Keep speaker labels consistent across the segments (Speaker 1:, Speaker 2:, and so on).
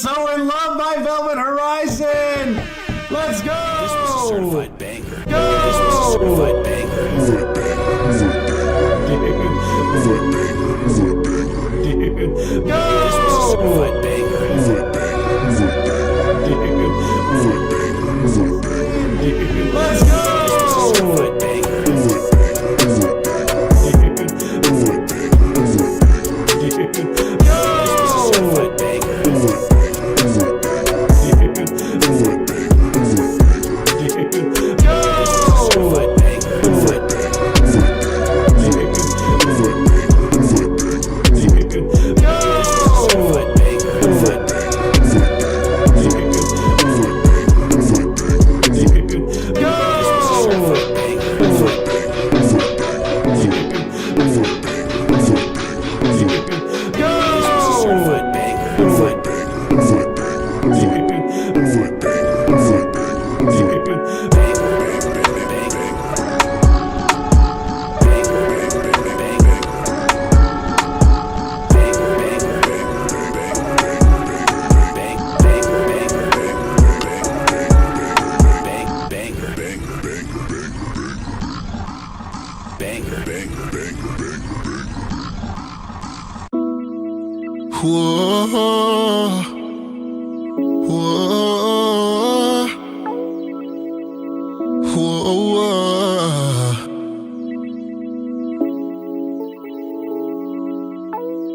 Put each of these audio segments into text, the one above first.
Speaker 1: So in Love by Velvet Horizon. Let's go.
Speaker 2: This was a certified banger.
Speaker 1: Go.
Speaker 2: This was a certified banger.
Speaker 1: Go.
Speaker 2: This was a certified banger.
Speaker 1: Let's go.
Speaker 2: Certified banger. Certified banger. Certified banger. Certified banger. Certified banger. Certified banger.
Speaker 3: Whoa, whoa, whoa.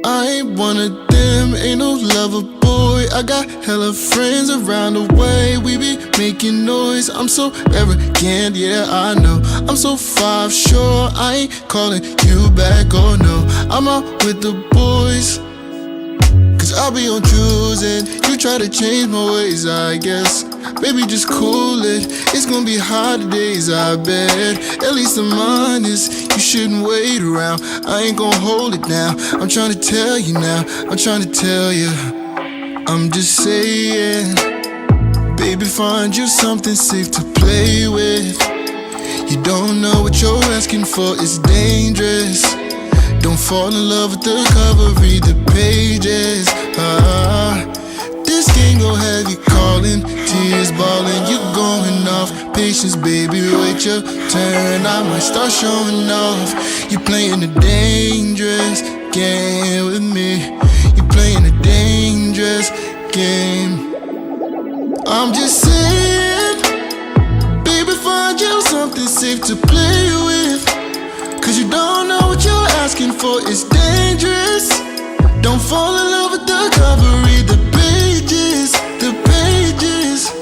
Speaker 3: I ain't one of them, ain't no lover boy. I got hella friends around the way. We be making noise, I'm so arrogant, yeah, I know. I'm so 5 sure, I ain't calling you back, oh no. I'm out with the boys, I'll be on choosing. You try to change my ways, I guess. Baby, just cool it. It's gonna be hard days, I bet. At least I'm honest. You shouldn't wait around. I ain't gonna hold it down. I'm trying to tell you now. I'm trying to tell you. I'm just saying. Baby, find you something safe to play with. You don't know what you're asking for. It's dangerous. Don't fall in love with the cover, read the pages. This game gon' have you calling, tears balling, you going off. Patience, baby, wait your turn. I might start showing off. You playing a dangerous game with me. You playing a dangerous game. I'm just saying, baby, find you something safe to play with. Cause you don't know what you're asking for, it's dangerous. Don't fall in love with the cover, read the pages, the pages.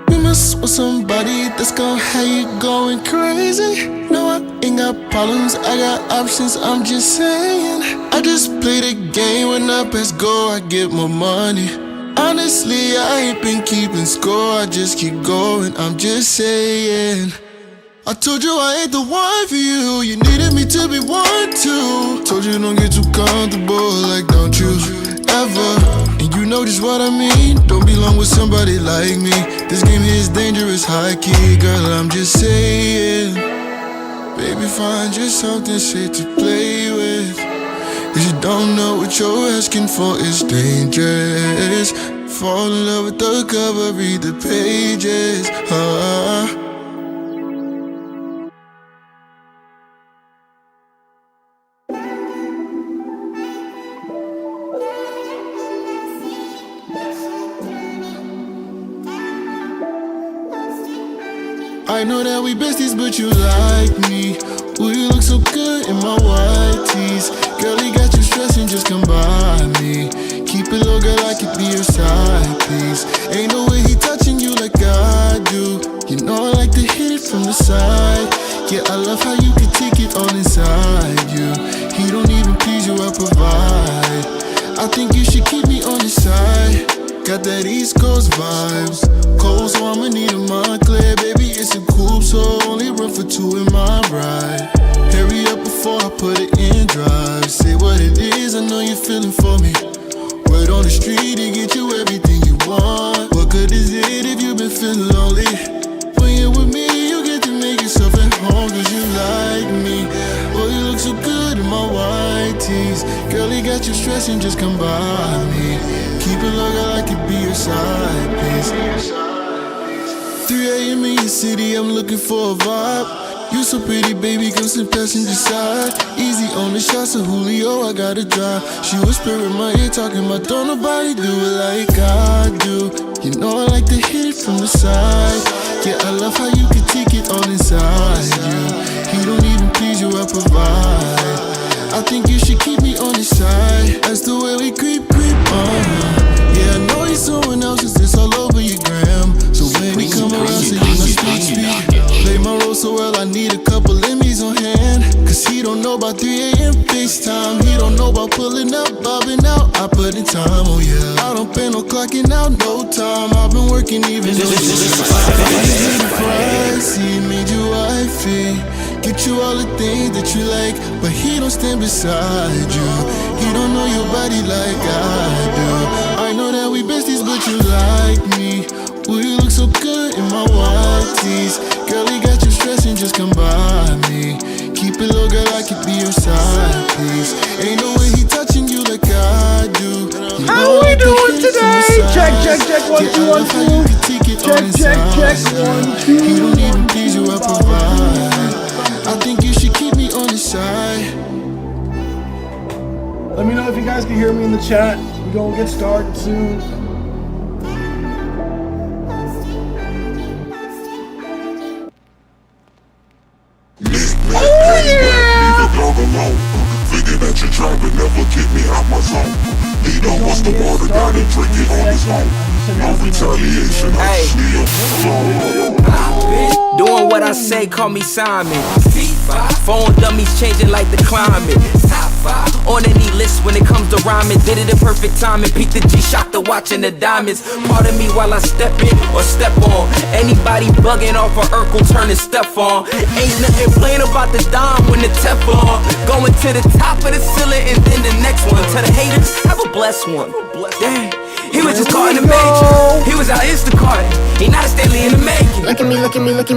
Speaker 3: You must want somebody that's gon' have you going crazy. No, I ain't got problems, I got options, I'm just saying. I just play the game, when I press go, I get more money. Honestly, I ain't been keeping score, I just keep going, I'm just saying. I told you I ain't the one for you. You needed me to be one too. Told you don't get too comfortable, like don't you ever. And you know just what I mean. Don't belong with somebody like me. This game here is dangerous, high key, girl. I'm just saying. Baby, find you something safe to play with. Cause you don't know what you're asking for, it's dangerous. Fall in love with the cover, read the pages. I know that we besties, but you like me. Ooh, you look so good in my white tees. Girl, he got you stressing, just come by me. Keep it low, girl, I could be your side piece. Ain't no way he touching you like I do. You know I like to hit it from the side. Yeah, I love how you can take it all inside you. He don't even please you, I provide. I think you should keep me on your side. Got that East Coast vibes. Cold, so I'ma need a Montclair. Baby, it's a coupe, so only room for 2 in my ride. Hurry up before I put it in drive. Say what it is, I know you're feeling for me. Word on the street to get you everything you want. What good is it if you've been feeling lonely? When you're with me, you get to make yourself at home, cause you like me. Oh, you look so good in my white tees. Girl, he got you stressing, just come by me. Keep it low, side piece. 3 a.m. in your city, I'm looking for a vibe. You so pretty, baby, come sit passenger side. Easy on the shots of Julio, I gotta drive. She whisper in my ear, talking about don't nobody do it like I do. You know I like to hit it from the side. Yeah, I love how you can take it all inside you. He don't even please you, I provide. I think you should keep me on the side. That's the way we creep on. Yeah, I know he's someone else, cause it's all over your gram. So when he come around, say you must speak. Play my role so well, I need a couple Emmys on hand. Cause he don't know about 3 a.m. FaceTime. He don't know about pulling up, bobbing out. I put in time, oh yeah. I don't pay no clocking out, no time. I've been working even though you pricey, made you wifey. Get you all the things that you like, but he don't stand beside you. He don't know your body like I do. I know that we besties, but you like me. Ooh, you look so good in my white tees. Girl, he got you stressing, just come by me. Keep it low, girl, I could be your side piece. Ain't no way he touching you like I do.
Speaker 1: How we doing today? Check, 1, 2, 1, 2. Check, 1, 2.
Speaker 3: He don't even please you, I provide. I think you should keep me on the side.
Speaker 1: Let me know if you guys can hear me in the chat. We're gonna get started soon.
Speaker 4: Oh yeah! Dog alone. Figure that you're trying to never get me out my zone. He don't bust the water down and drink it on his own. No retaliation, I just need a
Speaker 5: doing what I say, call me Simon. Phone dummies changing like the climate. On any list when it comes to rhyming. Did it in perfect time and peep the G-Shock to watching the diamonds. Pardon me while I step in or step on. Anybody bugging off of Urkel turning stuff on. Ain't nothing plain about the dime when the Teflon. Going to the top of the ceiling and then the next one. To the haters, have a blessed one. Dang, he was just caught in the major. He was out Instacarting. He not a Stanley in the making.
Speaker 6: Look at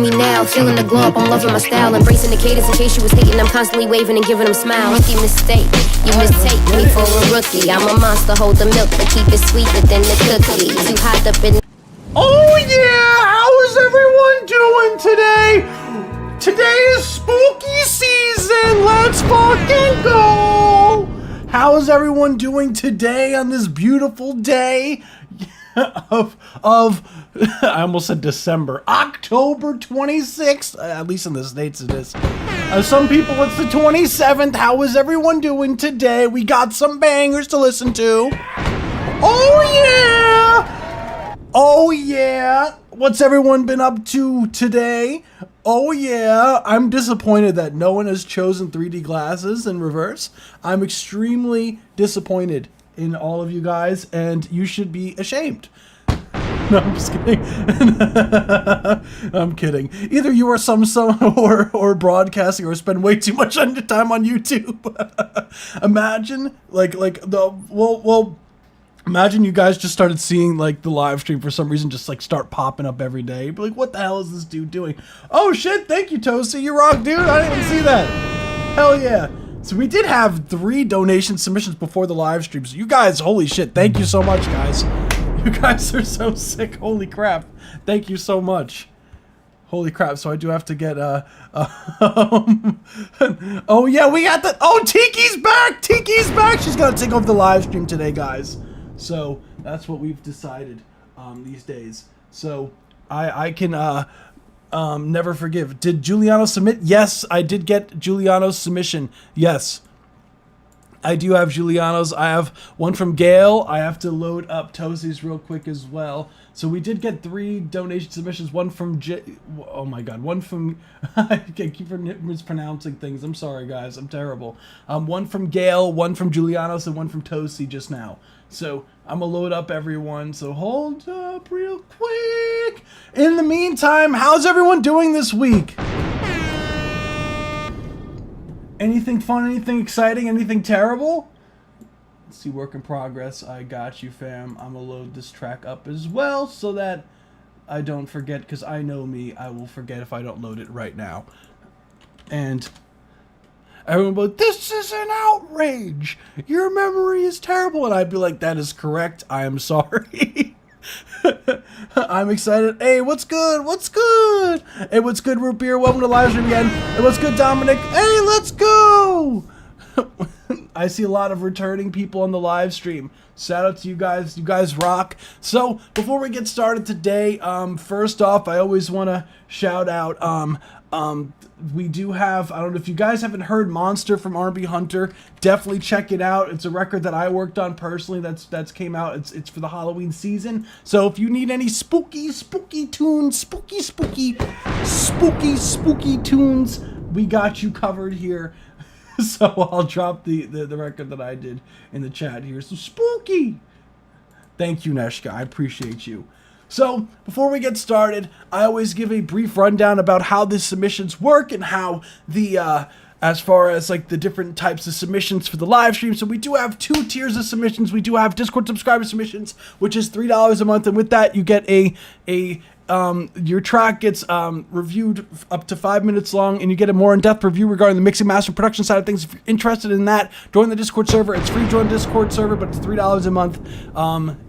Speaker 6: me now. Feeling the glow up, I'm loving my style. Embracing the cadence in case you was hating. I'm constantly waving and giving them smiles. Rookie mistake, you mistake me for a rookie. I'm a monster, hold the milk, but keep it sweeter than the cookie. Too hot up in.
Speaker 1: Oh yeah! How is everyone doing today? Today is spooky season! Let's fucking go! How is everyone doing today on this beautiful day of I almost said December, October 26th, at least in the States it is. Some people it's the 27th. How is everyone doing today? We got some bangers to listen to. Oh yeah! Oh yeah! What's everyone been up to today? Oh yeah, I'm disappointed that no one has chosen 3D glasses in reverse. I'm extremely disappointed in all of you guys, and you should be ashamed. No, I'm just kidding. I'm kidding. Either you are some or broadcasting or spend way too much time on YouTube. Imagine imagine you guys just started seeing like the live stream for some reason just like start popping up every day. You'd be like, what the hell is this dude doing? Oh shit, thank you, Toasty. You rock, dude. I didn't even see that. Hell yeah. So we did have 3 donation submissions before the live stream. So you guys, holy shit, thank you so much, guys. You guys are so sick. Holy crap. Thank you so much. Holy crap. So I do have to get oh yeah, we got the Tiki's back. Tiki's back. She's gonna take over the live stream today, guys. So that's what we've decided these days. So I can never forgive. Did Giuliano submit? Yes, I did get Giuliano's submission. Yes, I do have Giuliano's. I have one from Gail. I have to load up Toasty's real quick as well. So we did get 3 donation submissions. One from oh my god, one from I keep mispronouncing things. I'm sorry, guys. I'm terrible. One from Gail, one from Giuliano's, and one from Toasty just now. So I'm gonna load up everyone. So hold up real quick. In the meantime, how's everyone doing this week? Anything fun, anything exciting, anything terrible? Let's see, work in progress. I got you, fam. I'm gonna load this track up as well so that I don't forget, because I know me, I will forget if I don't load it right now. And everyone will be like, this is an outrage. Your memory is terrible. And I'd be like, that is correct. I am sorry. I'm excited. Hey, what's good? What's good? Hey, what's good, Root Beer? Welcome to the live stream again. Hey, what's good, Dominic? Hey, let's go. I see a lot of returning people on the live stream. Shout out to you guys. You guys rock. So before we get started today, first off, I always want to shout out. We do have, I don't know if you guys haven't heard Monster from R&B Hunter, definitely check it out. It's a record that I worked on personally that's came out. It's for the Halloween season. So if you need any spooky tunes, spooky tunes, we got you covered here. So I'll drop the record that I did in the chat here. So spooky. Thank you, Neshka. I appreciate you. So, before we get started, I always give a brief rundown about how the submissions work and how the, as far as like the different types of submissions for the live stream. So we do have 2 tiers of submissions. We do have Discord subscriber submissions, which is $3 a month. And with that, you get your track gets reviewed up to 5 minutes long, and you get a more in-depth review regarding the mixing, master, production side of things. If you're interested in that, join the Discord server. It's free to join the Discord server, but it's $3 a month.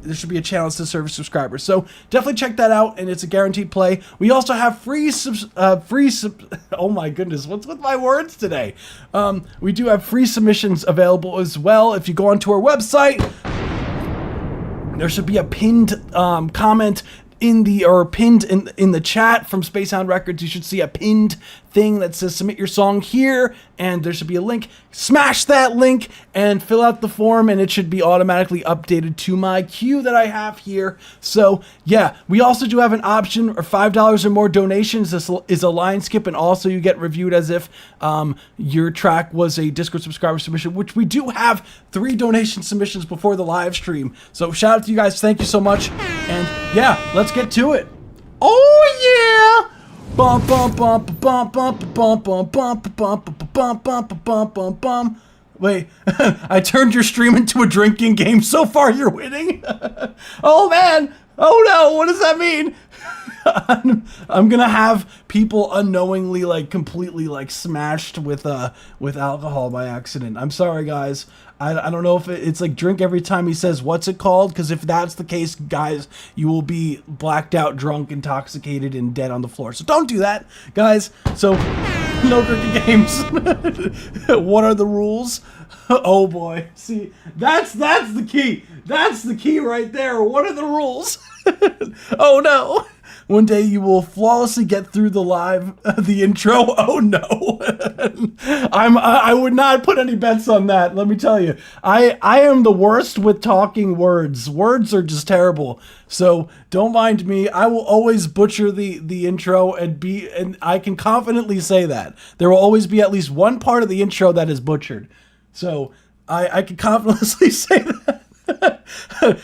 Speaker 1: There should be a challenge to server subscribers, so definitely check that out, and it's a guaranteed play. We also have oh my goodness, what's with my words today? We do have free submissions available as well. If you go onto our website, there should be a pinned comment in the chat from Spacehound Records. You should see a pinned thing that says submit your song here, and there should be a link. Smash that link and fill out the form, and it should be automatically updated to my queue that I have here. So yeah, we also do have an option for $5 or more donations. This is a line skip, and also you get reviewed as if your track was a Discord subscriber submission, which we do have 3 donation submissions before the live stream. So shout out to you guys, thank you so much, and yeah, let's get to it. Oh yeah! Bum bum bum bum bum bum bum bum bum bum bum bum bum bum. Wait, I turned your stream into a drinking game. So far, you're winning. Oh man! Oh no! What does that mean? I'm gonna have people unknowingly, like, completely, like, smashed with alcohol by accident. I'm sorry, guys. I don't know if it's like drink every time he says what's it called, because if that's the case, guys, you will be blacked out, drunk, intoxicated, and dead on the floor. So don't do that, guys. So no drinking games. What are the rules? Oh boy. See, that's the key. That's the key right there. What are the rules? Oh no. One day you will flawlessly get through the intro. Oh no. I would not put any bets on that. Let me tell you, I am the worst with talking words. Words are just terrible. So don't mind me. I will always butcher the intro, and I can confidently say that there will always be at least one part of the intro that is butchered. So I can confidently say that.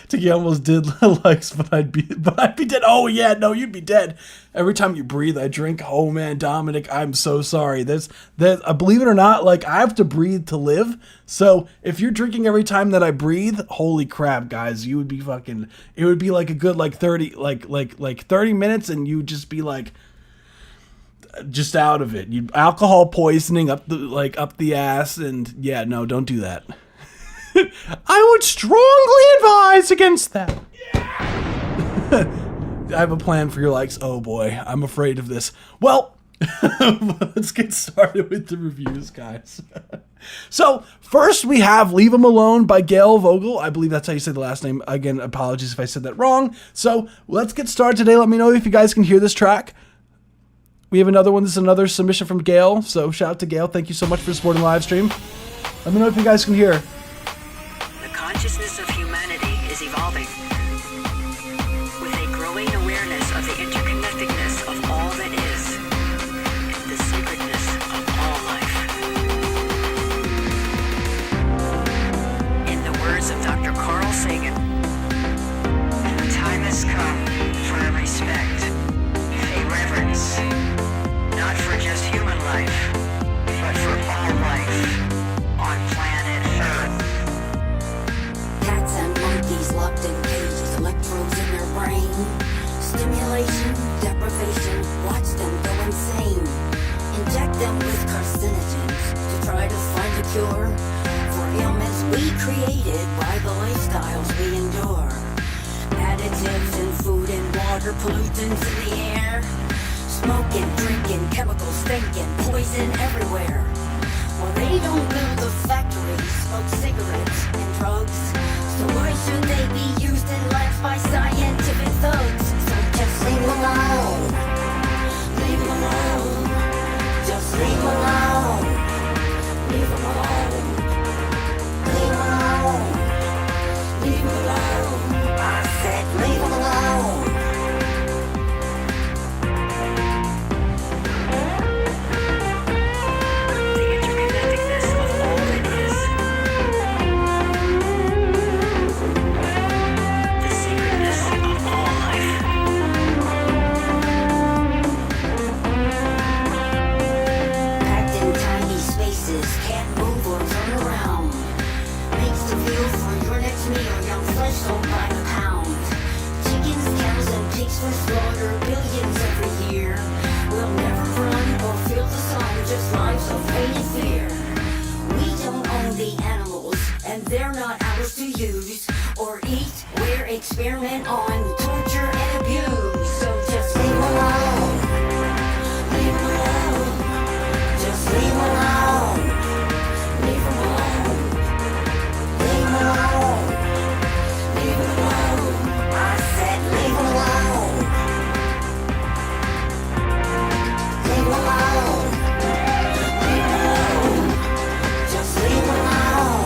Speaker 1: Tiki almost did likes, but I'd be dead. Oh yeah, no, you'd be dead. Every time you breathe, I drink. Oh man, Dominic, I'm so sorry. Believe it or not, like, I have to breathe to live. So if you're drinking every time that I breathe, holy crap, guys, you would be fucking. It would be like a good 30 minutes, and you'd just be like, just out of it. You alcohol poisoning up the ass, and yeah, no, don't do that. I would strongly advise against that. Yeah. I have a plan for your likes. Oh boy, I'm afraid of this. Well, let's get started with the reviews, guys. So, first we have Leave 'Em Alone by Gail Vogel. I believe that's how you say the last name. Again, apologies if I said that wrong. So, let's get started today. Let me know if you guys can hear this track. We have another one. This is another submission from Gail. So, shout out to Gail. Thank you so much for supporting the live stream. Let me know if you guys can hear.
Speaker 7: Consciousness of humanity is evolving, with a growing awareness of the interconnectedness of all that is, and the sacredness of all life. In the words of Dr. Carl Sagan, the time has come for a respect, a reverence, not for just human life, but for all life on planet Earth.
Speaker 8: Cats and monkeys locked in cages, electrodes in their brain. Stimulation, deprivation, watch them go insane. Inject them with carcinogens to try to find a cure for ailments we created by the lifestyles we endure. Additives in food and water pollutants in the air. Smoking, drinking, chemicals stinking, poison everywhere. Well, they don't build the factories, smoke cigarettes and drugs. So why should they be used in labs by scientific thugs? So just leave them alone. Leave them alone. Just leave them alone. Leave them alone. Leave them alone. Leave them alone. I said leave them alone. They're not ours to use or eat. We're experiment on torture and abuse. So just leave them alone. Leave them alone. Just leave them alone. Leave them alone. Leave them alone. Leave them alone. I said leave them alone. Leave them alone. Leave them alone. Just leave them alone.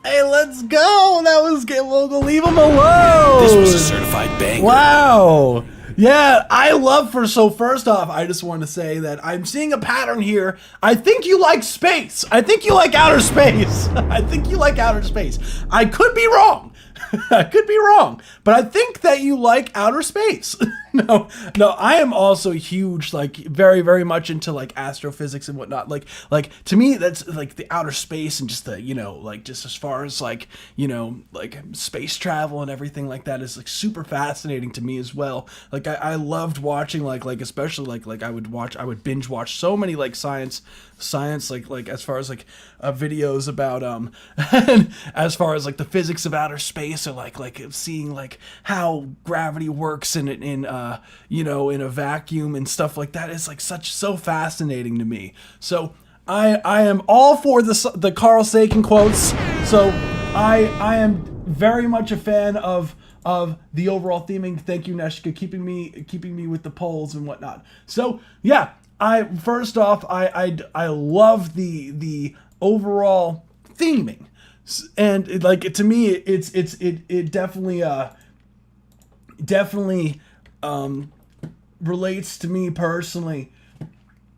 Speaker 1: Hey, let's go! That was good. We'll leave them alone.
Speaker 2: This was a certified banger.
Speaker 1: Wow. Yeah, so first off, I just want to say that I'm seeing a pattern here. I think you like space. I think you like outer space. I think you like outer space. I could be wrong. I could be wrong, but I think that you like outer space. No, I am also huge, like very, very much into like astrophysics and whatnot. Like to me, that's like the outer space and just the, like just as far as like, like space travel and everything like that is like super fascinating to me as well. Like I loved watching like especially like I would binge watch so many like science like as far as like videos about and as far as like the physics of outer space or like seeing like how gravity works in a vacuum and stuff like that is like so fascinating to me. So I am all for the Carl Sagan quotes. So I am very much a fan of the overall theming. Thank you, Neshka, keeping me with the polls and whatnot. So yeah, I love the overall theming, and like to me it definitely relates to me personally,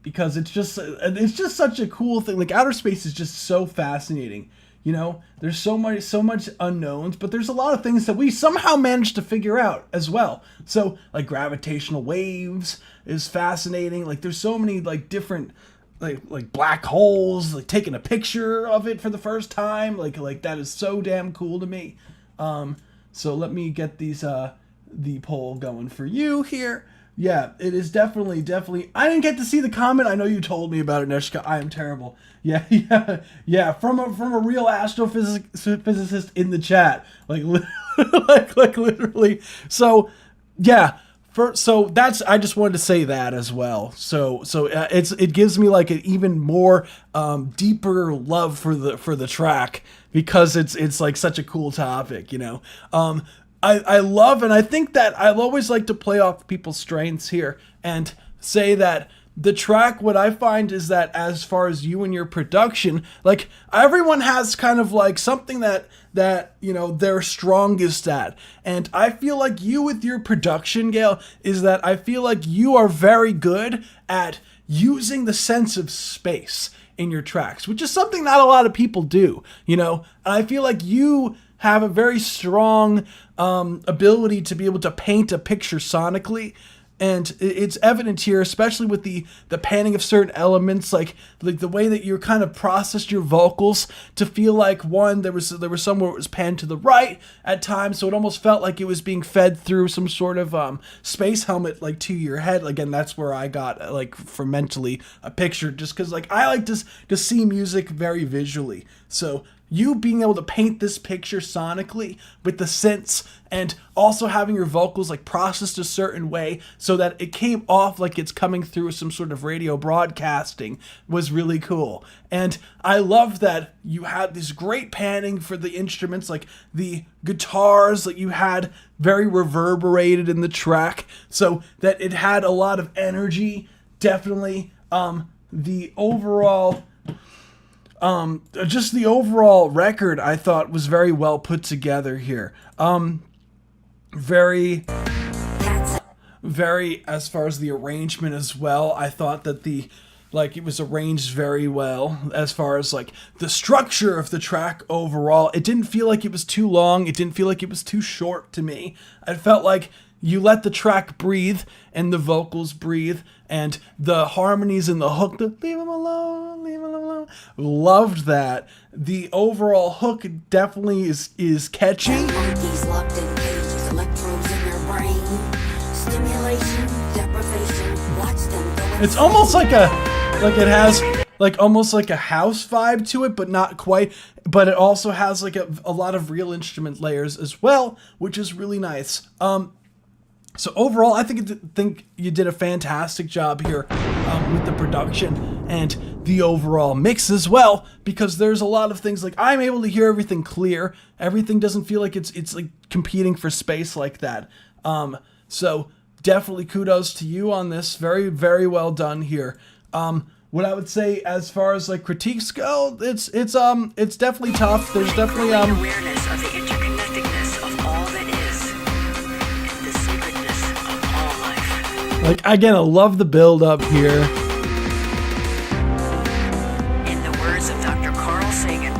Speaker 1: because it's just such a cool thing. Like outer space is just so fascinating. There's so much unknowns, but there's a lot of things that we somehow managed to figure out as well. So like gravitational waves is fascinating. Like there's so many like different like black holes, like taking a picture of it for the first time. Like that is so damn cool to me. So let me get the poll going for you here. Yeah, it is definitely. I didn't get to see the comment. I know you told me about it, Neshka. I am terrible. Yeah. From a real astrophysicist in the chat, like literally. So, yeah. So that's, I just wanted to say that as well. So it gives me like an even more deeper love for the track, because it's like such a cool topic, you know. I love, and I think that I always like to play off people's strengths here and say that the track, what I find is that as far as you and your production, like everyone has kind of like something that you know they're strongest at, and I feel like you with your production, Gail, is that I feel like you are very good at using the sense of space in your tracks, which is something not a lot of people do, you know. And I feel like you have a very strong ability to be able to paint a picture sonically, and it's evident here, especially with the panning of certain elements, like the way that you kind of processed your vocals to feel like, one, there was somewhere it was panned to the right at times, so it almost felt like it was being fed through some sort of space helmet, like to your head. Again, that's where I got like for mentally a picture, just because like I like to see music very visually. So you being able to paint this picture sonically with the synths, and also having your vocals like processed a certain way so that it came off like it's coming through some sort of radio broadcasting, was really cool. And I love that you had this great panning for the instruments, like the guitars that you had very reverberated in the track, so that it had a lot of energy. Definitely the overall just the overall record, I thought, was very well put together here. Very, as far as the arrangement as well, I thought that it was arranged very well. As far as like the structure of the track overall, it didn't feel like it was too long. It didn't feel like it was too short to me. I felt like you let the track breathe and the vocals breathe, and the harmonies and the hook, leave them alone, leave them alone. Loved that. The overall hook definitely is catchy.
Speaker 8: Monkeys locked in cages, electrodes in their brain. Stimulation, deprivation, watch them go
Speaker 1: It's almost like it has like almost like a house vibe to it, but not quite. But it also has like a lot of real instrument layers as well, which is really nice. So overall, I think you did a fantastic job here with the production and the overall mix as well, because there's a lot of things like I'm able to hear everything clear. Everything doesn't feel like it's like competing for space like that. So definitely kudos to you on this. Very, very well done here. What I would say as far as like critiques go, it's definitely tough. There's definitely
Speaker 7: awareness of the interconnectedness of all that is, and the sacredness of all life.
Speaker 1: like, again, I love the build up here.
Speaker 7: In the words of Dr. Carl Sagan,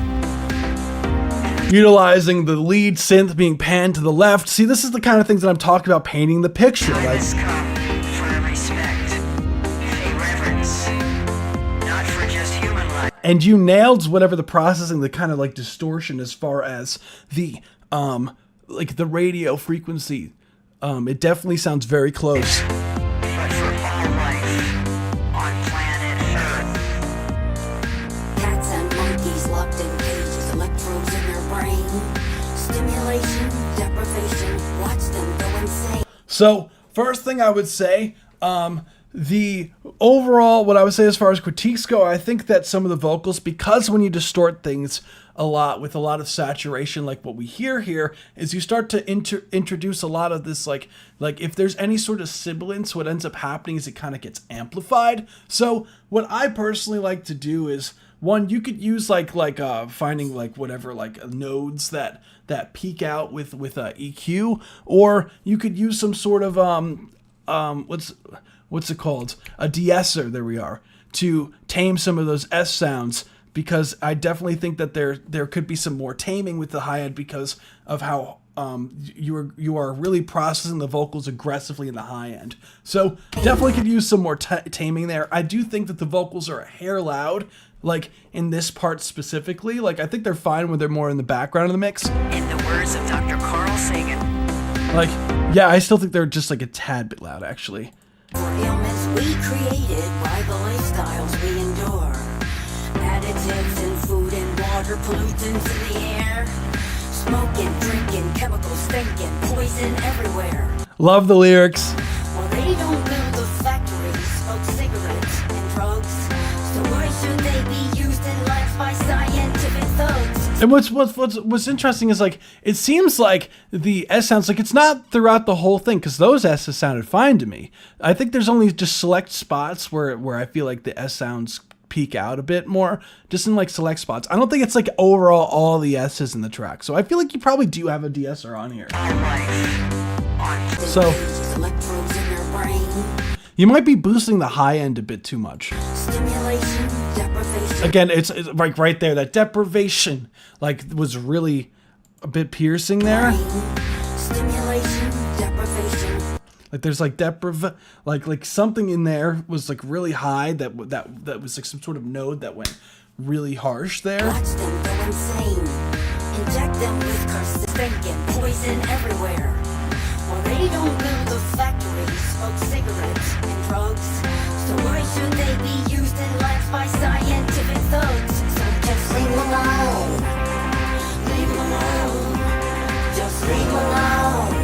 Speaker 1: Utilizing the lead synth being panned to the left. See, this is the kind of things that I'm talking about, painting the picture.
Speaker 7: time
Speaker 1: Like,
Speaker 7: has come for a respect, a reverence, not for just human life.
Speaker 1: and you nailed whatever the processing, the kind of like distortion as far as the like the radio frequency. It definitely sounds very close.
Speaker 7: But for all life on planet Earth.
Speaker 8: Cats and monkeys locked in cages, electrodes in their brain. Stimulation, deprivation, watch them go insane.
Speaker 1: So, first thing I would say, the overall, what I would say as far as critiques go, I think that some of the vocals, because when you distort things a lot with a lot of saturation, like what we hear here, is you start to introduce a lot of this, like if there's any sort of sibilance, what ends up happening is it kind of gets amplified. So what I personally like to do is, one, you could use finding like whatever like nodes that peak out with EQ, or you could use some sort of what's it called? A de-esser, there we are, to tame some of those S sounds, because I definitely think that there could be some more taming with the hi-hat because of how you are really processing the vocals aggressively in the high end. So definitely could use some more taming there. I do think that the vocals are a hair loud, like in this part specifically. Like I think they're fine when they're more in the background of the mix.
Speaker 7: In the words of Dr. Carl Sagan,
Speaker 1: Like, yeah, I still think they're just like a tad bit loud actually.
Speaker 8: For ailments we created by the lifestyles we endure. Additives in food and water, pollutants in the air. Smoking, drinking, chemicals stinking, poison everywhere.
Speaker 1: Love the lyrics.
Speaker 8: Well, they don't build the factories, smoke cigarettes and drugs. So why should they be used in labs by scientific thugs?
Speaker 1: And what's interesting is like it seems like the S sounds like it's not throughout the whole thing, because those S's sounded fine to me. I think there's only just select spots where I feel like the S sounds peak out a bit more, just in like select spots. I don't think it's like overall all the S's in the track. So I feel like you probably do have a DSR on here. So
Speaker 8: Electrodes in your brain.
Speaker 1: you might be boosting the high end a bit too much.
Speaker 8: Stimulation, deprivation.
Speaker 1: Again, it's like right there, that deprivation like was really a bit piercing there.
Speaker 8: Stimulation, deprivation.
Speaker 1: Like there's like like something in there was like really high that was like some sort of node that went really harsh there.
Speaker 8: Watch them go insane. Inject them with carcinogen, poison everywhere. Well, they don't build the factories, smoke cigarettes and drugs. So why should they be used in labs by scientific thugs? So just leave them alone. Leave them alone. Just leave them alone.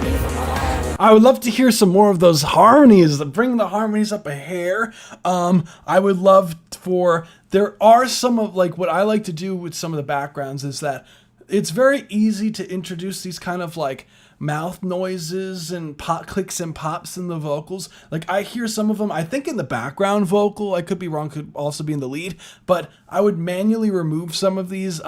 Speaker 8: Leave them alone.
Speaker 1: I would love to hear some more of those harmonies. Bring the harmonies up a hair. I would love for, there are some of like what I like to do with some of the backgrounds is that it's very easy to introduce these kind of like mouth noises and pop clicks and pops in the vocals. Like I hear some of them, I think in the background vocal, I could be wrong, could also be in the lead, but I would manually remove some of these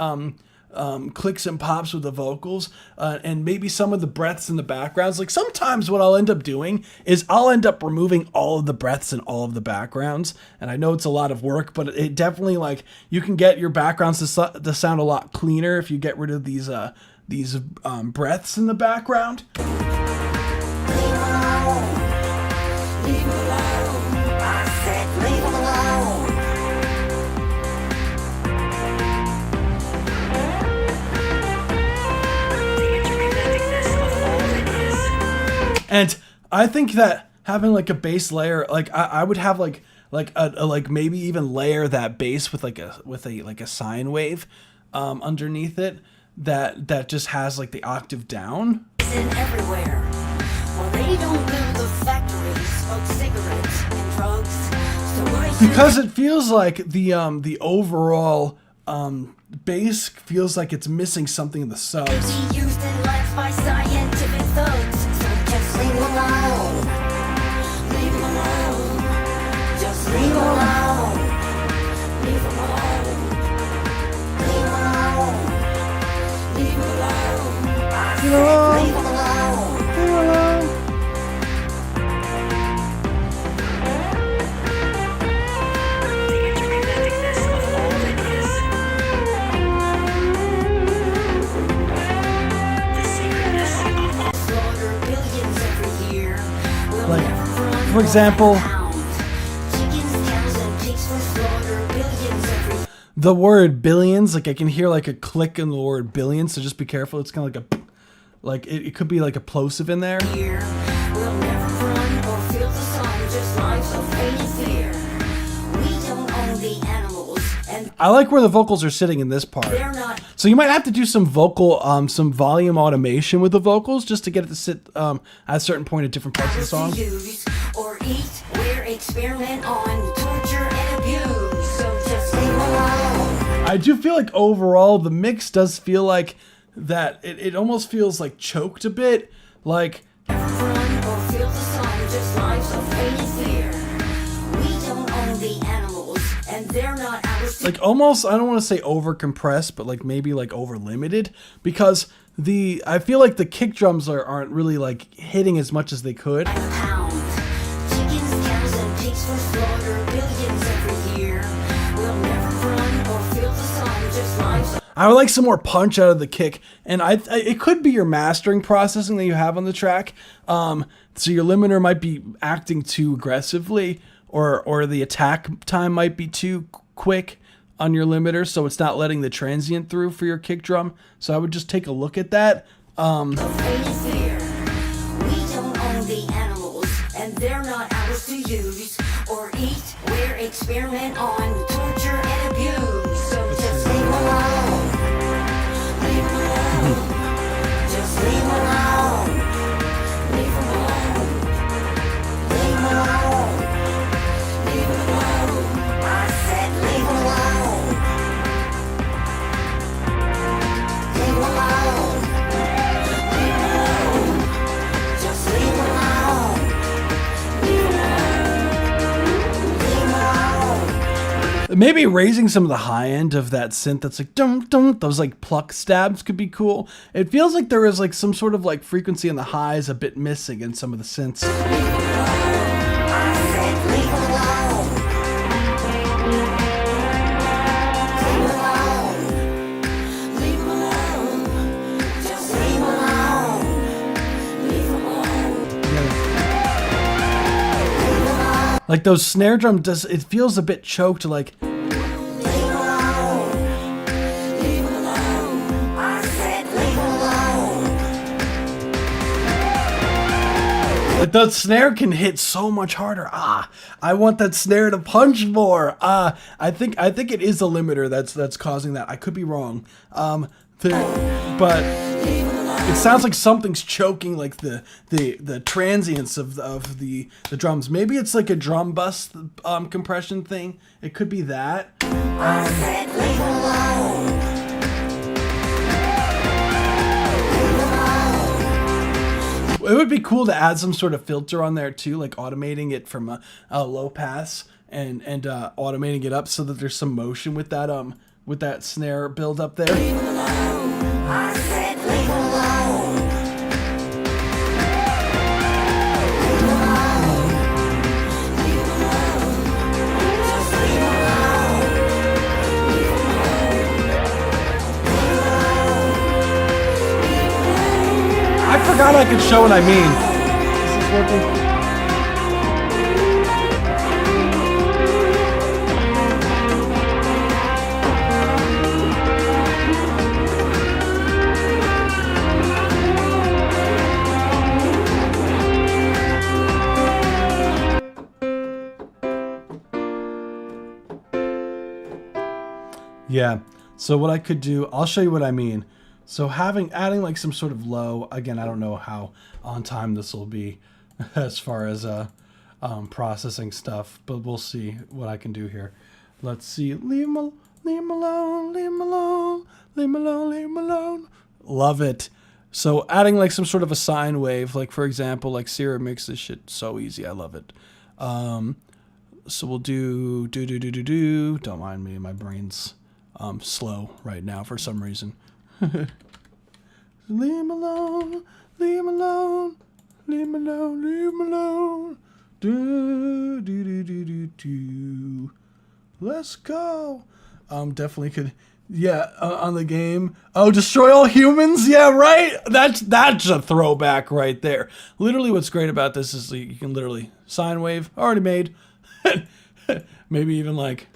Speaker 1: clicks and pops with the vocals, and maybe some of the breaths in the backgrounds. Like sometimes what I'll end up doing is I'll end up removing all of the breaths in all of the backgrounds, and I know it's a lot of work, but it definitely, like, you can get your backgrounds to sound a lot cleaner if you get rid of these breaths in the background.
Speaker 8: Leave them alone. Leave them alone. I said leave them alone.
Speaker 1: And I think that having like a bass layer, like I would have like maybe even layer that bass with a sine wave underneath it that just has like the octave down.
Speaker 8: In everywhere. Well, they don't build the factories, smoke cigarettes and drugs. So why should
Speaker 1: Because it feels like the overall bass feels like it's missing something in the subs.
Speaker 8: be used in labs by scientific thugs? So just leave them alone. Leave them alone. Just leave them alone. Leave them alone. Leave them alone. Leave them alone. I said leave them alone. Slaughter billions every year. We'll
Speaker 1: Like,
Speaker 8: never run
Speaker 1: for example,
Speaker 8: chickens, cows, and pigs will slaughter billions every
Speaker 1: the word billions, like I can hear like a click in the word billions, so just be careful. It's kind of like it could be like a plosive in there.
Speaker 8: year. We'll never run or feel the sun, just lives of pain and fear. We don't own the animals, and
Speaker 1: I like where the vocals are sitting in this part.
Speaker 8: they're not
Speaker 1: So you might have to do some vocal, some volume automation with the vocals just to get it to sit at a certain point at different parts of the song.
Speaker 8: to use or eat. We're experiment on torture and abuse. So just leave them alone.
Speaker 1: I do feel like overall the mix does feel like that it almost feels like choked a bit, like
Speaker 8: Run or feel the sun, just lives of pain and fear. We don't own the animals, and they're not ours to
Speaker 1: like almost, I don't want to say over compressed, but like maybe like over limited, because I feel like the kick drums aren't really like hitting as much as they could.
Speaker 8: pound. Chickens, cows, and pigs will slaughter billions every year. We'll never run or feel the sun, just lives of
Speaker 1: I would like some more punch out of the kick, and it could be your mastering processing that you have on the track. So your limiter might be acting too aggressively, or the attack time might be too quick on your limiter, so it's not letting the transient through for your kick drum. So I would just take a look at that.
Speaker 8: Fear. We don't own the animals, and they're not ours to use or eat. We're experiment on, torture and abuse. So just leave 'em alone. Leave 'em alone. Just leave 'em alone. Leave 'em alone. Leave 'em alone. Leave 'em alone. I said leave 'em alone. Leave 'em alone. Leave 'em alone. Just leave 'em alone. Leave 'em alone. Leave 'em alone.
Speaker 1: Maybe raising some of the high end of that synth that's like dum dum, those like pluck stabs could be cool. It feels like there is like some sort of like frequency in the highs a bit missing in some of the synths.
Speaker 8: I said leave 'em alone. Leave 'em alone. Leave 'em alone. Just leave 'em alone. Leave 'em alone.
Speaker 1: Like those snare drum it feels a bit choked, like
Speaker 8: Leave 'em alone. Leave 'em alone. I said leave 'em alone.
Speaker 1: the snare can hit so much harder. I want that snare to punch more. I think it is the limiter that's causing that. I could be wrong. But it sounds like something's choking like the transients of the drums. Maybe it's like a drum bus compression thing. It could be that.
Speaker 8: I said leave 'em alone.
Speaker 1: It would be cool to add some sort of filter on there too, like automating it from a low pass and automating it up so that there's some motion with that snare build up there.
Speaker 8: I said leave 'em alone. Just leave 'em alone.
Speaker 1: I forgot I could show what I mean. Is this working? Yeah, so what I could do, I'll show you what I mean. So adding like some sort of low, again, I don't know how on time this will be as far as processing stuff, but we'll see what I can do here. Let's see, leave him alone, leave him alone, leave him alone, leave him alone, leave him alone. Love it. So adding like some sort of a sine wave, like for example, like Sierra makes this shit so easy. I love it. So we'll do. Don't mind me, my brain's slow right now for some reason. Leave him alone, leave him alone, leave him alone, leave him alone. Do. Let's go. Definitely could. Yeah, on the game. Oh, destroy all humans? Yeah, right? That's a throwback right there. Literally what's great about this is you can literally sine wave, already made. Maybe even like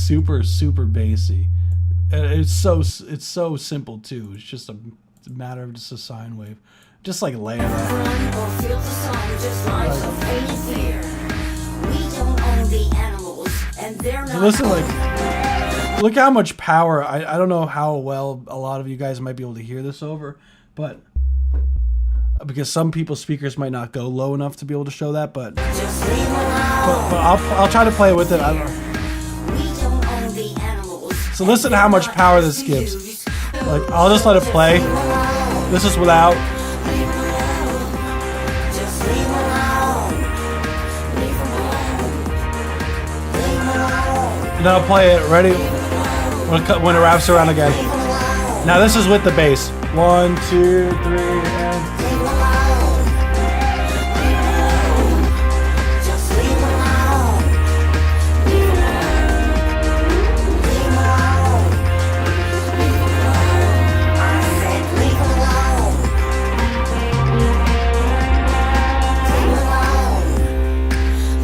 Speaker 1: super bassy. It's so simple too. It's just a matter of just a sine wave, just like laying it.
Speaker 8: Run or feel the song just like a fading fear. We don't own the animals, and they're not.
Speaker 1: Listen, like, look how much power. I don't know how well a lot of you guys might be able to hear this over, but because some people's speakers might not go low enough to be able to show that, but I'll try to play with it. I don't know. So listen to how much power this gives. Like, I'll just let it play. This is without. And then I'll play it. Ready? When it wraps around again. Now this is with the bass. 1, 2, 3, and
Speaker 8: Leave him alone. Leave him alone. Just leave him alone. Leave him alone. Leave him alone. Leave him alone. I said leave him alone. Leave him alone.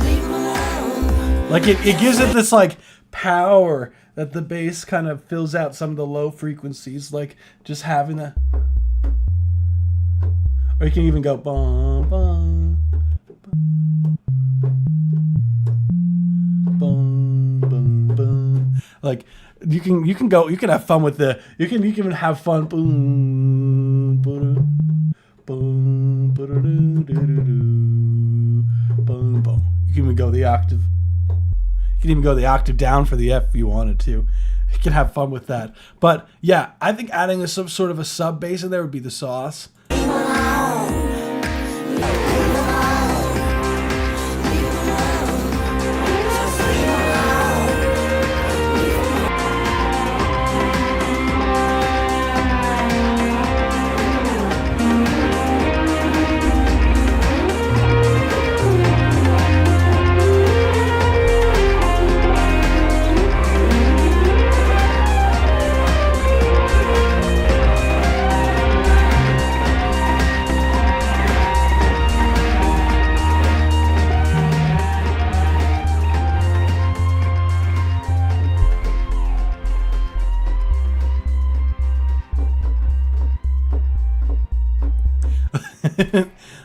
Speaker 8: Leave him alone.
Speaker 1: like it gives it this like power that the bass kind of fills out some of the low frequencies, like just having a. Or you can even go bum bum bum bum bum. Like you can have fun with the you can even have fun boom boom boom boom boom. You can even go the octave. You can even go the octave down for the F if you wanted to. You can have fun with that. But yeah, I think adding some sort of a sub bass in there would be the sauce.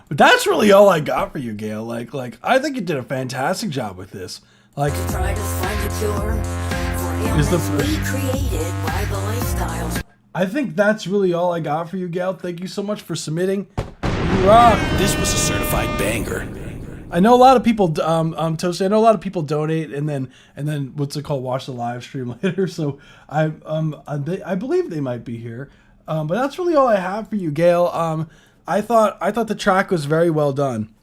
Speaker 1: But that's really all I got for you, Gail. Like I think you did a fantastic job with this. Like
Speaker 8: Try to find a cure for
Speaker 1: Is the-
Speaker 8: illness we created by the lifestyles.
Speaker 1: I think that's really all I got for you, Gail. Thank you so much for submitting. You rock.
Speaker 2: This was a certified banger.
Speaker 1: I know a lot of people, Toasty. I know a lot of people donate and then what's it called? Watch the live stream later. So I believe they might be here. But that's really all I have for you, Gail. I thought the track was very well done.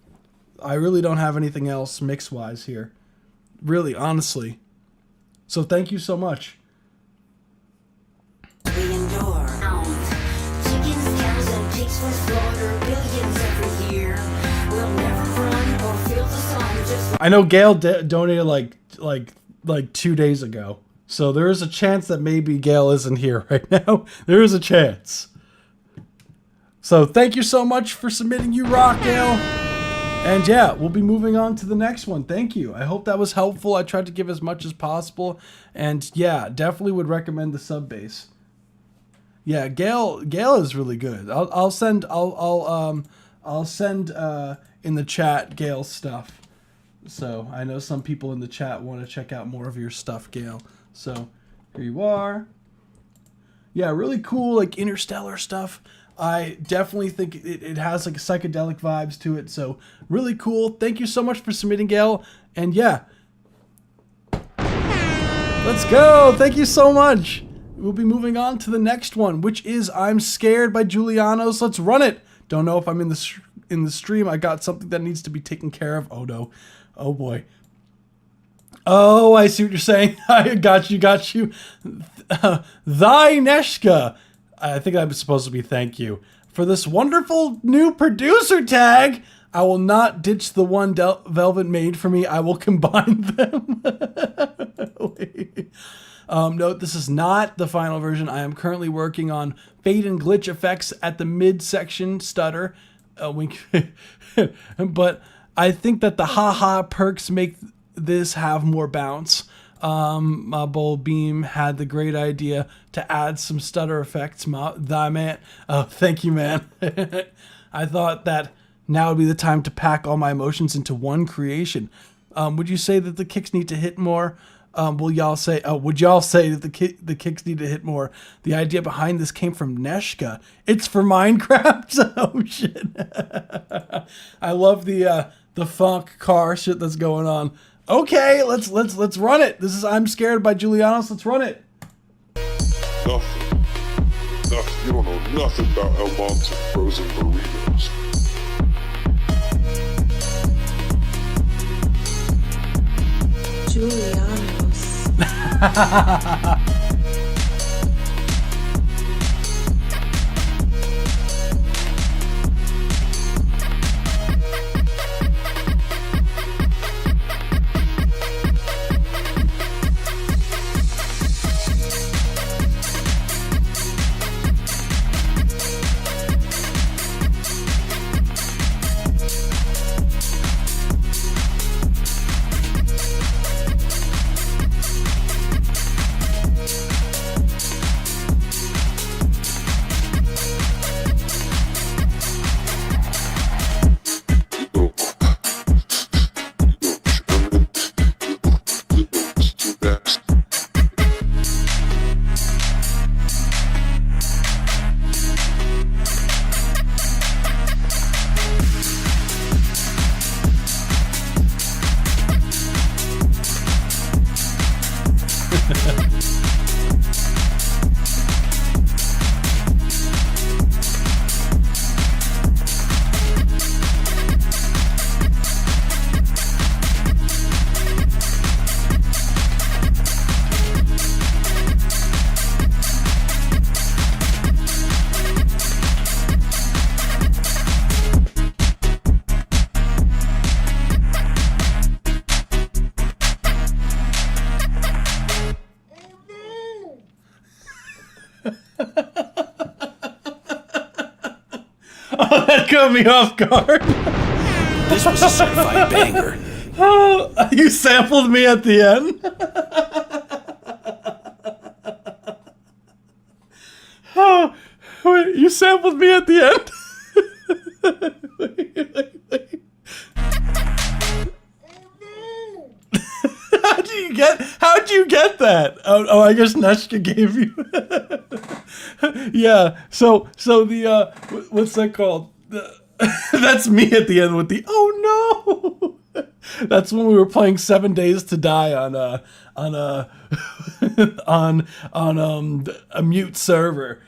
Speaker 1: I really don't have anything else mix wise here. Really, honestly. So thank you so much.
Speaker 8: We endure. Chickens, cows, and pigs for slaughter, billions every year. We'll never run or feel the sun. Just
Speaker 1: I know Gail donated like 2 days ago. So there is a chance that maybe Gail isn't here right now. There is a chance. So thank you so much for submitting. You rock, Gail. And yeah, we'll be moving on to the next one. Thank you. I hope that was helpful. I tried to give as much as possible. And yeah, definitely would recommend the sub bass. Yeah, Gail is really good. I'll send in the chat Gail's stuff. So I know some people in the chat want to check out more of your stuff, Gail. So here you are. Yeah, really cool, like interstellar stuff. I definitely think it has like psychedelic vibes to it. So really cool. Thank you so much for submitting, Gail. And yeah, let's go. Thank you so much. We'll be moving on to the next one, which is I'm Scared by Julianos. Let's run it. Don't know if I'm in the stream. I got something that needs to be taken care of. Oh no. Oh boy. Oh, I see what you're saying. I got you. Thy Neshka. I think I'm supposed to be thank you for this wonderful new producer tag. I will not ditch the one Velvet made for me. I will combine them. Note, this is not the final version. I am currently working on fade and glitch effects at the midsection stutter. Wink. But I think that the haha perks make this have more bounce. My Bowl Beam had the great idea to add some stutter effects. Thy man. Oh, thank you, man. I thought that now would be the time to pack all my emotions into one creation. Would you say that the kicks need to hit more? Would y'all say that the kicks need to hit more? The idea behind this came from Neshka. It's for Minecraft. Oh shit! I love the funk car shit that's going on. Okay, let's run it. This is I'm Scared by Julianos. Let's run it.
Speaker 4: Nothing. You don't know nothing about El Monte frozen burritos.
Speaker 9: Julianos.
Speaker 1: Oh, that caught me off guard.
Speaker 2: This was a certified banger.
Speaker 1: Oh, you sampled me at the end. Oh, wait, you sampled me at the end. How'd you get that? Oh, I guess Neshka gave you. Yeah. So the what's that called? That's me at the end with the oh no. That's when we were playing 7 Days to Die on a mute server.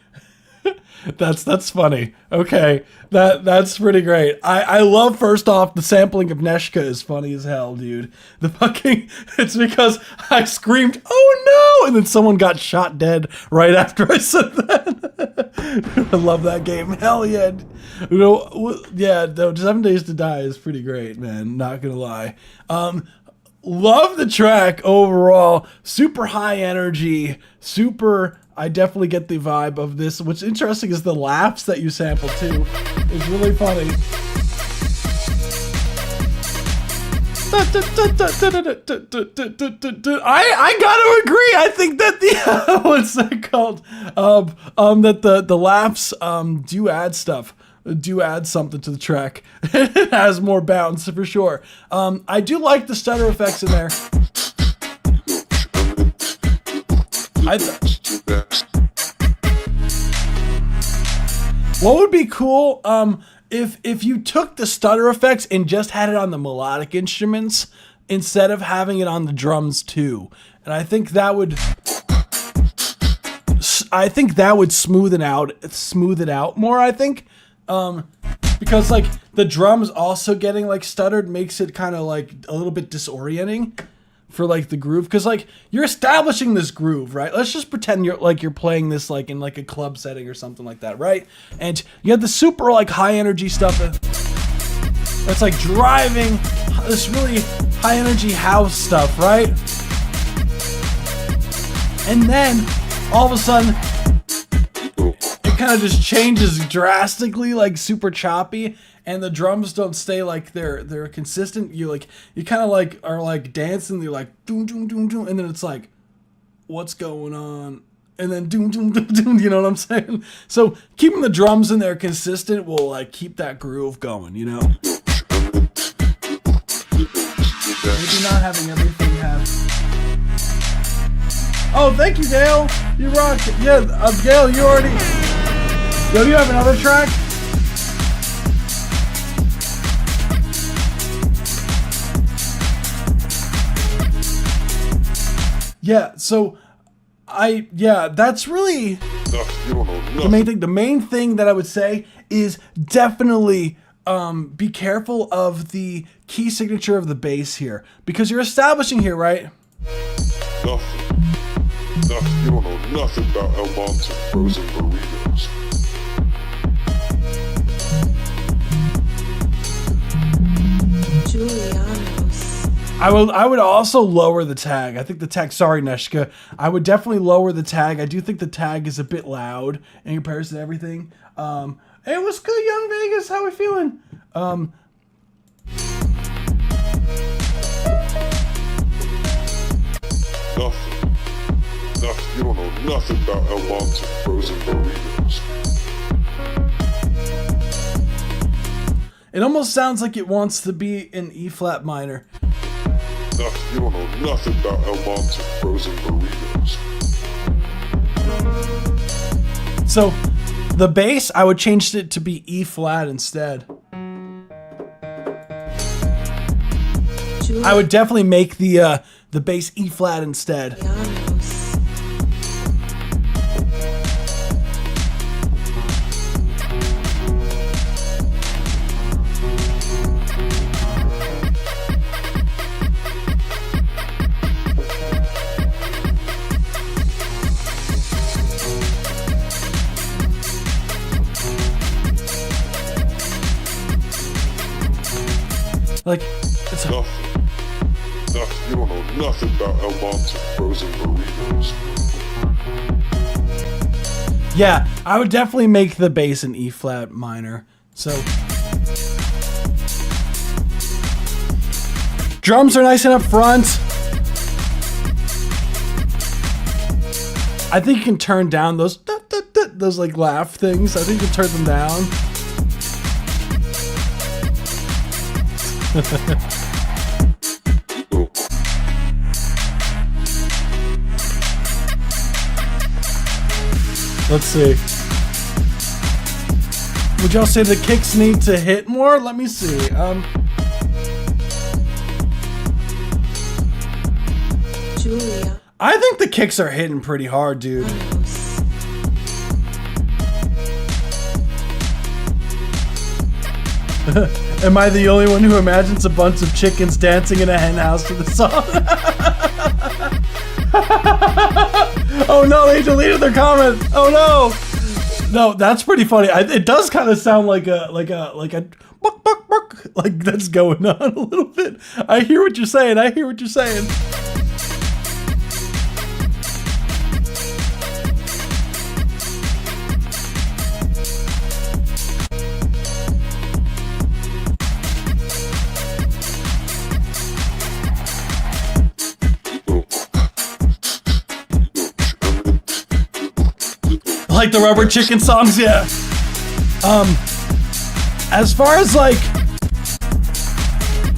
Speaker 1: That's funny. Okay, that's pretty great. I love, first off, the sampling of Neshka is funny as hell, dude. The fucking, it's because I screamed, oh no, and then someone got shot dead right after I said that. I love that game. Hell yeah. You know, yeah, no, 7 Days to Die is pretty great, man. Not gonna lie. Love the track overall. Super high energy. Super. I definitely get the vibe of this. What's interesting is the laughs that you sampled too. It's really funny. I gotta agree. I think that the what's that called? That the laughs do add stuff. Do add something to the track. It has more bounce for sure. I do like the stutter effects in there. What would be cool if you took the stutter effects and just had it on the melodic instruments instead of having it on the drums too. And I think that would smooth it out more, I think. Because like the drums also getting like stuttered makes it kind of like a little bit disorienting for like the groove, because like you're establishing this groove, right? Let's just pretend you're playing this like in like a club setting or something like that, right? And you have the super like high energy stuff that's like driving this really high energy house stuff, right? And then all of a sudden it kind of just changes drastically, like super choppy, and the drums don't stay like they're consistent. You kind of like are like dancing. You're like doom doom doom doom, and then it's like, what's going on? And then doom doom doom doom. You know what I'm saying? So keeping the drums in there consistent will like keep that groove going. You know. Maybe not having everything have. Oh, thank you, Gail. You rock it. Yeah, Gail, you already. Yo, do you have another track? Yeah, so that's really the main thing. The main thing that I would say is definitely be careful of the key signature of the bass here, because you're establishing here, right?
Speaker 4: Nothing. You don't know nothing about El Monte frozen burritos.
Speaker 1: I would also lower the tag. I think the tag, sorry Neshka, I would definitely lower the tag. I do think the tag is a bit loud in comparison to everything. Hey, what's good, Young Vegas? How we feeling?
Speaker 4: Nothing. You don't know nothing about El Monte frozen burritos.
Speaker 1: It almost sounds like it wants to be in E flat minor.
Speaker 4: You don't know nothing about El Monte frozen burritos.
Speaker 1: So the bass, I would change it to be E flat instead. I would definitely make the bass E flat instead. Like, it's
Speaker 4: nothing. You don't know nothing about El Monte frozen burritos.
Speaker 1: Yeah, I would definitely make the bass an E flat minor. So drums are nice and up front. I think you can turn down those like laugh things. I think you can turn them down. Let's see. Would y'all say the kicks need to hit more? Let me see.
Speaker 9: Julia.
Speaker 1: I think the kicks are hitting pretty hard, dude. Am I the only one who imagines a bunch of chickens dancing in a hen house to the song? Oh no, they deleted their comment. Oh no. No, that's pretty funny. It does kind of sound like a buck buck buck, like that's going on a little bit. I hear what you're saying. I hear what you're saying. Like the rubber chicken songs, yeah. As far as like,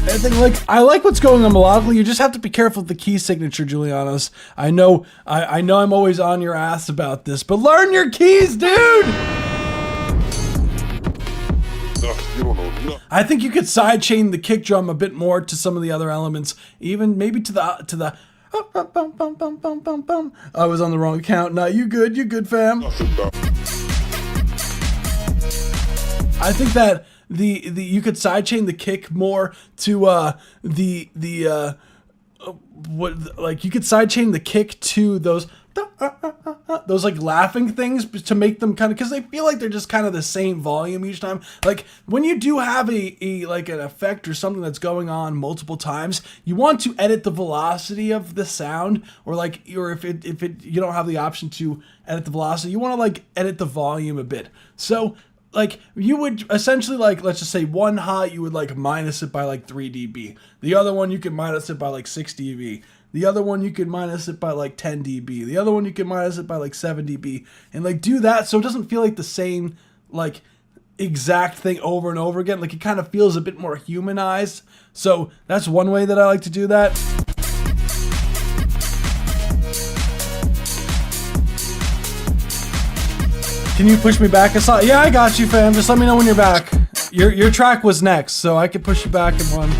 Speaker 1: I think like I like what's going on melodically. You just have to be careful with the key signature, Julianos. I know I'm always on your ass about this, but learn your keys, dude. I think you could sidechain the kick drum a bit more to some of the other elements, even maybe to the. I was on the wrong account. No, you good, fam. I think that the you could sidechain the kick more to what, like you could sidechain the kick to those like laughing things to make them kind of, because they feel like they're just kind of the same volume each time. Like when you do have a like an effect or something that's going on multiple times, you want to edit the velocity of the sound, or like, or if it you don't have the option to edit the velocity, you want to like edit the volume a bit. So like you would essentially, like, let's just say one hot, you would like minus it by like 3 dB. The other one you could minus it by like 6 dB. The other one you could minus it by like 10 dB. The other one you could minus it by like 7 dB. And like do that so it doesn't feel like the same like exact thing over and over again. Like it kind of feels a bit more humanized. So that's one way that I like to do that. Can you push me back a slot? Yeah, I got you, fam. Just let me know when you're back. Your track was next, so I could push you back in one.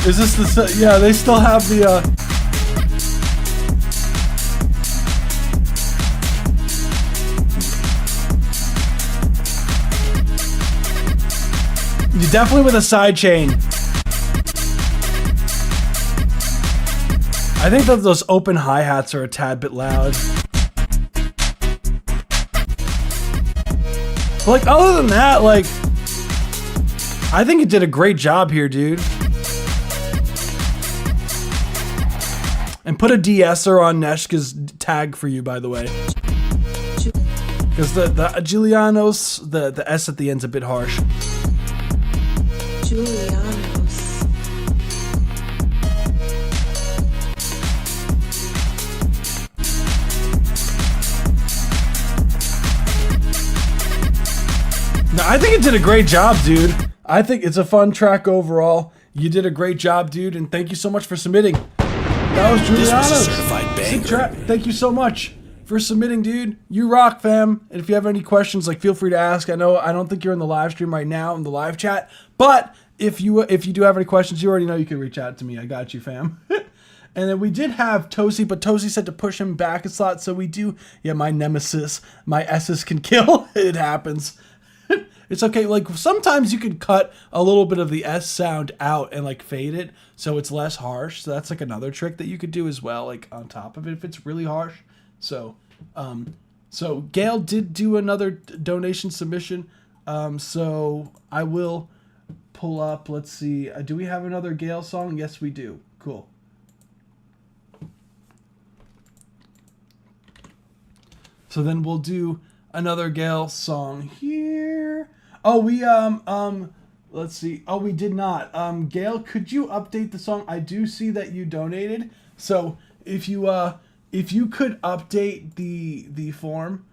Speaker 1: Is this the... Yeah, they still have the... You definitely with a side chain. I think that those open hi-hats are a tad bit loud. But like, other than that, like, I think you did a great job here, dude. And put a de-esser on Neshka's tag for you, by the way. Because the Julianos, the S at the end's a bit harsh.
Speaker 9: Julianos.
Speaker 1: No, I think it did a great job, dude. I think it's a fun track overall. You did a great job, dude, and thank you so much for submitting. That was Julianos.
Speaker 2: This was a certified banger.
Speaker 1: Thank you so much for submitting, dude. You rock, fam. And if you have any questions, like, feel free to ask. I know I don't think you're in the live stream right now in the live chat, but if you do have any questions, you already know you can reach out to me. I got you, fam. And then we did have Tosi, but Tosi said to push him back a slot, so we do. Yeah, my nemesis, my S's can kill. It happens. It's okay. Like sometimes you can cut a little bit of the S sound out and like fade it so it's less harsh. So that's like another trick that you could do as well, like on top of it if it's really harsh. So Gail did do another donation submission. So I will pull up. Let's see. Do we have another Gale song? Yes, we do. Cool. So then we'll do another Gale song here. Oh, we let's see. Oh, we did not. Gale, could you update the song? I do see that you donated. So if you could update the form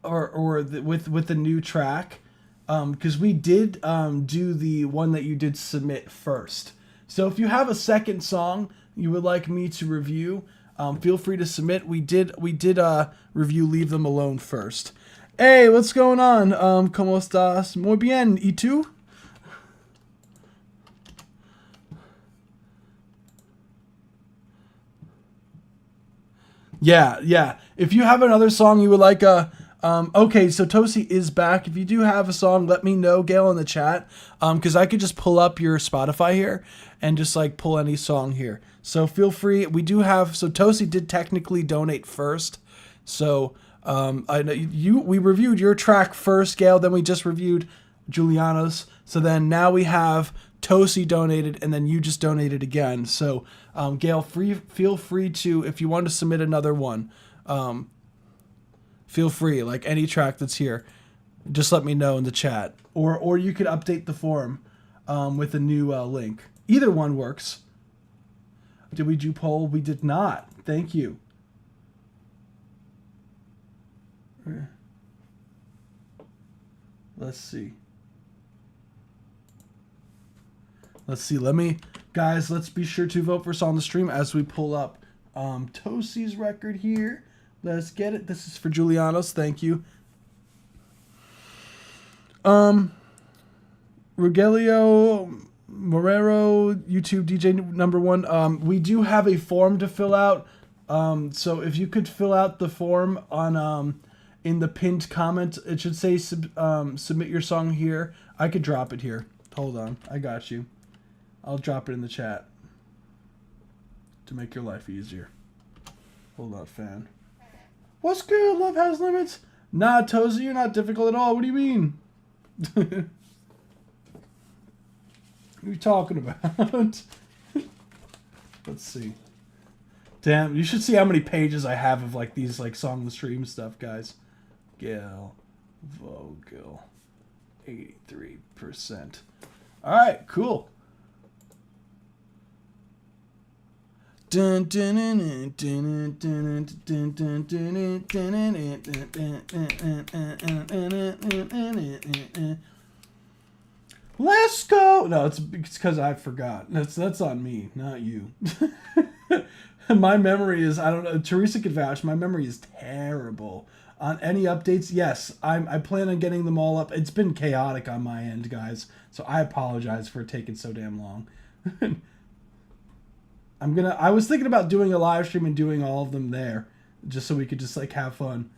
Speaker 1: with the new track, because we did do the one that you did submit first. So if you have a second song you would like me to review, feel free to submit. We did review Leave Them Alone first. Hey, what's going on? ¿Cómo estás? Muy bien. ¿Y tú? Yeah. If you have another song you would like okay, so Tosi is back. If you do have a song, let me know, Gale, in the chat. Because I could just pull up your Spotify here and just like pull any song here. So feel free. We do have, so Tosi did technically donate first. So I know we reviewed your track first, Gale, then we just reviewed Juliana's. So then now we have Tosi donated, and then you just donated again. So Gale, feel free to, if you want to submit another one, feel free, like any track that's here, just let me know in the chat, or you could update the forum with a new link. Either one works. Did we do poll? We did not. Thank you. Let's see. Guys, let's be sure to vote for us on the stream as we pull up Tosi's record here. Let's get it. This is for Julianos. Thank you. Rogelio Morero, YouTube DJ number 1. We do have a form to fill out. So if you could fill out the form on in the pinned comment, it should say submit your song here. I could drop it here. Hold on, I got you. I'll drop it in the chat to make your life easier. Hold on, fan. What's good? Love has limits. Nah, Tozy, you're not difficult at all. What do you mean? What are you talking about? Let's see. Damn, you should see how many pages I have of like these like song the stream stuff, guys. Gale Vogel, 83%. All right, cool. Let's go. No, it's because I forgot. That's on me, not you. My memory is, I don't know, Teresa could vouch, my memory is terrible. On any updates, yes, I plan on getting them all up. It's been chaotic on my end, guys, so I apologize for it taking so damn long. I was thinking about doing a live stream and doing all of them there, just so we could just like have fun.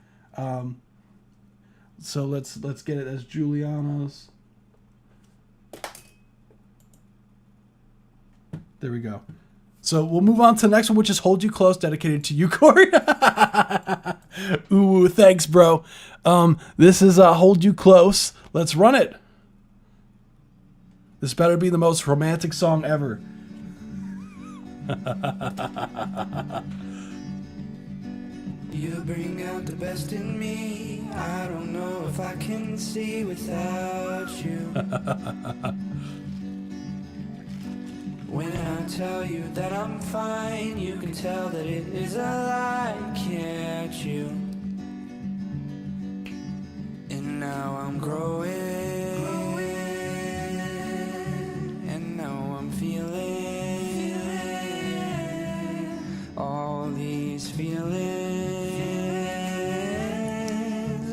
Speaker 1: So let's get it as Julianos. There we go. So we'll move on to the next one, which is Hold You Close, dedicated to you, Corey. Ooh, thanks, bro. This is Hold You Close. Let's run it. This better be the most romantic song ever.
Speaker 10: You bring out the best in me. I don't know if I can see without you. When I tell you that I'm fine, you can tell that it is a lie, can't you? And now I'm growing, and now I'm feeling all these feelings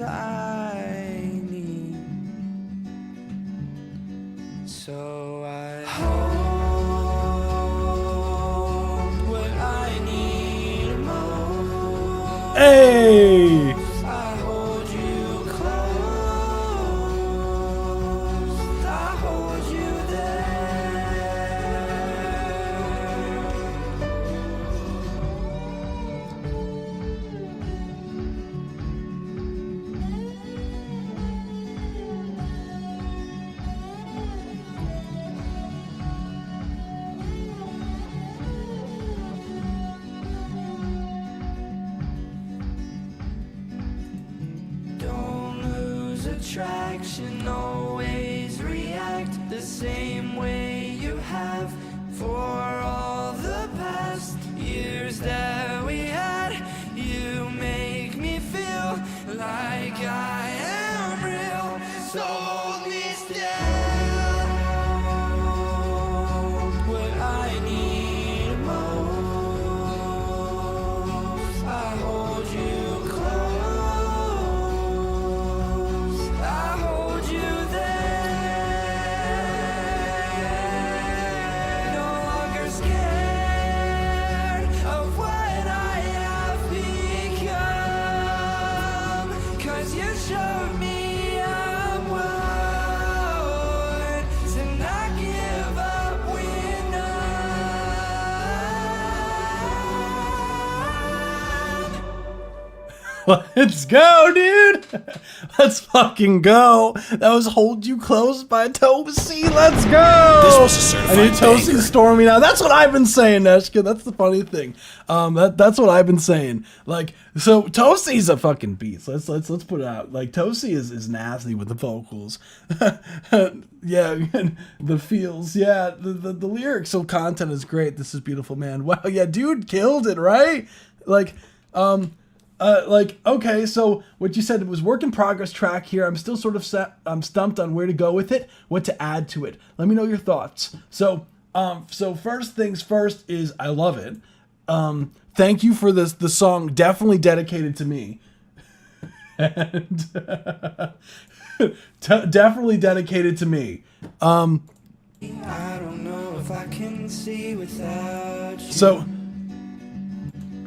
Speaker 10: I need. So I hold what I need most.
Speaker 1: Hey!
Speaker 10: I hold you close. I hold you attraction. Always react the same way you have for all the past years that we had. You make me feel like I am real, so hold me still. What I need most, I hold you close, I hold you there. No longer scared of what I have become, 'cause you showed me I'm one to not give up when
Speaker 1: Let's go, dude. Let's fucking go. That was Hold You Close by Tosi. Let's go.
Speaker 2: This was a
Speaker 1: I
Speaker 2: certified
Speaker 1: need Tosi
Speaker 2: banger.
Speaker 1: storming out. That's what I've been saying, Neshka. That's the funny thing. That's what I've been saying. Like, so Tosi's a fucking beast. Let's put it out. Like, Tosi is nasty with the vocals. Yeah, the feels. Yeah, the lyrics. So content is great. This is beautiful, man. Wow, yeah, dude killed it, right? Okay, so what you said, it was work in progress track here. I'm still sort of I'm stumped on where to go with it, what to add to it. Let me know your thoughts. So first things first is I love it. Thank you for the song, definitely dedicated to me. And definitely dedicated to me.
Speaker 10: I don't know if I can see without you.
Speaker 1: So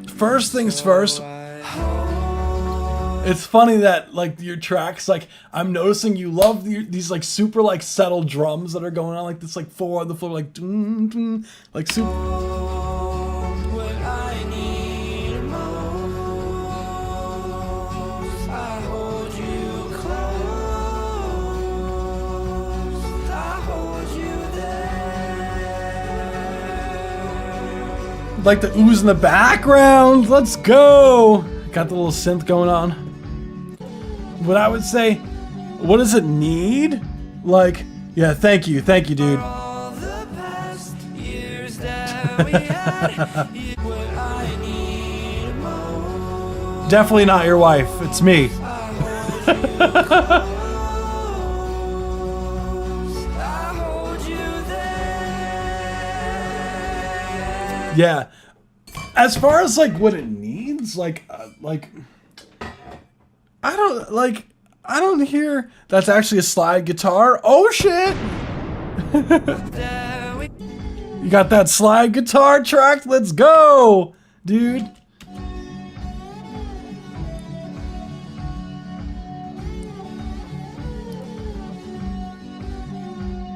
Speaker 1: first things first. It's funny that like your tracks, like I'm noticing you love these like super like settled drums that are going on, like this like 4 on the floor, like dun, dun, like super.
Speaker 10: What I need most, I hold you close, I hold you there.
Speaker 1: Like the ooze in the background. Let's go. Got the little synth going on. What I would say, what does it need? Like, yeah, thank you, dude.
Speaker 10: All the past years that we had, what I need most,
Speaker 1: Definitely not your wife. It's me.
Speaker 10: I hold you there.
Speaker 1: Yeah. As far as like what it needs, like I don't hear. That's actually a slide guitar. Oh shit! You got that slide guitar track? Let's go, dude.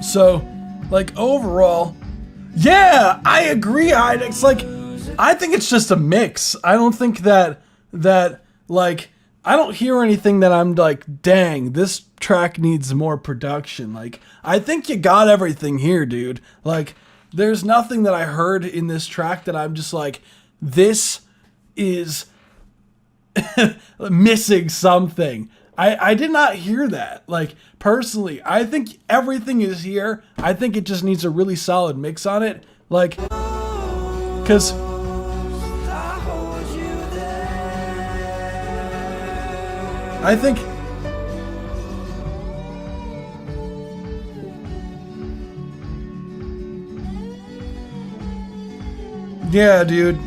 Speaker 1: So, like overall, yeah, I agree. It's like, I think it's just a mix. I don't think that like, I don't hear anything that I'm like, dang, this track needs more production. Like, I think you got everything here, dude. Like, there's nothing that I heard in this track that I'm just like, this is missing something. I did not hear that. Like, personally, I think everything is here. I think it just needs a really solid mix on it. Like, because I think yeah, dude.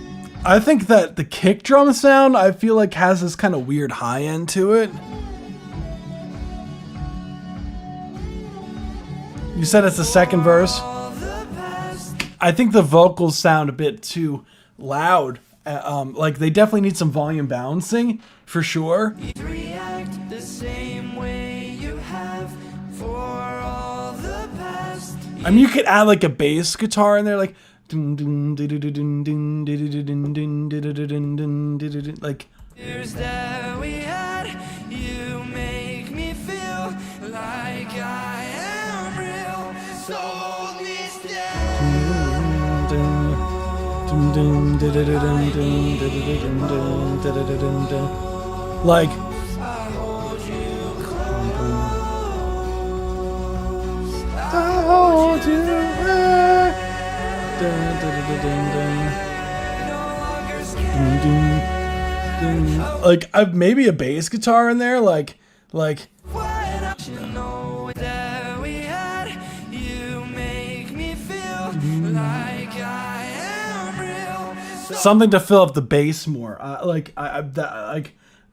Speaker 1: I think that the kick drum sound, I feel like has this kind of weird high end to it. You said it's the second verse. I think the vocals sound a bit too loud. Like they definitely need some volume balancing for sure.
Speaker 10: React the same way you have for all the past.
Speaker 1: I mean, you could add like a bass guitar in there, like like
Speaker 10: Years that we had, you make me feel like I am real. So hold me
Speaker 1: like
Speaker 10: I hold you close.
Speaker 1: hold you back. Dun, dun, dun, dun, dun. Dun, dun. Like maybe a bass guitar in there, like something to fill up the bass more.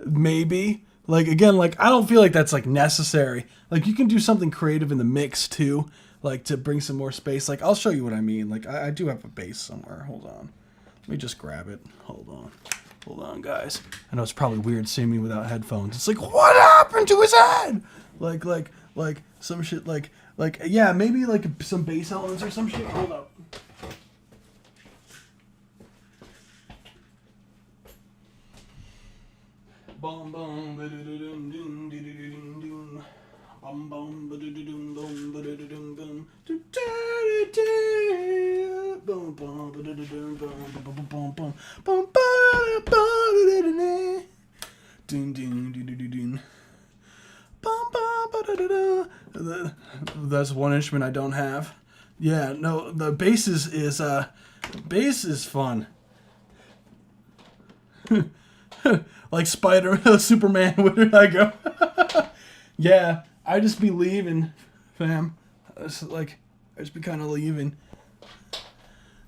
Speaker 1: Maybe. Like again, like I don't feel like that's like necessary. Like you can do something creative in the mix too, like to bring some more space. Like I'll show you what I mean. Like I do have a bass somewhere. Hold on. Let me just grab it. Hold on, guys. I know it's probably weird seeing me without headphones. It's like, what happened to his head? Like some shit. Like yeah, maybe like some bass elements or some shit. Hold up. Bum bum ba dum dum dum dum bum bum ba dum dum bum ba dum bum bum bum ba dum bum bum bum bum ba ba dum dum bum ba ba. That's one instrument I don't have. Yeah, no, the bass is fun. Like Superman, where did I go? Yeah, I just be leaving, fam. I just be kind of leaving.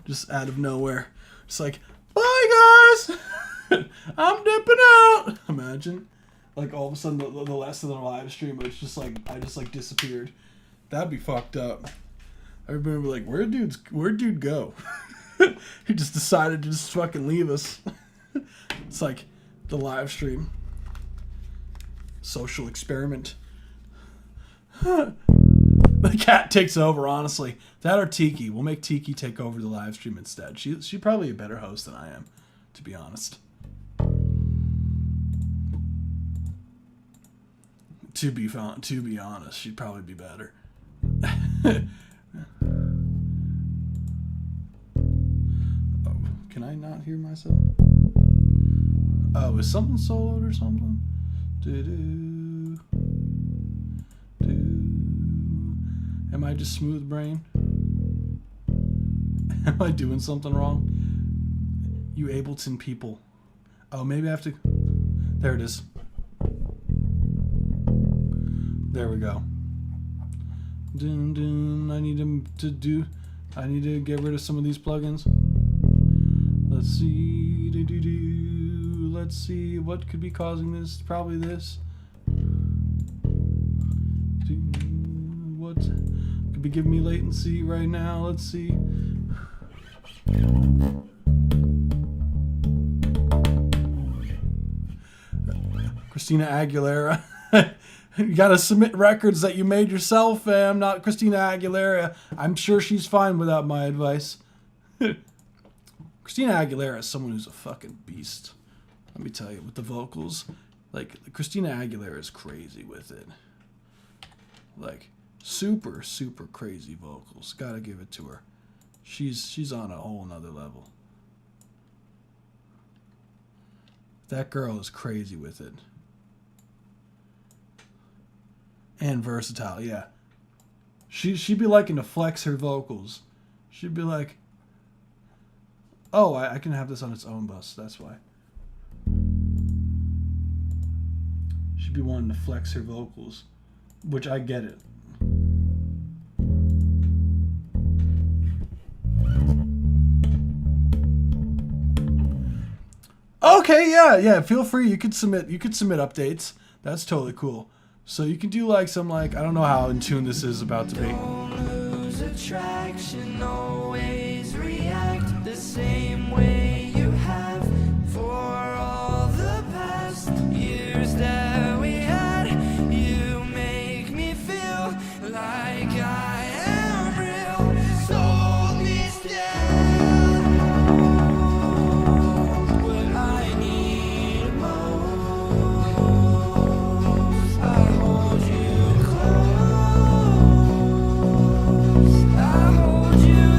Speaker 1: Just out of nowhere. Just like, bye guys! I'm dipping out! Imagine. Like all of a sudden the last of the live stream, it's just like, I just like disappeared. That'd be fucked up. Everybody would be like, where'd dude go? He just decided to just fucking leave us. It's like, the live stream. Social experiment. The cat takes over, honestly. That or Tiki. We'll make Tiki take over the live stream instead. She's probably a better host than I am, to be honest. To be honest, she'd probably be better. Oh, can I not hear myself? Oh, is something soloed or something? Am I just smooth brain? Am I doing something wrong? You Ableton people. Oh, maybe I have to... There it is. There we go. Dun, dun. I need to get rid of some of these plugins. Let's see. Let's see what could be causing this. Probably this. What could be giving me latency right now? Let's see. Christina Aguilera. You gotta submit records that you made yourself, fam, not Christina Aguilera. I'm sure she's fine without my advice. Christina Aguilera is someone who's a fucking beast. Let me tell you, with the vocals, like Christina Aguilera is crazy with it. Like super, super crazy vocals. Gotta give it to her. She's on a whole nother level. That girl is crazy with it. And versatile, yeah. She'd be liking to flex her vocals. She'd be like, oh, I can have this on its own bus, that's why. She'd be wanting to flex her vocals, which I get it. Okay, yeah, feel free. You could submit updates. That's totally cool. So you can do like some I don't know how in tune this is about to be.
Speaker 10: Don't lose attraction, always react the same way you have for all the past years that we had. You make me feel like I am real. So hold me still. What I need most, I hold you close. I hold you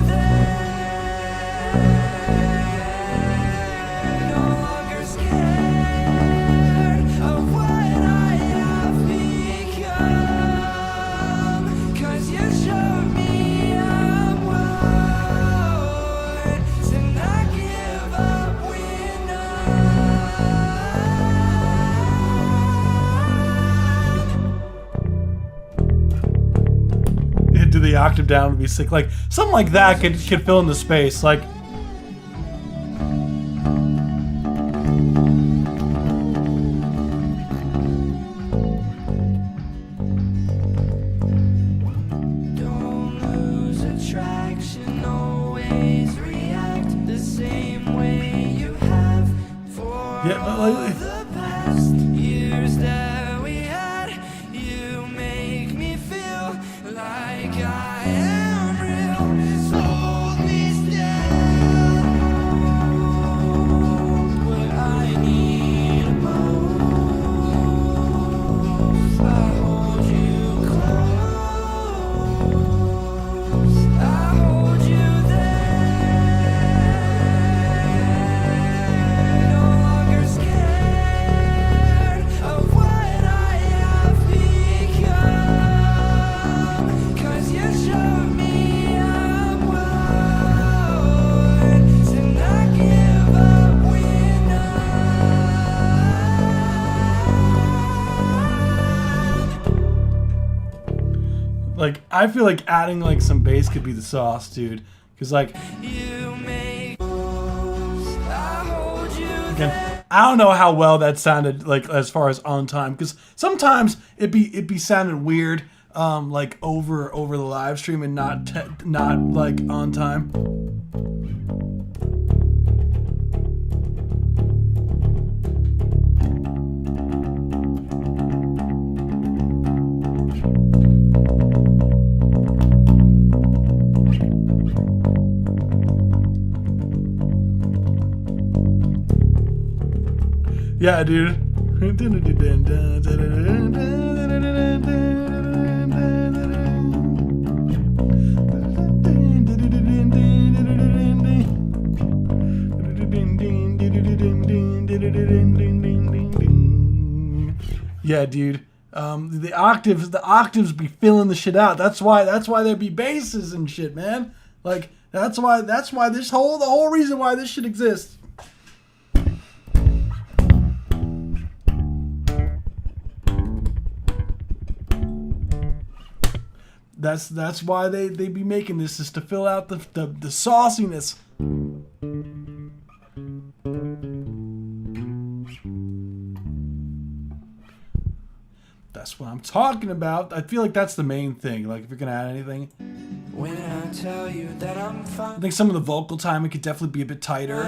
Speaker 1: octave down would be sick. Like something like that could fill in the space. Like. Like, I feel like adding like some bass could be the sauce, dude. Cause like, again, I don't know how well that sounded like as far as on time. Cause sometimes it'd be sounding weird, like over the live stream and not like on time. Yeah, dude. Yeah, dude. The octaves be filling the shit out. That's why there be basses and shit, man. Like that's why the whole reason why this shit exists. That's why they be making this, is to fill out the sauciness. That's what I'm talking about. I feel like that's the main thing. Like if you're gonna add anything,
Speaker 10: when I tell you that I'm fine,
Speaker 1: I think some of the vocal timing could definitely be a bit tighter.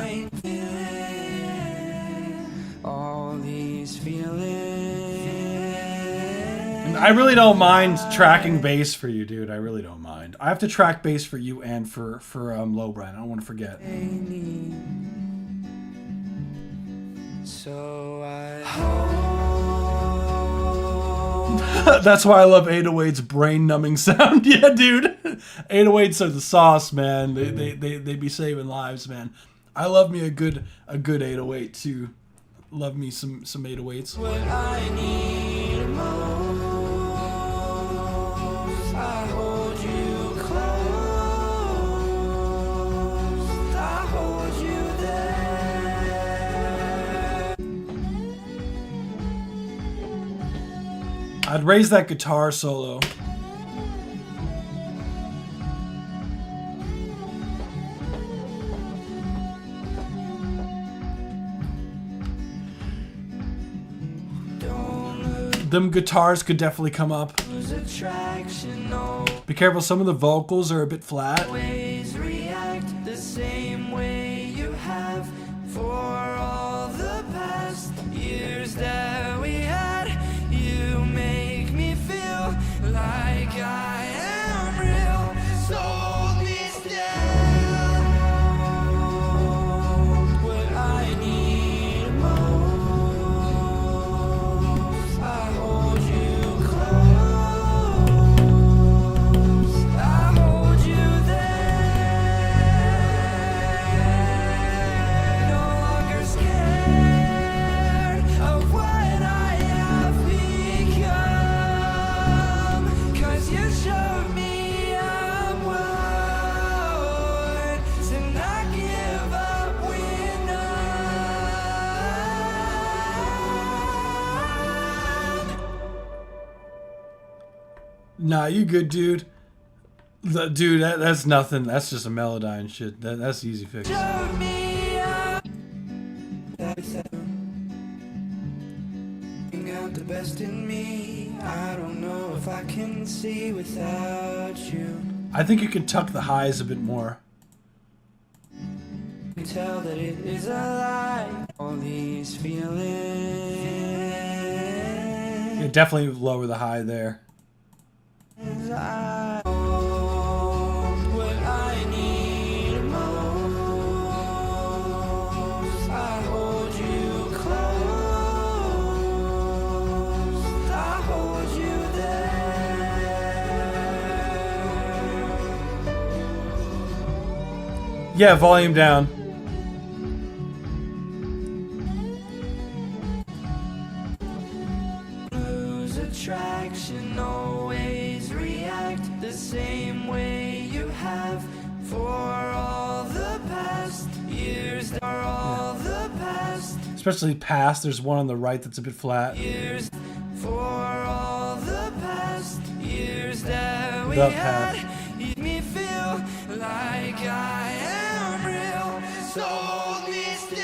Speaker 10: All these feelings.
Speaker 1: I really don't mind tracking bass for you, dude. I really don't mind. I have to track bass for you and for Lowbrand. I don't want to forget.
Speaker 10: So
Speaker 1: That's why I love 808's brain-numbing sound. Yeah, dude. 808s are the sauce, man. They be saving lives, man. I love me a good 808 too. Love me some 808s.
Speaker 10: what I need most. I hold you close. I hold you there.
Speaker 1: I'd raise that guitar solo. Them guitars could definitely come up. Be careful, some of the vocals are a bit flat.
Speaker 10: Always react the same way you have for all the past years that we had. You make me feel like I am real. So hold me still. What I need most. I hold you close. I hold you there. No longer scared of what I have become. 'Cause you showed me I'm worth to not give up when
Speaker 1: Nah, you good, dude. Dude, that's nothing. That's just a Melodyne shit. That's easy fix.
Speaker 10: Showed me out bring out the best in me. I don't know if I can see without you.
Speaker 1: I think you can tuck the highs a bit more.
Speaker 10: You can tell that it is a lie. All these feelings.
Speaker 1: Yeah, definitely lower the high there.
Speaker 10: I hold what I need most. I hold you close. I hold you there.
Speaker 1: Yeah, volume down.
Speaker 10: Lose attraction, always react the same way you have for all the past years. Are all the past
Speaker 1: Especially past. There's one on the right that's a bit flat.
Speaker 10: years. For all the past years that we
Speaker 1: The
Speaker 10: had,
Speaker 1: past.
Speaker 10: you make me feel like I am real. So hold me still.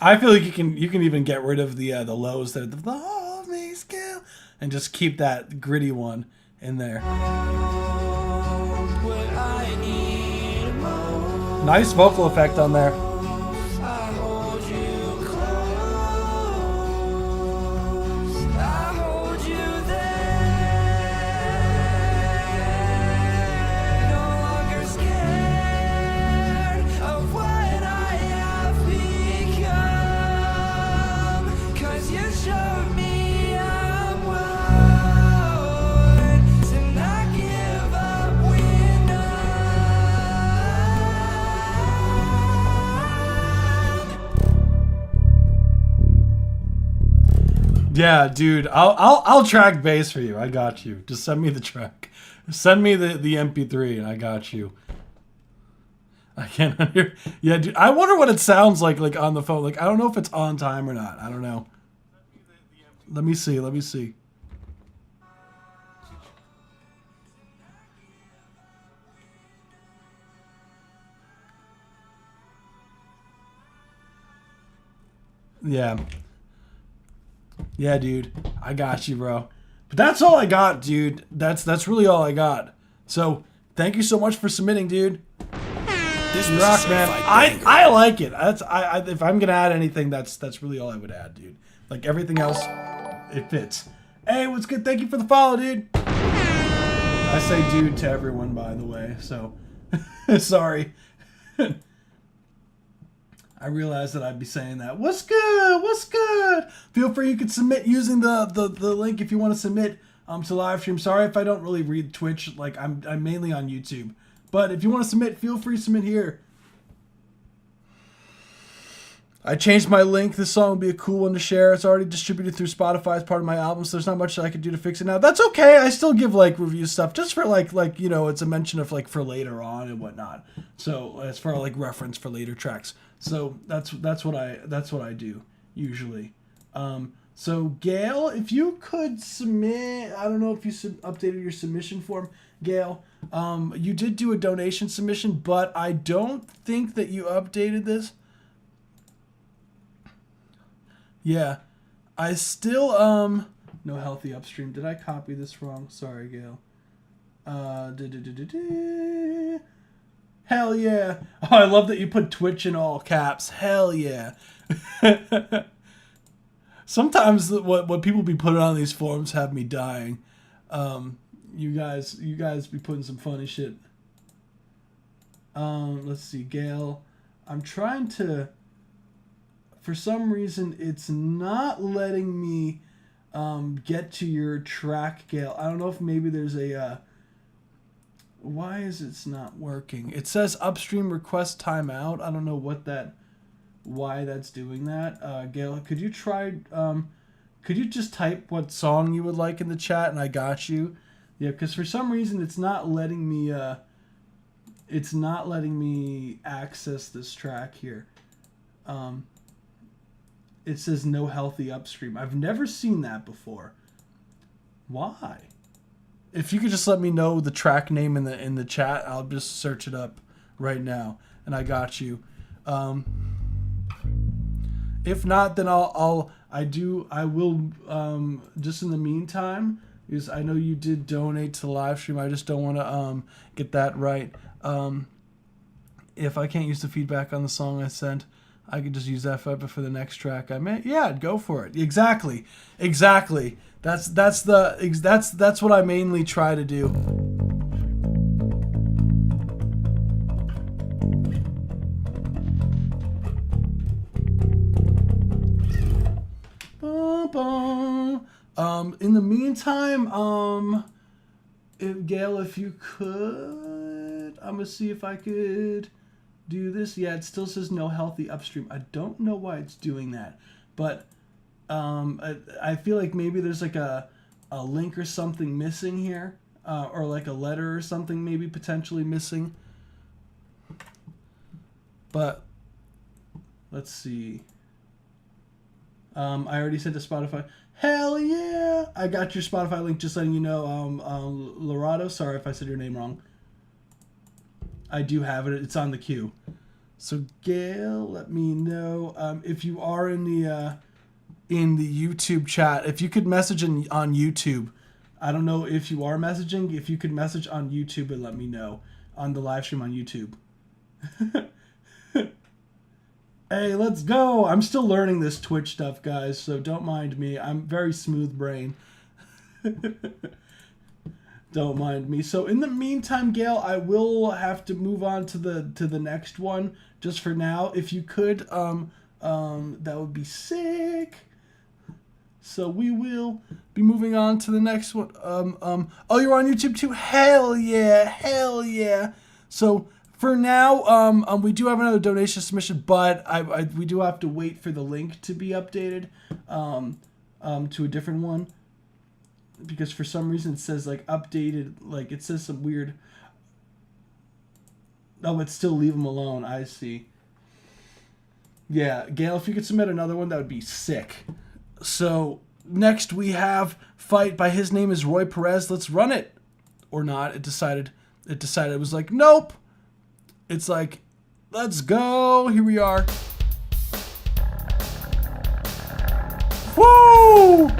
Speaker 1: I feel like you can even get rid of the lows that the hold me scale and just keep that gritty one in there.
Speaker 10: What I need most.
Speaker 1: Nice vocal effect on there.
Speaker 10: I hold you close. I hold you there. No longer scared of what I have become. 'Cause you showed me I'm one to not give up when
Speaker 1: Yeah, dude, I'll track bass for you. I got you. Just send me the track. Send me the MP3 and I got you. I can't hear. Yeah, dude, I wonder what it sounds like on the phone. Like, I don't know if it's on time or not. I don't know. Let me see. Let me see. Yeah. Yeah, dude. I got you, bro. But that's all I got, dude. That's really all I got. So, thank you so much for submitting, dude.
Speaker 2: This
Speaker 1: You
Speaker 2: was a
Speaker 1: rock, man.
Speaker 2: certified banger.
Speaker 1: I like it. If I'm gonna add anything, that's really all I would add, dude. Like everything else, it fits. Hey, what's good? Thank you for the follow, dude. I say dude to everyone, by the way. So, sorry. I realized that I'd be saying that. What's good? What's good? Feel free. You can submit using the link if you want to submit to live stream. Sorry if I don't really read Twitch. Like I'm mainly on YouTube. But if you want to submit, feel free to submit here. I changed my link. This song would be a cool one to share. It's already distributed through Spotify as part of my album, so there's not much that I could do to fix it now. That's okay. I still give like review stuff just for like you know, it's a mention of like for later on and whatnot. So as far like reference for later tracks. So that's what I do usually. So Gail, if you could submit, I don't know if you updated your submission form, Gail. You did do a donation submission, but I don't think that you updated this. Yeah, I still no healthy upstream. Did I copy this wrong? Sorry, Gail. Hell yeah! Oh, I love that you put Twitch in all caps. Hell yeah! Sometimes what people be putting on these forums have me dying. You guys be putting some funny shit. Let's see, Gail. I'm trying to. For some reason, it's not letting me get to your track, Gail. I don't know if maybe there's a. Why is it not working? It says upstream request timeout. I don't know why that's doing that. Gail, could you try? Could you just type what song you would like in the chat, and I got you. Yeah, because for some reason it's not letting me. It's not letting me access this track here. It says no healthy upstream. I've never seen that before. Why? If you could just let me know the track name in the chat, I'll just search it up right now, and I got you. If not, then I will just in the meantime, because I know you did donate to the live stream. I just don't want to get that right. If I can't use the feedback on the song I sent, I could just use that for the next track I made. Yeah, go for it. Exactly. That's what I mainly try to do. In the meantime, Gail, if you could, I'm gonna see if I could do this. Yeah, it still says no healthy upstream. I don't know why it's doing that, but I feel like maybe there's like a link or something missing here, or like a letter or something maybe potentially missing. But let's see. I already said to Spotify. Hell yeah! I got your Spotify link, just letting you know. Lorado, sorry if I said your name wrong. I do have it. It's on the queue. So Gail, let me know if you are in the YouTube chat. If you could message on YouTube. I don't know if you are messaging. If you could message on YouTube and let me know on the live stream on YouTube. Hey, let's go. I'm still learning this Twitch stuff, guys, so don't mind me. I'm very smooth brain. Don't mind me. So in the meantime, Gail, I will have to move on to the next one just for now. If you could, that would be sick. So we will be moving on to the next one. Oh, you're on YouTube too? Hell yeah. So for now, we do have another donation submission, but we do have to wait for the link to be updated to a different one, because for some reason it says like updated, like it says some weird. Oh, but still leave them alone. I see. Yeah, Gail, if you could submit another one, that would be sick. So next we have Fight by His Name is Roy Perez. Let's run it or not. It decided it was like nope. It's like, let's go. Here we are. Woo!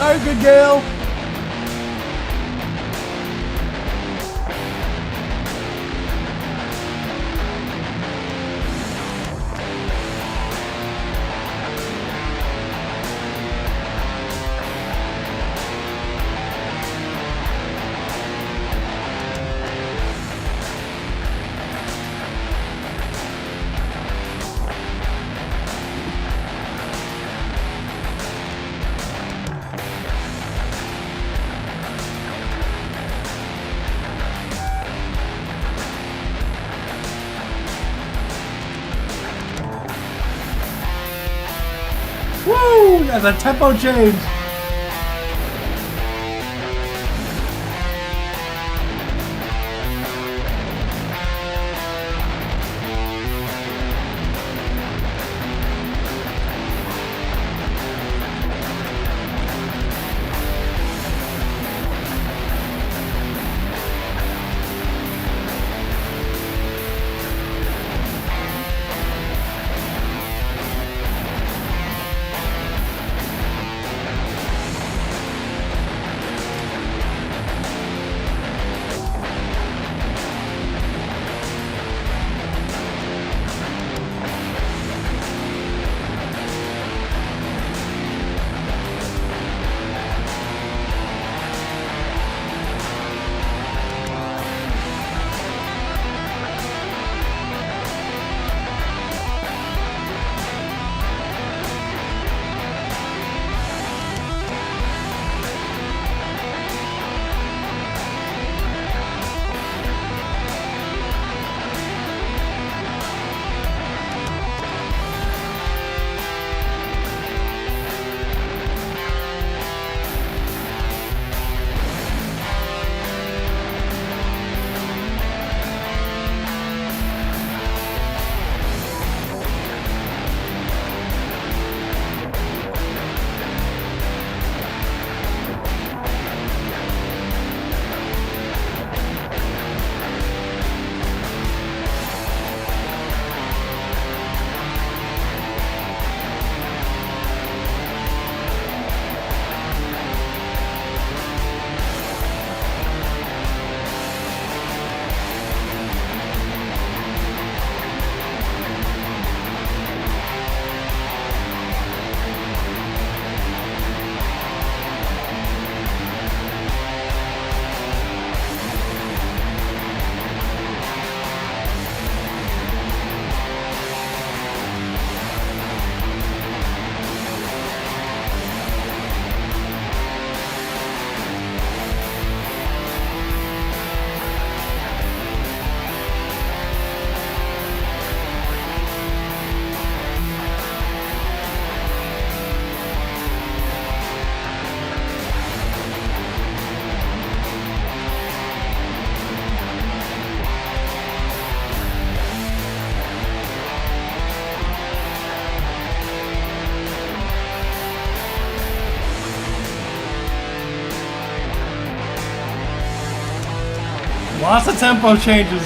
Speaker 1: All right, good Gail. Woo! Yeah, the tempo change. Lots of tempo changes.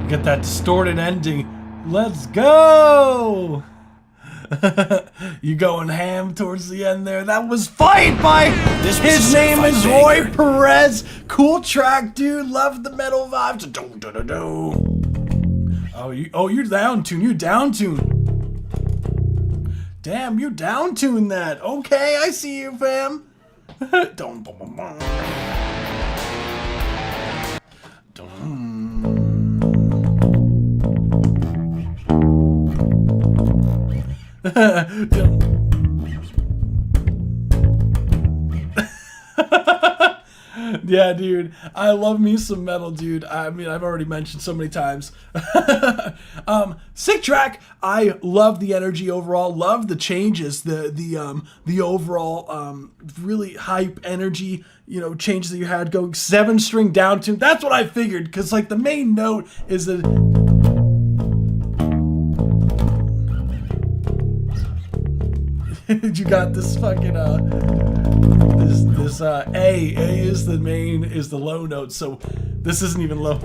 Speaker 1: Get that distorted ending. Let's go! You going ham towards the end there. That was Fight by his name is Roy Perez. Cool track, dude. Love the metal vibes. Oh, you're down tune. You down tune. Damn, you down tune that. Okay, I see you, fam. Don't. Yeah, dude, I love me some metal, dude. I mean, I've already mentioned so many times. Sick track. I love the energy overall. Love the changes. The overall really hype energy. You know, changes that you had going 7-string down tune. That's what I figured, because like the main note is the. You got this fucking this A is the main, is the low note, so this isn't even low.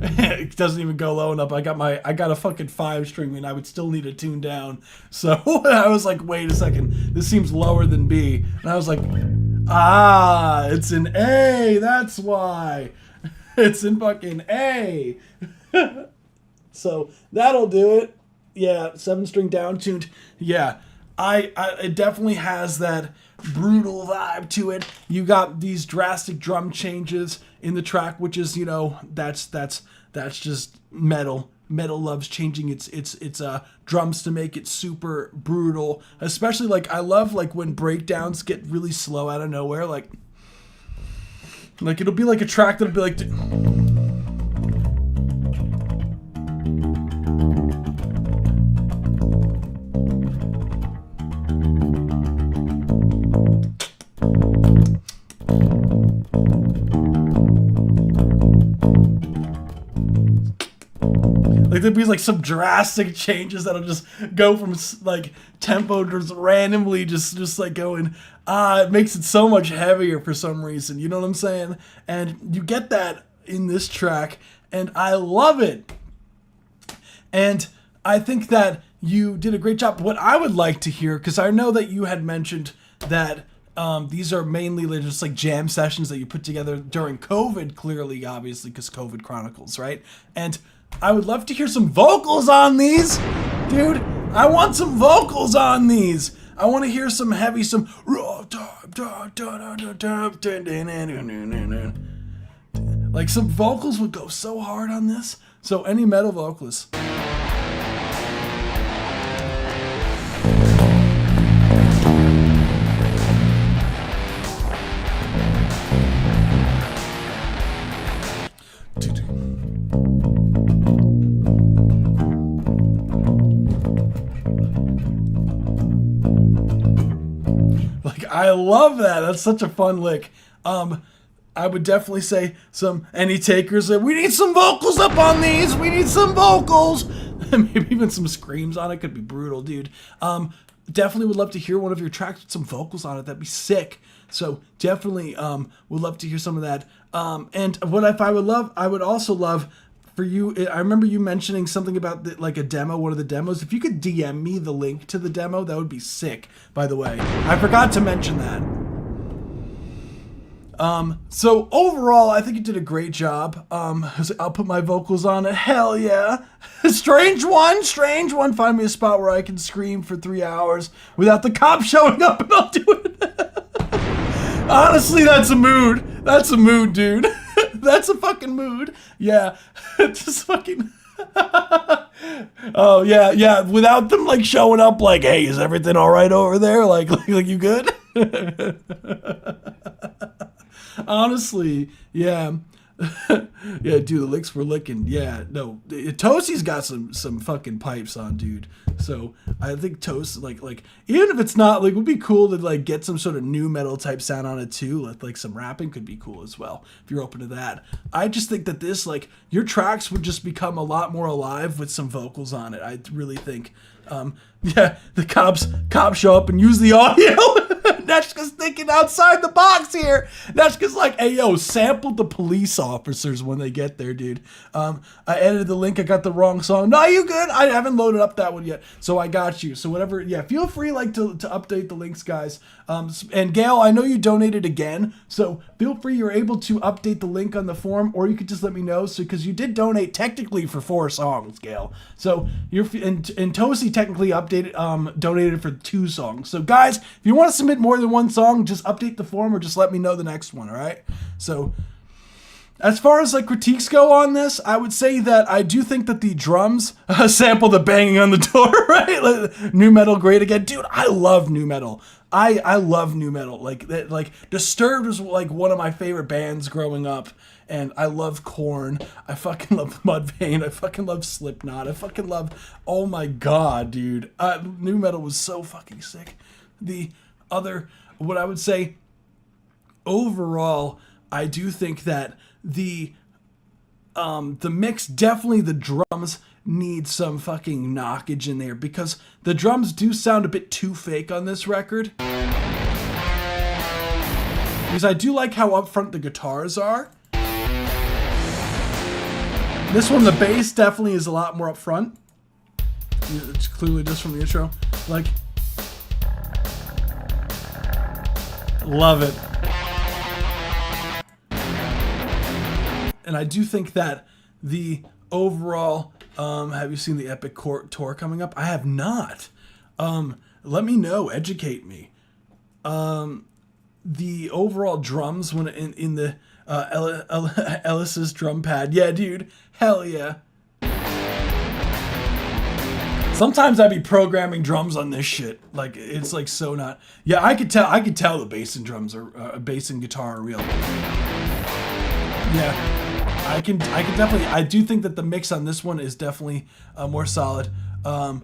Speaker 1: It doesn't even go low enough. I got a fucking 5-string and I would still need a tune down. So I was like, wait a second, this seems lower than B. And I was like, it's an A, that's why. It's in fucking A. So that'll do it. Yeah, 7-string down tuned. Yeah, it definitely has that brutal vibe to it. You got these drastic drum changes in the track, which is, you know, that's just metal. Metal loves changing its drums to make it super brutal. Especially like I love like when breakdowns get really slow out of nowhere. Like it'll be like a track that'll be like. Like there'd be like some drastic changes that'll just go from like tempo just randomly just like going, it makes it so much heavier for some reason, you know what I'm saying? And you get that in this track and I love it. And I think that you did a great job. What I would like to hear, because I know that you had mentioned that these are mainly just like jam sessions that you put together during COVID, clearly, obviously, because COVID Chronicles, right? And I would love to hear some vocals on these, dude. I want some vocals on these. I want to hear some heavy, some like some vocals would go so hard on this. So any metal vocalists. I love that. That's such a fun lick. I would definitely say any takers. We need some vocals up on these. We need some vocals. Maybe even some screams on it. Could be brutal, dude. Definitely would love to hear one of your tracks with some vocals on it. That'd be sick. So definitely would love to hear some of that. And what if I would also love for you, I remember you mentioning something about like a demo, one of the demos. If you could DM me the link to the demo, that would be sick, by the way. I forgot to mention that. So overall, I think you did a great job. I'll put my vocals on it. Hell yeah. Strange one. Find me a spot where I can scream for 3 hours without the cop showing up and I'll do it. Honestly, that's a mood. That's a mood, dude. That's a fucking mood. Yeah. Just fucking. Oh, yeah. Without them, like, showing up, like, hey, is everything all right over there? Like you good? Honestly, yeah. Yeah, dude, the licks were licking. Yeah, no, Toasty's got some fucking pipes on, dude. So I think Toast, like even if it's not, like, would be cool to like get some sort of new metal type sound on it too. Like some rapping could be cool as well if you're open to that. I just think that this, like, your tracks would just become a lot more alive with some vocals on it. I really think. Yeah, the cops show up and use the audio. Neshka's thinking outside the box here. Neshka's like, hey, yo, sample the police officers when they get there, dude. I edited the link. I got the wrong song. No, you good? I haven't loaded up that one yet, so I got you. So whatever, yeah, feel free, like, to update the links, guys. And Gail, I know you donated again, so feel free. You're able to update the link on the forum, or you could just let me know. So because you did donate technically for 4 songs, Gail. So and Tosi technically donated for 2 songs. So guys, if you want to submit more than 1 song, just update the forum or just let me know the next one. All right. So as far as like critiques go on this, I would say that I do think that the drums sample the banging on the door, right? Like, new metal great again, dude. I love new metal. I love new metal. Like Disturbed was like one of my favorite bands growing up, and I love Korn. I fucking love Mudvayne. I fucking love Slipknot. I fucking love. Oh my god, dude. New metal was so fucking sick. What I would say overall, I do think that the mix, definitely the drums need some fucking knockage in there, because the drums do sound a bit too fake on this record. Because I do like how upfront the guitars are. This one, the bass definitely is a lot more upfront. It's clearly just from the intro. Like, love it. And I do think that the overall, have you seen the Epic Court tour coming up? I have not. Let me know, educate me. The overall drums when in the Ellis's drum pad. Yeah, dude. Hell yeah. Sometimes I'd be programming drums on this shit. Like, it's like so not. Yeah, I could tell the bass and drums are bass and guitar are real. Yeah. I can definitely. I do think that the mix on this one is definitely more solid than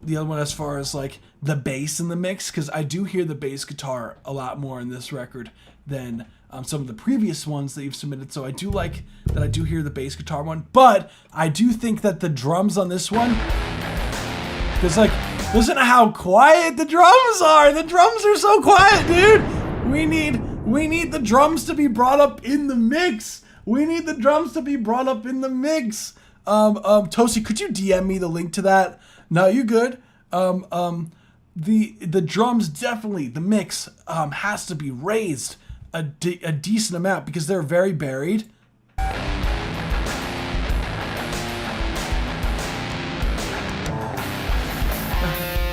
Speaker 1: the other one as far as like the bass in the mix, because I do hear the bass guitar a lot more in this record than some of the previous ones that you've submitted. So I do like that I do hear the bass guitar one, but I do think that the drums on this one, because like, listen to how quiet the drums are. The drums are so quiet, dude. We need the drums to be brought up in the mix. We need the drums to be brought up in the mix. Tosi, could you DM me the link to that? No, you good. The drums definitely, the mix has to be raised a decent amount because they're very buried.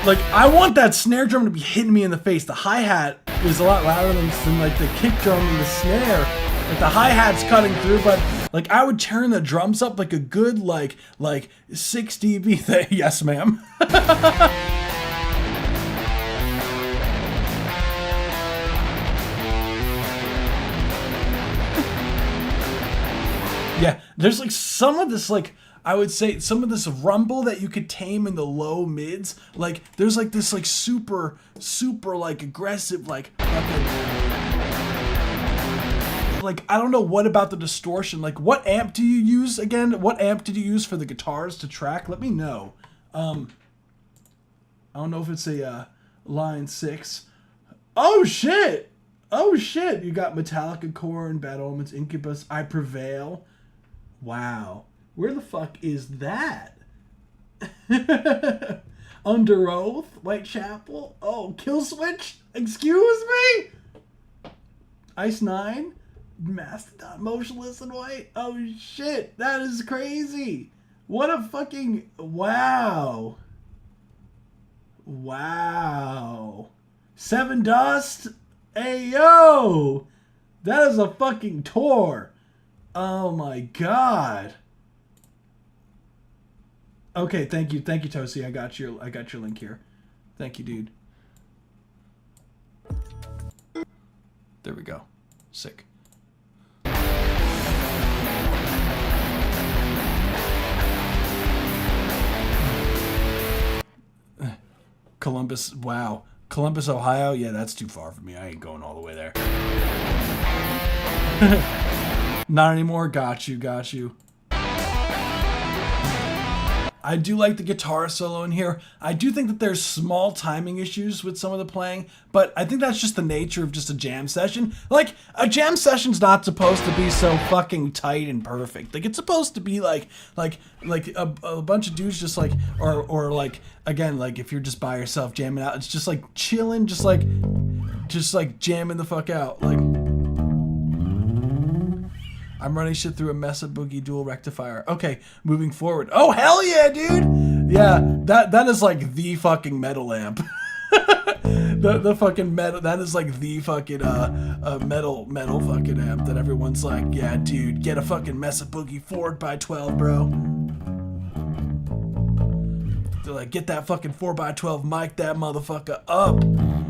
Speaker 1: Like, I want that snare drum to be hitting me in the face. The hi-hat is a lot louder than like the kick drum and the snare. Like, the hi-hat's cutting through, but like I would turn the drums up like a good like 6 dB. Yes, ma'am. Yeah, there's like some of this, like, I would say some of this rumble that you could tame in the low mids. Like, there's like this like super like aggressive like fucking, like, I don't know what about the distortion. Like, what amp do you use again? What amp did you use for the guitars to track? Let me know. I don't know if it's a Line 6. Oh shit! Oh shit! You got Metallica, Korn, Bad Omens, Incubus, I Prevail. Wow. Where the fuck is that? Under Oath, Whitechapel. Oh, Killswitch. Excuse me. Ice 9, Mastodon, Motionless in White. Oh shit, that is crazy. What a fucking wow. Wow. Seven Dust. Hey yo, that is a fucking tour. Oh my god. Okay, thank you, Tosi. I got your link here. Thank you, dude. There we go. Sick. Columbus, wow. Columbus, Ohio? Yeah, that's too far for me. I ain't going all the way there. Not anymore? Got you, got you. I do like the guitar solo in here. I do think that there's small timing issues with some of the playing, but I think that's just the nature of just a jam session. Like, a jam session's not supposed to be so fucking tight and perfect. Like, it's supposed to be like a bunch of dudes just like, or like, again, like if you're just by yourself jamming out, it's just like chilling, just like jamming the fuck out. Like, I'm running shit through a Mesa Boogie dual rectifier. Okay, moving forward. Oh, hell yeah, dude! Yeah, that is like the fucking metal amp. the fucking metal, that is like the fucking metal fucking amp that everyone's like, yeah, dude, get a fucking Mesa Boogie 4x12, bro. They're like, get that fucking 4x12, mic that motherfucker up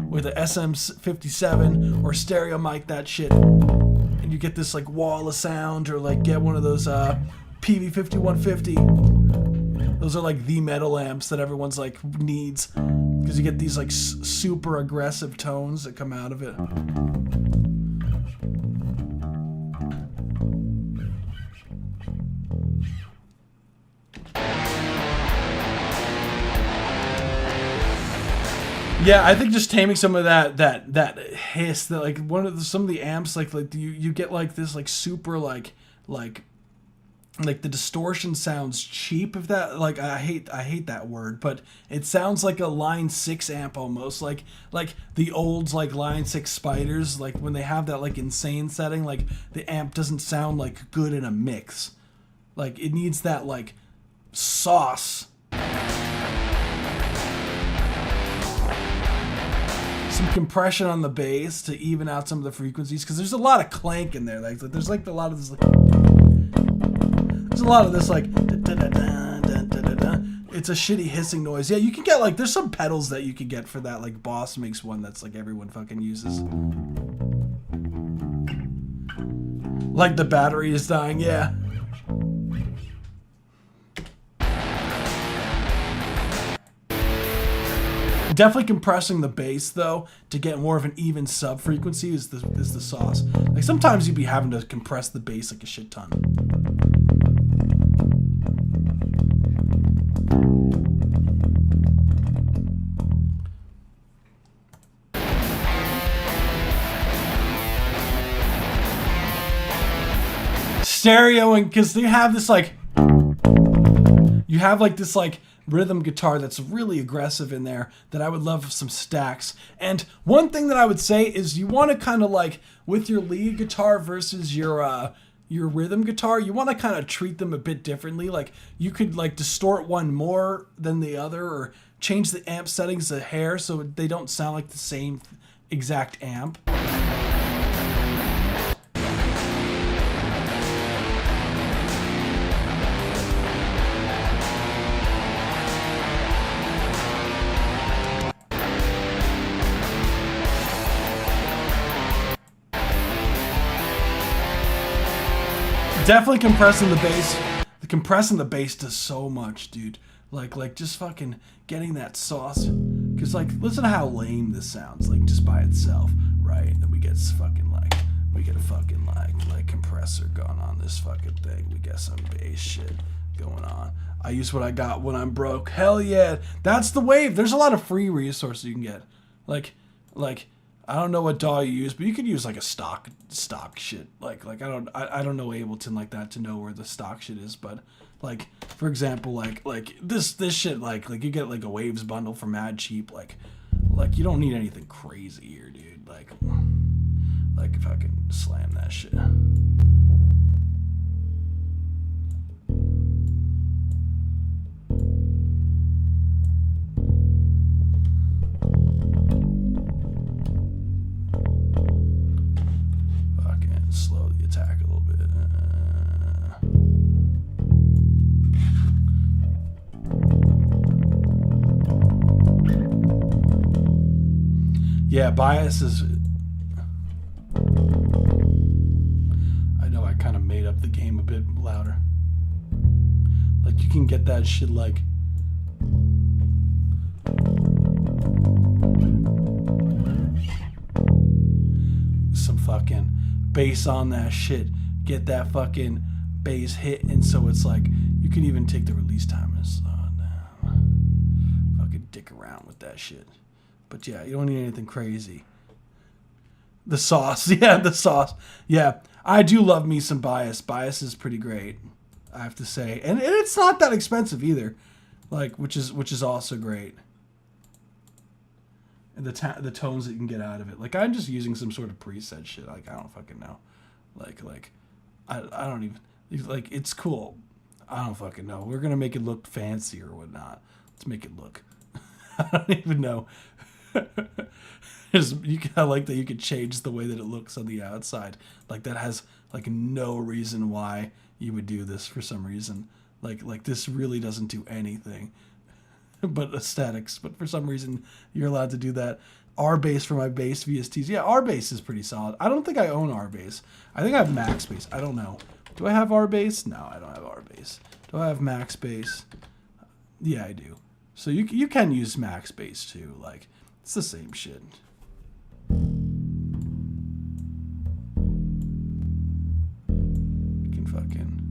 Speaker 1: with a SM57 or stereo mic that shit. And you get this like wall of sound, or like get one of those PV5150. Those are like the metal amps that everyone's like needs, because you get these like super aggressive tones that come out of it. Yeah, I think just taming some of that hiss, that like some of the amps, like you get like this like super like the distortion sounds cheap. If that, like, I hate that word, but it sounds like a Line 6 amp almost, like the old like Line 6 Spiders, like when they have that like insane setting, like the amp doesn't sound like good in a mix. Like it needs that like sauce. Some compression on the bass to even out some of the frequencies, because there's a lot of clank in there. Like there's like a lot of this like, there's a lot of this like it's a shitty hissing noise. Yeah, you can get like, there's some pedals that you can get for that. Like Boss makes one that's like everyone fucking uses. Like the battery is dying, yeah. Definitely compressing the bass though to get more of an even sub frequency is the sauce. Like sometimes you'd be having to compress the bass like a shit ton. Stereoing, because they have this like, you have like this like rhythm guitar that's really aggressive in there that I would love some stacks. And one thing that I would say is you want to kind of like, with your lead guitar versus your rhythm guitar, you want to kind of treat them a bit differently. Like you could like distort one more than the other, or change the amp settings a hair so they don't sound like the same exact amp. Definitely compressing the bass. The compressing the bass does so much, dude. Like just fucking getting that sauce. Cause like, listen to how lame this sounds, like just by itself, right? And then we get fucking like, we get a fucking like compressor going on this fucking thing. We get some bass shit going on. I use what I got when I'm broke. Hell yeah, that's the wave. There's a lot of free resources you can get. Like. I don't know what DAW you use, but you could use like a stock shit. Like I don't know Ableton like that to know where the stock shit is, but like for example, like this shit, like you get like a Waves bundle for mad cheap. Like you don't need anything crazy here, dude. Like if I can slam that shit. Slow the attack a little bit. Yeah, bias is... made up the game a bit louder. Like, you can get that shit, like... some fucking bass on that shit. Get that fucking bass hit, and so it's like, you can even take the release time and slow it down. Fucking dick around with that shit. But yeah, you don't need anything crazy. The sauce, yeah, the sauce. Yeah, I do love me some Bias. Bias is pretty great, I have to say. And it's not that expensive either. Like, which is also great. And the tones that you can get out of it. Like, I'm just using some sort of preset shit. Like, I don't fucking know. Like I don't even, like, it's cool. I don't fucking know. We're gonna make it look fancy or whatnot. Let's make it look. I don't even know. I like that you could change the way that it looks on the outside. Like, that has like no reason why you would do this for some reason. Like this really doesn't do anything but aesthetics. But for some reason you're allowed to do that. R-Bass for my bass VSTs. Yeah, R-Bass is pretty solid. I don't think I own R-Bass. I think I have Max Bass. I don't know. Do I have R-Bass? No, I don't have R-Bass. Do I have Max Bass? Yeah, I do. So you can use Max Bass too. Like, it's the same shit. You can fucking...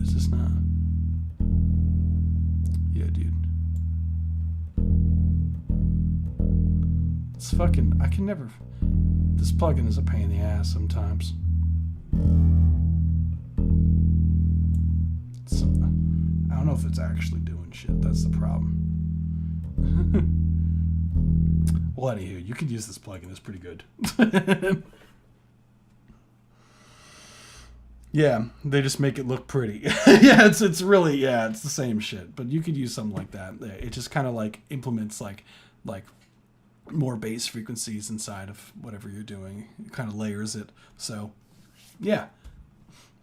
Speaker 1: Is this not... Yeah, dude. It's fucking... I can never... This plugin is a pain in the ass sometimes. I don't know if it's actually doing shit. That's the problem. Well, anywho, you could use this plugin. It's pretty good. Yeah, they just make it look pretty. Yeah, it's really, yeah, it's the same shit. But you could use something like that. It just kind of like implements like more bass frequencies inside of whatever you're doing. It kind of layers it. So, yeah.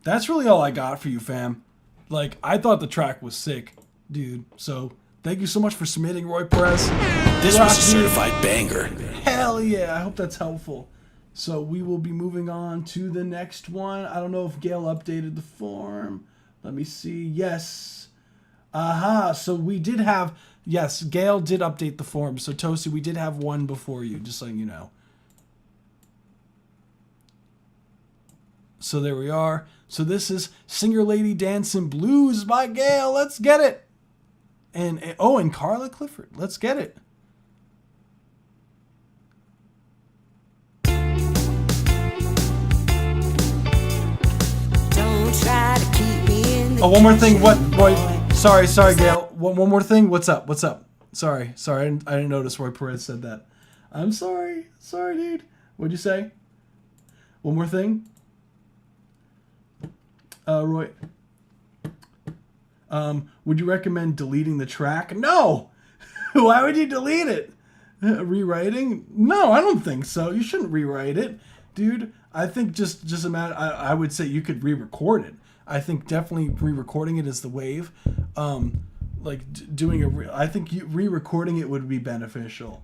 Speaker 1: That's really all I got for you, fam. Like, I thought the track was sick, dude. So, thank you so much for submitting, Roy Perez.
Speaker 2: This was a certified banger.
Speaker 1: Hell yeah, I hope that's helpful. So, we will be moving on to the next one. I don't know if Gail updated the form. Let me see. Yes. Aha. So, we did have... Yes, Gail did update the form. So, Tosi, we did have one before you, just so you know. So, there we are. So, this is Singer Lady Dancing Blues by Gail. Let's get it. And Carla Clifford. Let's get it.
Speaker 10: Don't try to keep me in the
Speaker 1: one more thing. What, Roy? Sorry, Gail. One more thing. What's up? Sorry. I didn't notice Roy Perez said that. I'm sorry. Sorry, dude. What'd you say? One more thing. Roy. Would you recommend deleting the track? No. Why would you delete it? Rewriting? No, I don't think so. You shouldn't rewrite it, dude. I think just a matter. I would say you could re-record it. I think definitely re-recording it is the wave. I think re-recording it would be beneficial.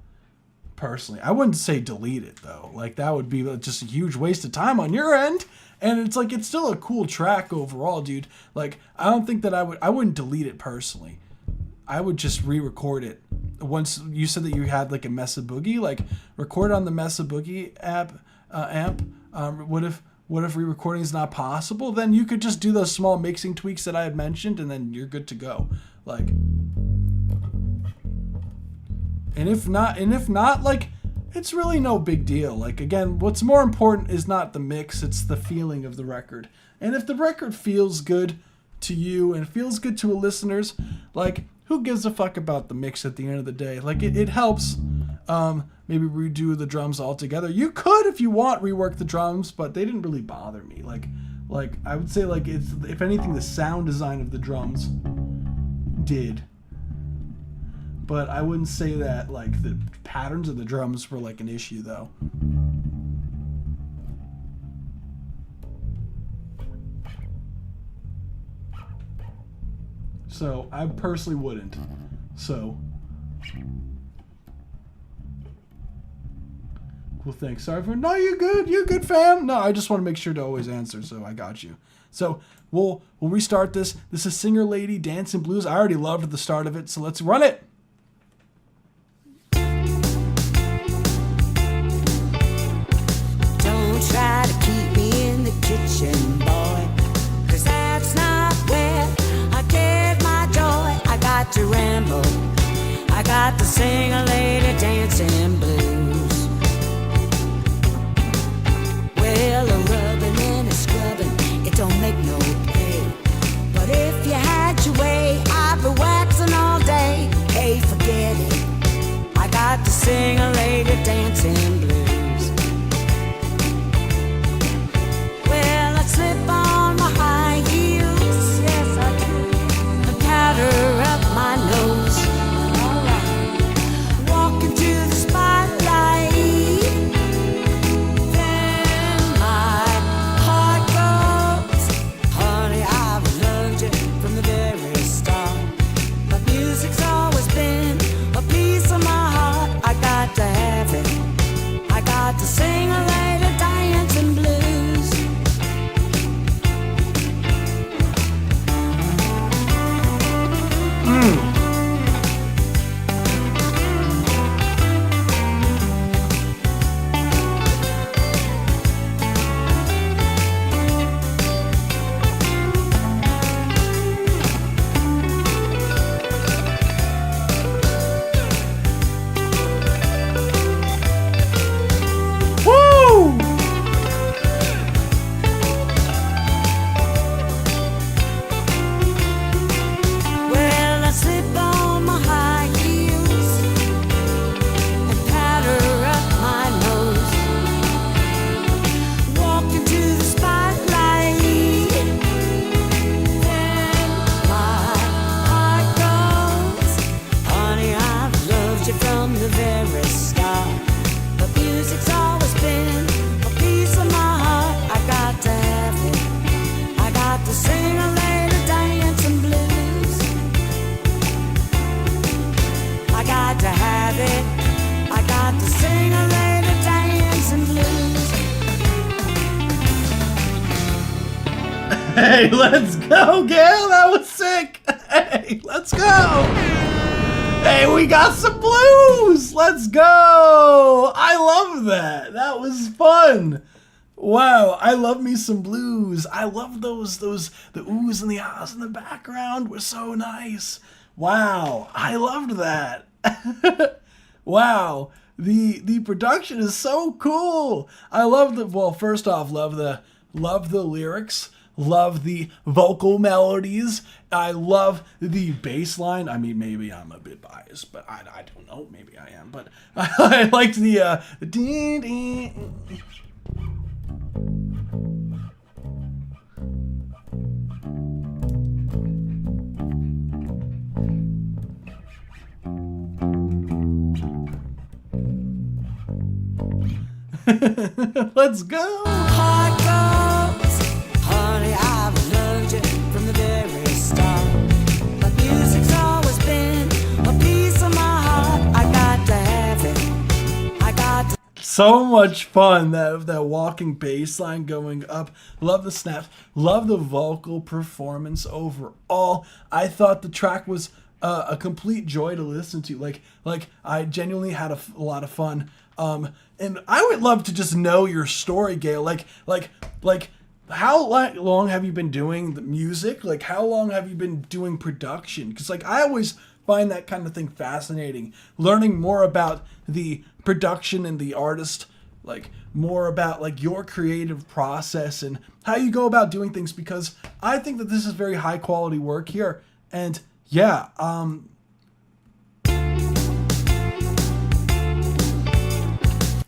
Speaker 1: Personally, I wouldn't say delete it though. Like, that would be just a huge waste of time on your end. And it's like, it's still a cool track overall, dude. Like, I don't think that I wouldn't delete it personally. I would just re-record it. Once you said that you had like a Mesa Boogie, like, record it on the Mesa Boogie amp. What if re-recording is not possible? Then you could just do those small mixing tweaks that I had mentioned, and then you're good to go. Like, and if not, like, it's really no big deal. Like, again, what's more important is not the mix, it's the feeling of the record. And if the record feels good to you and feels good to listeners, like, who gives a fuck about the mix at the end of the day? Like, it helps. Maybe redo the drums altogether. You could, if you want, rework the drums, but they didn't really bother me. Like I would say, like, it's, if anything, the sound design of the drums did. But I wouldn't say that, like, the patterns of the drums were, like, an issue, though. So, I personally wouldn't. So, Cool, thanks. Sorry for... No, you're good, fam. No, I just want to make sure to always answer, so I got you. So we'll restart this. This is Singer Lady Dancing Blues. I already loved the start of it, so let's run it.
Speaker 8: Don't try to keep me in the kitchen, boy, 'cause that's not where I get my joy. I got to ramble, I got to sing a lady dancing blues. Well, a rubbing and a scrubbing, it don't make no pay. But if you had your way, I'd be waxing all day. Hey, forget it, I got to sing a lady dancing blues. Well, I slip on my high heels, yes I do, and powder up my nose. Walk into the spotlight, then my heart goes, honey, I've loved you from the very start. But music's always been a piece of my heart. I got to have it, I got to sing a lady dancing blues.
Speaker 1: Woo!
Speaker 8: Well, I slip on my high heels and powder up my nose. Walk into the spotlight, then my heart goes, honey, I've loved you from the very start. But music's always been a piece of my heart. I got to have it, I got to sing a lady dancing blues. I got to have it, I got to sing a lady dancing blues.
Speaker 1: Hey, let's go, Gail. That was sick. Hey, let's go. Hey, we got some blues. Let's go. I love that. That was fun. Wow, I love me some blues. I love the oohs and the ahs in the background were so nice. Wow, I loved that. Wow, the production is so cool. I love first off, love the lyrics. Love the vocal melodies. I love the bass line. I mean, maybe I'm a bit biased, but I don't know. Maybe I am, but I liked the dee dee. Let's go.
Speaker 8: Heart goes, honey, I've loved you from the very start. But music's always been a piece of my heart. I got to have it, I got to.
Speaker 1: So much fun, that walking bass line going up. Love the snaps. Love the vocal performance overall. I thought the track was a complete joy to listen to. Like I genuinely had a lot of fun. And I would love to just know your story, Gail. Like how long have you been doing the music? Like, how long have you been doing production? Because, like, I always find that kind of thing fascinating. Learning more about the production and the artist, like, more about, like, your creative process and how you go about doing things. Because I think that this is very high-quality work here. And, yeah,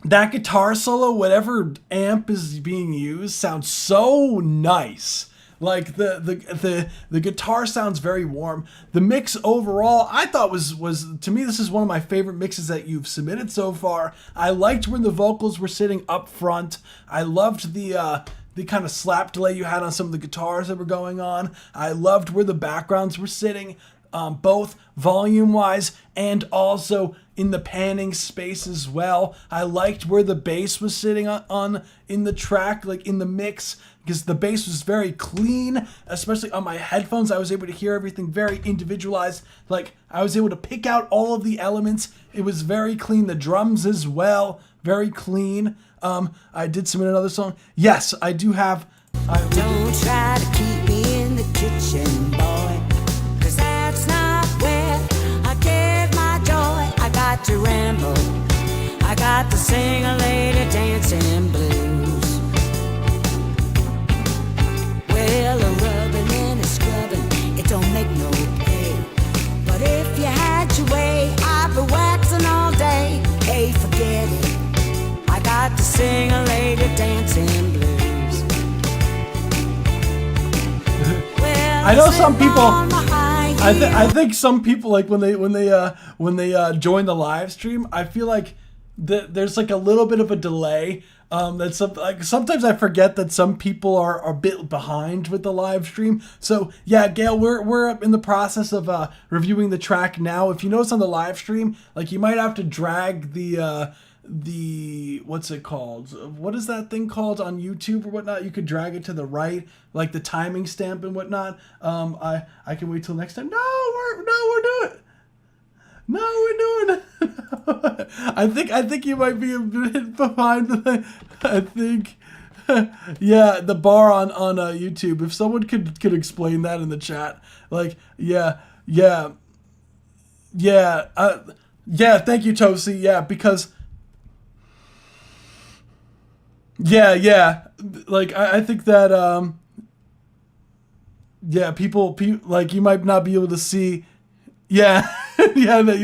Speaker 1: that guitar solo, whatever amp is being used, sounds so nice. Like the guitar sounds very warm. The mix overall, I thought was to me, this is one of my favorite mixes that you've submitted so far. I liked when the vocals were sitting up front. I loved the kind of slap delay you had on some of the guitars that were going on. I loved where the backgrounds were sitting, both volume wise and also in the panning space as well. I liked where the bass was sitting on in the track, like in the mix, because the bass was very clean, especially on my headphones. I was able to hear everything very individualized. Like I was able to pick out all of the elements. It was very clean. The drums as well, very clean. I did submit another song. Yes, I do have.
Speaker 10: Don't try to keep me in the kitchen, boy, 'cause that's not where I get my joy. I got to ramble, I got to sing a lady dancing blues. Well, a rubbing and a scrubbing, it don't make no pay. But if you had your way, I'd be waxing all day. Hey, forget it, I got to sing a lady dancing blues.
Speaker 1: I know some people. I think some people, like when they join the live stream, I feel like there's like a little bit of a delay. Sometimes I forget that some people are a bit behind with the live stream. So yeah, Gail, we're in the process of reviewing the track now. If you notice on the live stream, like you might have to drag the what's it called? What is that thing called on YouTube or whatnot? You could drag it to the right, like the timing stamp and whatnot. I can wait till next time. We're doing it. No, we're doing it. I think you might be a bit behind. I think, yeah, the bar on YouTube. If someone could explain that in the chat, like, yeah. Thank you, Tosi. Yeah, because. Yeah. Like I think that people like you might not be able to see. Yeah, that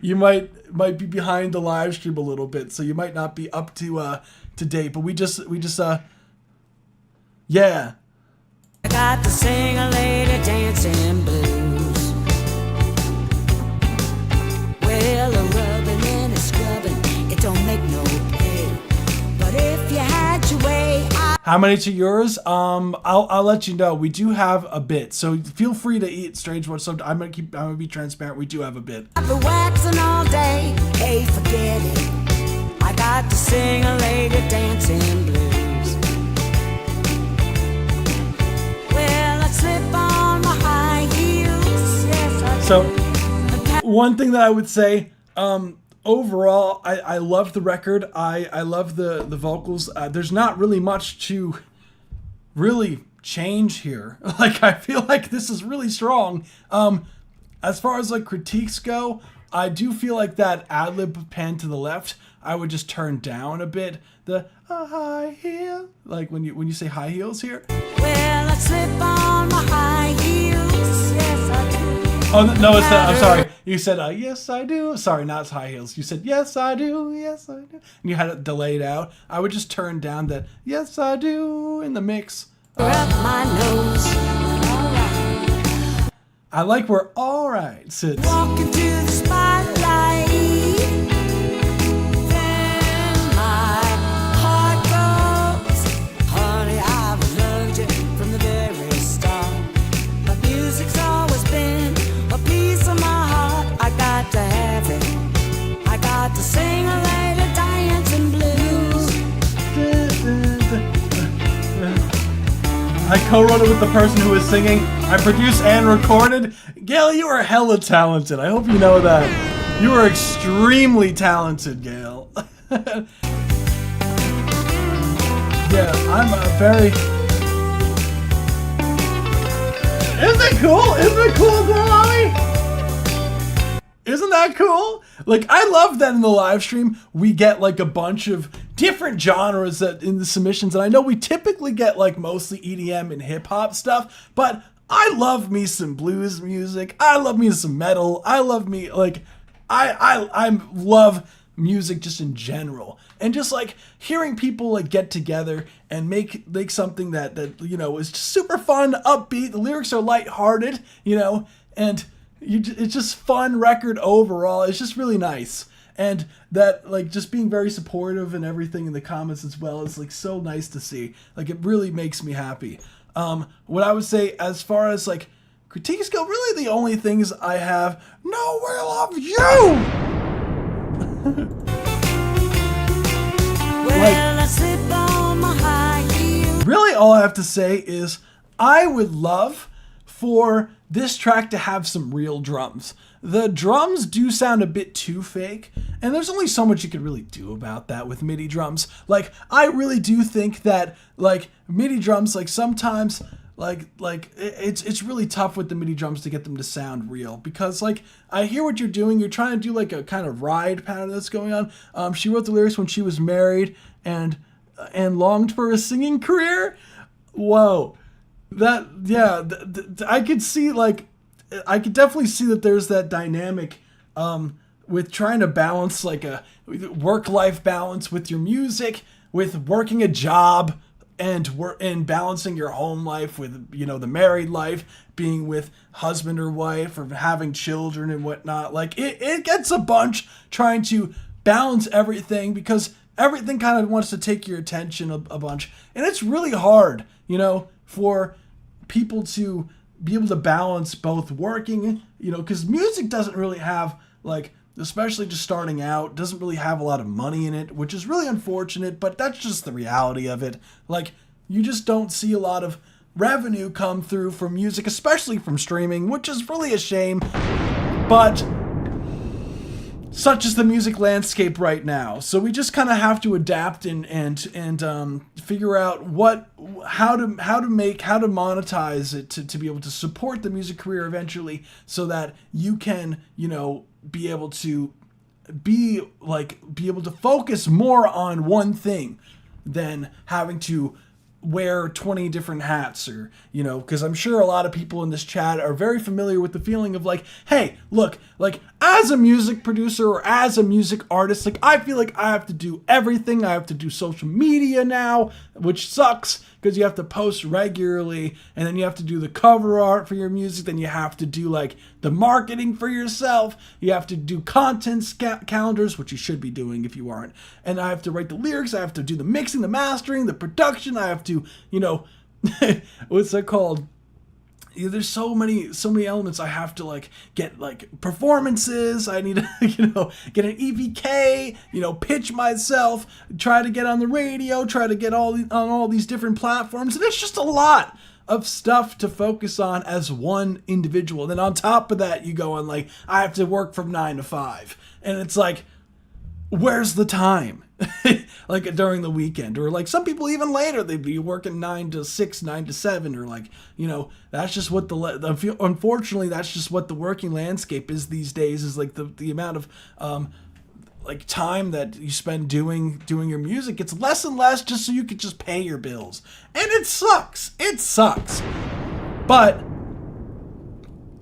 Speaker 1: you might be behind the live stream a little bit, so you might not be up to date. But we just yeah.
Speaker 10: I got to sing a lady dancing blues. Well, a rubbing and a scrubbing, it don't make no pay. But if you had your way,
Speaker 1: how many to yours? I'll let you know. We do have a bit, so feel free to eat Strange World. So I'm gonna be transparent. We do have a bit.
Speaker 10: I've been waxing all day. Hey, forget it, I got to sing a lady dancing blues. Well, I slip on my high heels. Yes, I do.
Speaker 1: So one thing that I would say, overall, I love the record. I love the vocals. There's not really much to really change here. Like, I feel like this is really strong. As far as like critiques go, I do feel like that ad-lib pan to the left, I would just turn down a bit. The high heel, like when you say high heels here.
Speaker 10: Well, I slip on my high heels. Yes, I do.
Speaker 1: Oh, no, it's not. I'm sorry. You said, yes, I do. Sorry, not high heels. You said, yes, I do. Yes, I do. And you had it delayed out. I would just turn down that, yes, I do, in the mix.
Speaker 10: Up my nose.
Speaker 1: I like where all right sits.
Speaker 10: Walking to the spotlight. Then my heart goes. Honey, I've loved you from the very start. But music's always been a piece of my heart. I got to have it. I got to sing a lady dancing blues.
Speaker 1: I co-wrote it with the person who was singing. I produced and recorded. Gail, you are hella talented. I hope you know that. You are extremely talented, Gail. Yeah, I'm a very... Isn't it cool? Isn't it cool, Mommy? Isn't that cool? Like, I love that in the live stream, we get like a bunch of different genres that in the submissions. And I know we typically get like mostly EDM and hip hop stuff, but I love me some blues music. I love me some metal. I love me like, I love music just in general. And just like hearing people like get together and make something that you know is just super fun, upbeat. The lyrics are lighthearted, you know, and it's just fun record overall. It's just really nice. And that like just being very supportive and everything in the comments as well is like so nice to see. Like it really makes me happy. What I would say as far as like critiques go, really the only things I have, Nowhere Love You! Really, all I have to say is I would love for this track to have some real drums. The drums do sound a bit too fake, and there's only so much you could really do about that with MIDI drums. Like, I really do think that, like, MIDI drums, like, sometimes, it's really tough with the MIDI drums to get them to sound real, because, like, I hear what you're doing. You're trying to do, like, a kind of ride pattern that's going on. She wrote the lyrics when she was married and longed for a singing career. Whoa. That, yeah, I could see, like, I could definitely see that there's that dynamic with trying to balance, like, a work-life balance with your music, with working a job, and balancing your home life with, you know, the married life, being with husband or wife, or having children and whatnot. Like, it gets a bunch trying to balance everything, because everything kind of wants to take your attention a bunch. And it's really hard, you know, for people to be able to balance both working, you know, because music doesn't really have, like, especially just starting out, doesn't really have a lot of money in it, which is really unfortunate, but that's just the reality of it. Like, you just don't see a lot of revenue come through from music, especially from streaming, which is really a shame. But such is the music landscape right now. So we just kind of have to adapt and figure out how to monetize it to be able to support the music career eventually, so that you can, you know, be able to focus more on one thing than having to wear 20 different hats, or, you know, because I'm sure a lot of people in this chat are very familiar with the feeling of, like, hey, look, like, as a music producer or as a music artist, like, I feel like I have to do everything. I have to do social media now, which sucks, because you have to post regularly, and then you have to do the cover art for your music, then you have to do, like, the marketing for yourself, you have to do content calendars, which you should be doing if you aren't, and I have to write the lyrics, I have to do the mixing, the mastering, the production, I have to, you know, what's that called? There's so many elements. I have to, like, get, like, performances. I need to, you know, get an EPK, you know, pitch myself, try to get on the radio, try to get on all these different platforms. And it's just a lot of stuff to focus on as one individual. Then on top of that, you go on, like, I have to work from 9 to 5. And it's like, where's the time? Like, during the weekend, or, like, some people even later, they'd be working 9 to 6, 9 to 7, or, like, you know, that's just what unfortunately, that's just what the working landscape is these days, is, like, the amount of like, time that you spend doing your music gets less and less, just so you could just pay your bills. And it sucks. But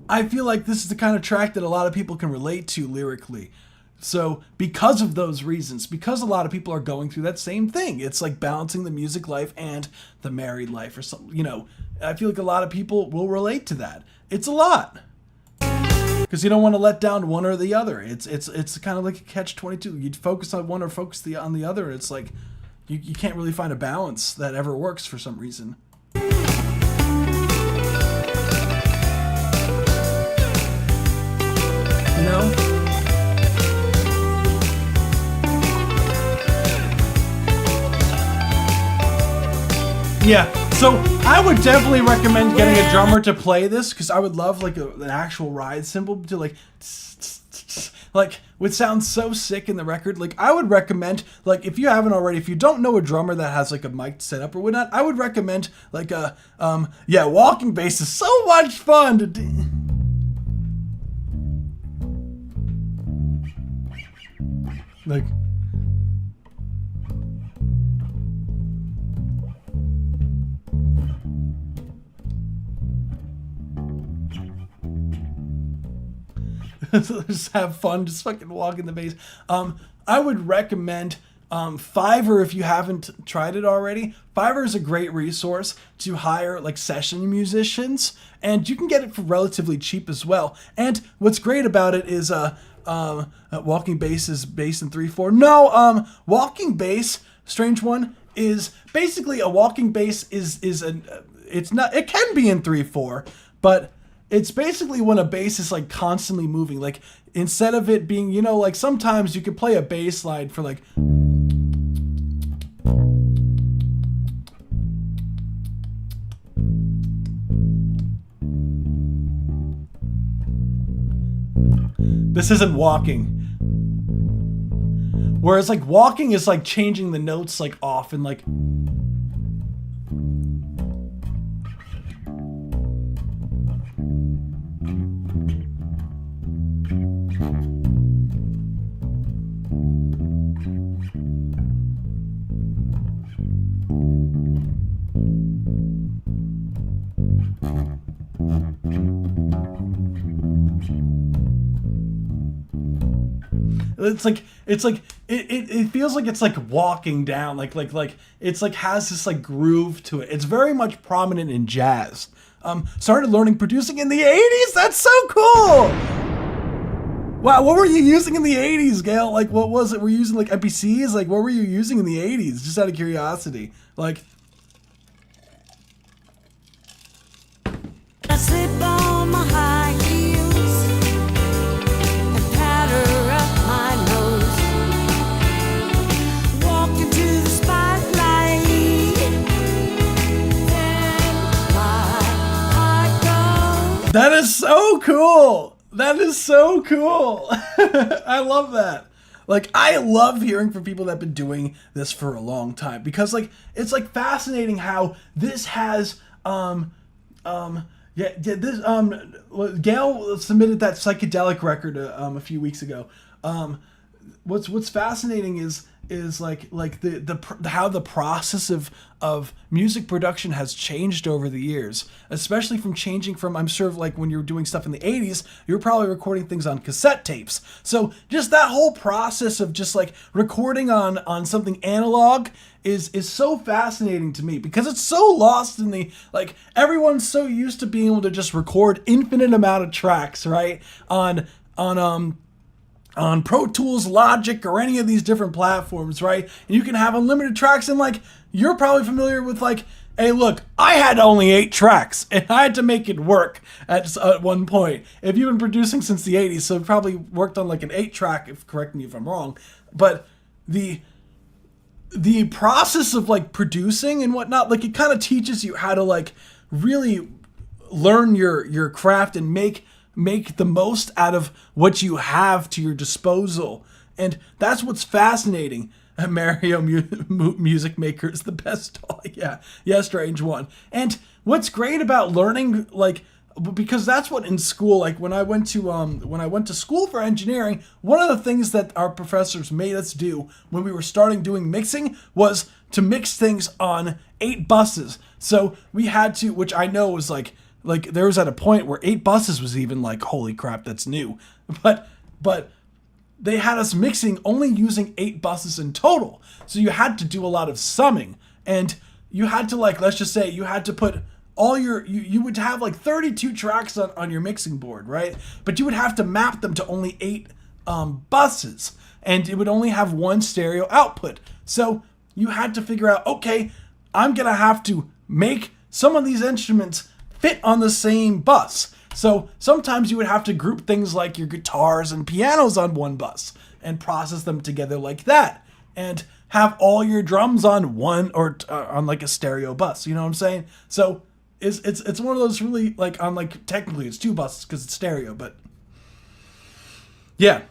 Speaker 1: I feel like this is the kind of track that a lot of people can relate to lyrically. So because of those reasons, because a lot of people are going through that same thing, it's like balancing the music life and the married life, or something, you know, I feel like a lot of people will relate to that. It's a lot, because you don't want to let down one or the other. It's kind of like a catch-22. You'd focus on one or focus on the other. It's like you can't really find a balance that ever works for some reason. You know? Yeah, so I would definitely recommend getting a drummer to play this, because I would love, like, an actual ride cymbal to, like, would sound so sick in the record. Like, I would recommend, like, if you haven't already, if you don't know a drummer that has, like, a mic set up or whatnot, I would recommend, like, walking bass is so much fun to do. Like, just have fun, just fucking walking the bass. I would recommend Fiverr if you haven't tried it already. Fiverr is a great resource to hire, like, session musicians, and you can get it for relatively cheap as well. And what's great about it is walking bass is bass in 3/4. No, walking bass, strange one, is basically a walking bass it can be in 3/4, but it's basically when a bass is, like, constantly moving. Like, instead of it being, like sometimes you could play a bass line for like, this isn't walking. Whereas like walking is like changing the notes like off and like. It feels like it's like walking down, like it's like has this like groove to it. It's very much prominent in jazz. Started learning producing in the 80s. That's so cool. Wow, what were you using in the 80s, Gail? Like, what was it? Were you using like MPCs? Like, what were you using in the 80s? Just out of curiosity. Like,
Speaker 10: I slip on my high heels and powder up my nose. Walk into the spotlight, then my heart goes.
Speaker 1: that is so cool. That is so cool. I love that. Like, I love hearing from people that have been doing this for a long time because, like, it's like fascinating how this has, Gail submitted that psychedelic record a few weeks ago. What's fascinating is like the how the process of music production has changed over the years, especially from changing from, I'm sure, like when you were doing stuff in the 80s, you were probably recording things on cassette tapes. So just that whole process of just like recording on something analog is so fascinating to me because it's so lost in the, like, everyone's so used to being able to just record infinite amount of tracks, right? On Pro Tools, Logic, or any of these different platforms, right? And you can have unlimited tracks, and like, you're probably familiar with like, hey, look, I had only 8 tracks, and I had to make it work at one point. If you've been producing since the 80s, so probably worked on like an 8-track, correct me if I'm wrong, but the process of like producing and whatnot, like it kind of teaches you how to like really learn your craft and make the most out of what you have to your disposal. And that's what's fascinating. Mario Music Maker is the best toy. Yeah, Strange One. And what's great about learning, like, because that's what in school, like when I went to school for engineering, one of the things that our professors made us do when we were starting doing mixing was to mix things on 8 buses. So we had to, which I know was like there was at a point where 8 buses was even like, holy crap, that's new. But they had us mixing only using 8 buses in total. So you had to do a lot of summing, and you had to, like, let's just say you had to put all your, you would have like 32 tracks on your mixing board, right? But you would have to map them to only 8 buses, and it would only have 1 stereo output. So you had to figure out, okay, I'm gonna have to make some of these instruments fit on the same bus. So sometimes you would have to group things like your guitars and pianos on one bus and process them together like that, and have all your drums on one or on like a stereo bus. You know what I'm saying? So it's one of those really, like, on like, technically it's 2 buses because it's stereo, but yeah,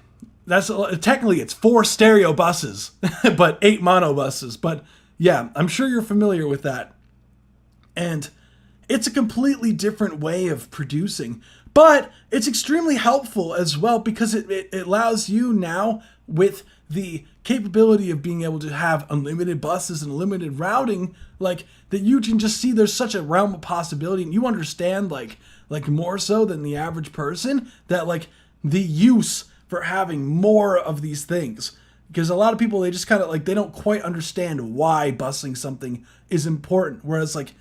Speaker 1: that's technically it's 4 stereo buses, but 8 mono buses. But yeah, I'm sure you're familiar with that. And it's a completely different way of producing, but it's extremely helpful as well because it allows you now, with the capability of being able to have unlimited buses and limited routing, like, that you can just see there's such a realm of possibility, and you understand like more so than the average person, that like the use for having more of these things. Because a lot of people, they just kind of like, they don't quite understand why busing something is important, whereas like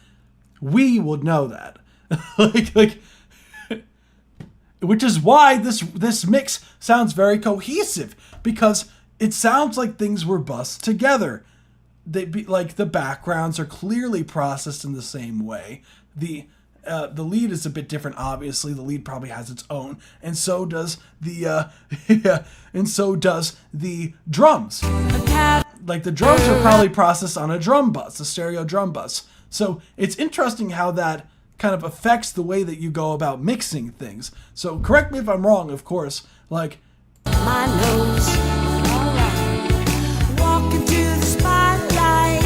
Speaker 1: we would know that. like which is why this mix sounds very cohesive, because it sounds like things were bussed together. They be like, the backgrounds are clearly processed in the same way. the lead is a bit different. Obviously, the lead probably has its own, and so does the drums. Like the drums are probably processed on a drum bus, a stereo drum bus. So it's interesting how that kind of affects the way that you go about mixing things. So correct me if I'm wrong, of course. Like
Speaker 10: my nose. Alright. Walk into the spotlight.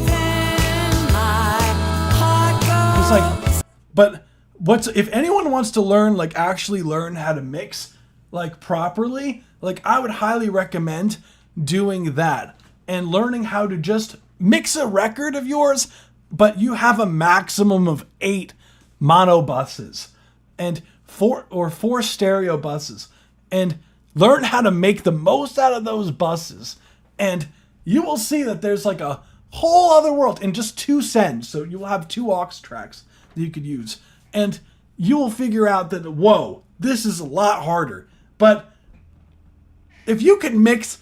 Speaker 10: Then my heart goes.
Speaker 1: it's like, but if anyone wants to learn, like actually learn how to mix like properly, like I would highly recommend doing that and learning how to just mix a record of yours, but you have a maximum of 8 mono buses and 4 stereo buses, and learn how to make the most out of those buses, and you will see that there's like a whole other world in just 2 sends. So you will have 2 aux tracks that you could use, and you will figure out that, whoa, this is a lot harder. But if you can mix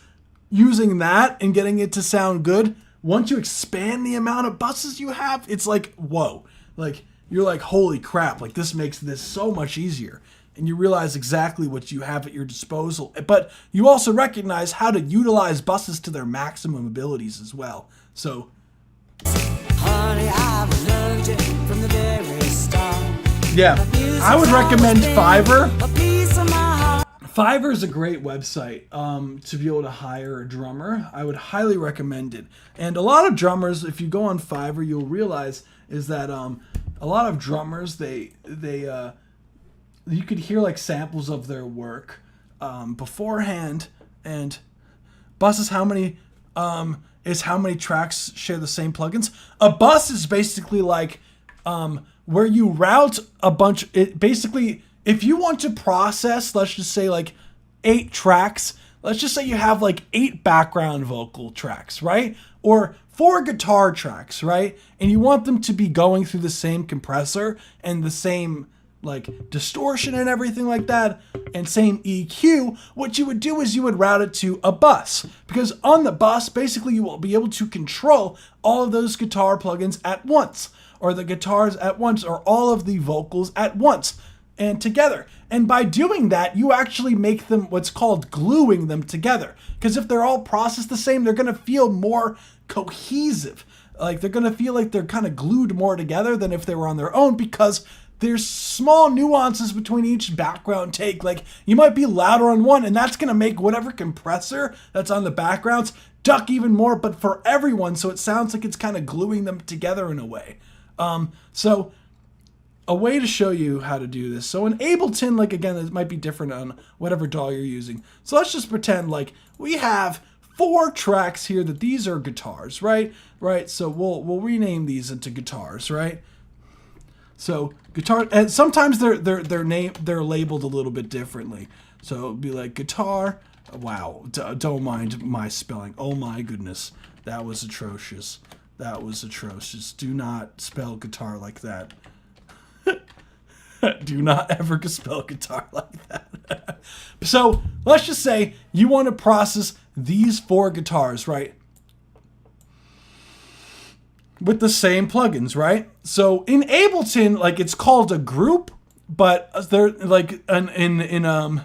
Speaker 1: using that and getting it to sound good, once you expand the amount of buses you have, it's like, whoa, like you're like, holy crap, like this makes this so much easier. And you realize exactly what you have at your disposal. But you also recognize how to utilize buses to their maximum abilities as well. So,
Speaker 10: Honey, I've loved you from the very start.
Speaker 1: yeah, I would recommend Fiverr.
Speaker 10: A piece of my heart.
Speaker 1: Fiverr is a great website to be able to hire a drummer. I would highly recommend it. And a lot of drummers, if you go on Fiverr, you'll realize is that a lot of drummers, they you could hear like samples of their work beforehand. And bus is how many tracks share the same plugins. A bus is basically like where you route a bunch. It basically, if you want to process, let's just say like 8 tracks, let's just say you have like 8 background vocal tracks, right? Or 4 guitar tracks, right? And you want them to be going through the same compressor and the same like distortion and everything like that, and same EQ. What you would do is you would route it to a bus, because on the bus, basically you will be able to control all of those guitar plugins at once, or the guitars at once, or all of the vocals at once and together. And by doing that, you actually make them what's called gluing them together. Because if they're all processed the same, they're going to feel more cohesive. Like they're going to feel like they're kind of glued more together than if they were on their own, because there's small nuances between each background take. Like you might be louder on one, and that's going to make whatever compressor that's on the backgrounds duck even more, but for everyone, so it sounds like it's kind of gluing them together in a way. So a way to show you how to do this. So in Ableton, like again, it might be different on whatever DAW you're using. So let's just pretend like we have 4 tracks here that these are guitars, right? Right. So we'll rename these into guitars, right? So guitar, and sometimes they're labeled a little bit differently. So it'll be like guitar. Wow, don't mind my spelling. Oh my goodness, that was atrocious. That was atrocious. Do not spell guitar like that. Do not ever spell guitar like that. So let's just say you want to process these 4 guitars, right? With the same plugins, right? So in Ableton, like it's called a group, but they're like in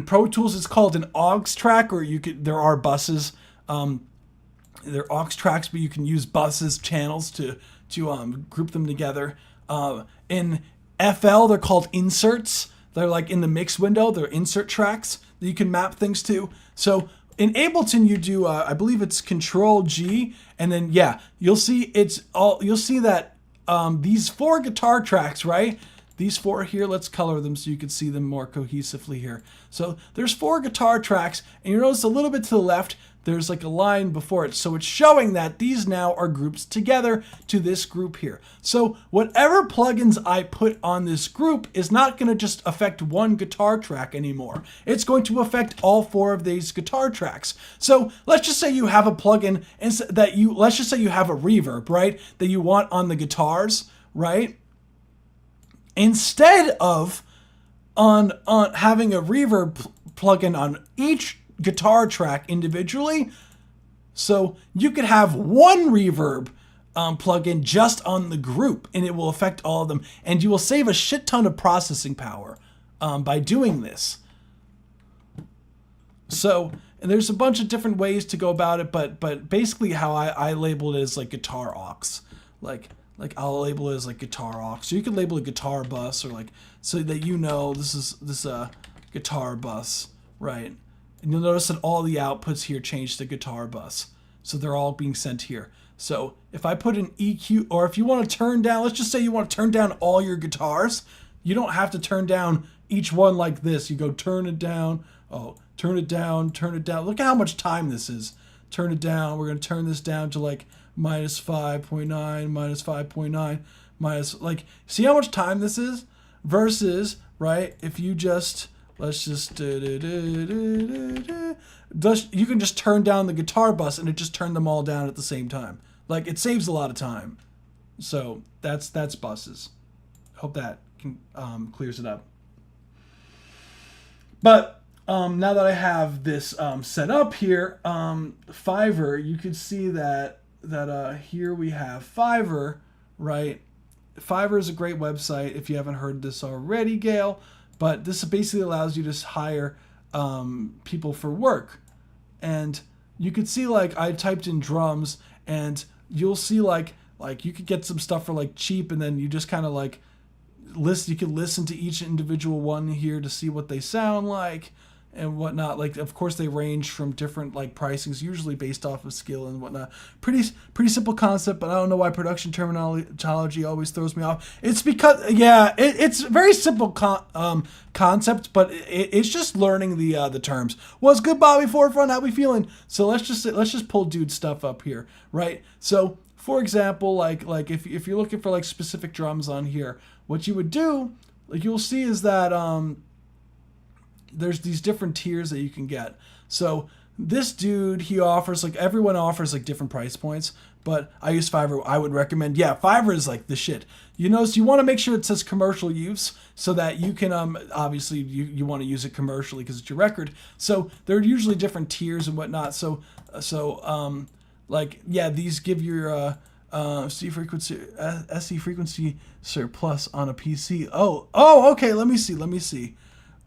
Speaker 1: Pro Tools it's called an aux track, or there are buses. They're aux tracks, but you can use buses channels to group them together. In FL, they're called inserts. They're like in the mix window. They're insert tracks that you can map things to. So in Ableton, you do, I believe it's Control G, and then yeah, you'll see that these 4 guitar tracks, right? These 4 here, let's color them so you can see them more cohesively here. So there's 4 guitar tracks, and you notice a little bit to the left, there's like a line before it. So it's showing that these now are grouped together to this group here. So whatever plugins I put on this group is not going to just affect one guitar track anymore. It's going to affect all 4 of these guitar tracks. So let's just say you have a plugin let's just say you have a reverb, right? That you want on the guitars, right? Instead of on having a reverb plugin on each guitar track individually, so you could have one reverb plugin just on the group, and it will affect all of them, and you will save a shit ton of processing power by doing this. So, and there's a bunch of different ways to go about it, but basically how I label it is like guitar aux. Like I'll label it as like guitar aux. So you can label a guitar bus, or like, so that you know this is guitar bus, right? And you'll notice that all the outputs here change to guitar bus. So they're all being sent here. So if I put an EQ, or if you want to turn down, let's just say you want to turn down all your guitars, you don't have to turn down each one like this. You go turn it down, oh, turn it down, turn it down. Look at how much time this is. Turn it down. We're going to turn this down to like minus 5.9, minus 5.9, minus, like, see how much time this is? Versus, right, if you just, let's just, you can just turn down the guitar bus and it just turned them all down at the same time. Like, it saves a lot of time. So that's buses. Hope that can, clears it up. But now that I have this set up here, Fiverr, you can see that here we have Fiverr, right? Fiverr is a great website if you haven't heard this already, Gail. But this basically allows you to hire people for work. And you could see, like, I typed in drums, and you'll see like you could get some stuff for like cheap, and then you just kind of like you could listen to each individual one here to see what they sound like and whatnot. Like, of course, they range from different like pricings, usually based off of skill and whatnot. Pretty simple concept, but I don't know why production terminology always throws me off. It's because, yeah, it's a very simple concept, but it's just learning the terms. What's good, Bobby Forefront? How we feeling? So let's just pull dude stuff up here, right? So for example, like if you're looking for like specific drums on here, what you would do, like you'll see, is that there's these different tiers that you can get. So this dude, he offers, like, everyone offers like different price points, but I use Fiverr. I would recommend, yeah, Fiverr is like the shit. You notice you want to make sure it says commercial use, so that you can, obviously you want to use it commercially because it's your record. So there are usually different tiers and whatnot. So like, yeah, these give your SE frequency surplus on a PC. Oh, okay. Let me see.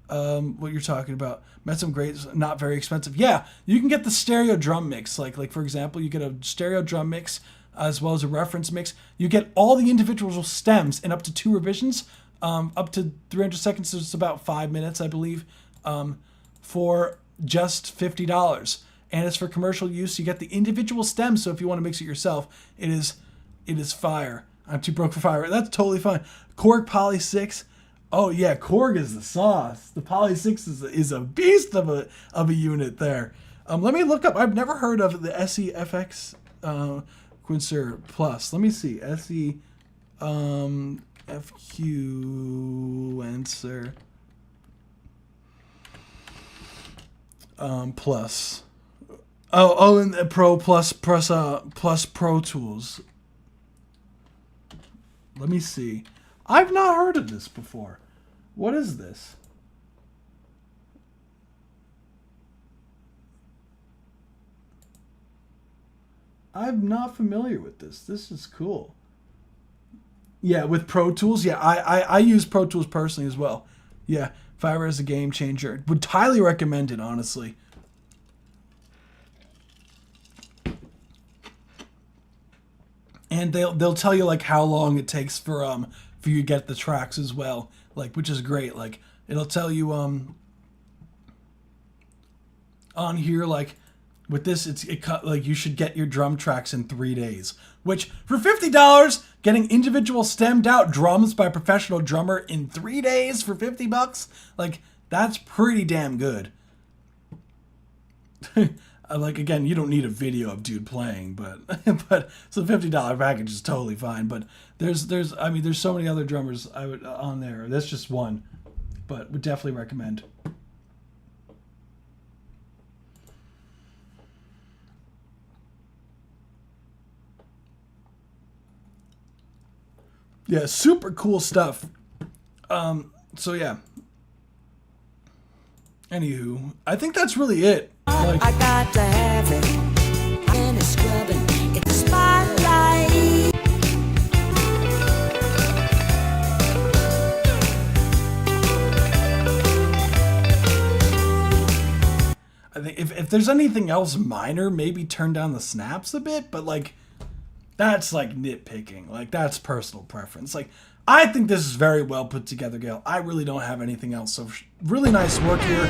Speaker 1: What you're talking about. Met some great, not very expensive. Yeah, you can get the stereo drum mix. Like for example, you get a stereo drum mix as well as a reference mix. You get all the individual stems in up to 2 revisions, up to 300 seconds. So it's about 5 minutes, I believe, for just $50. And it's for commercial use. You get the individual stems. So if you want to mix it yourself, it is fire. I'm too broke for fire. That's totally fine. Korg Poly 6. Oh yeah, Korg is the sauce. The Poly 6 is a beast of a unit there. Let me look up. I've never heard of the SE FX Quincer Plus. Let me see. SE FQ Quincer Plus. Oh, and the Pro Plus Pro Tools. Let me see. I've not heard of this before. What is this? I'm not familiar with this. This is cool. Yeah, with Pro Tools. Yeah, I use Pro Tools personally as well. Yeah, Fiverr is a game changer. Would highly recommend it, honestly. And they'll tell you like how long it takes for you to get the tracks as well, like, which is great. Like, it'll tell you on here, like, with this, it cut, like, you should get your drum tracks in 3 days, which for $50, getting individual stemmed out drums by a professional drummer in 3 days for $50, like, that's pretty damn good. Like, again, you don't need a video of dude playing, but so the $50 package is totally fine. But there's so many other drummers on there. That's just one, but would definitely recommend. Yeah, super cool stuff. So yeah. Anywho, I think that's really it. Like,
Speaker 10: I got to have it. And it's scrubbing. It's the spotlight.
Speaker 1: if there's anything else minor, maybe turn down the snaps a bit, but like, that's like nitpicking. Like, that's personal preference. Like, I think this is very well put together, Gail. I really don't have anything else. So really nice work here.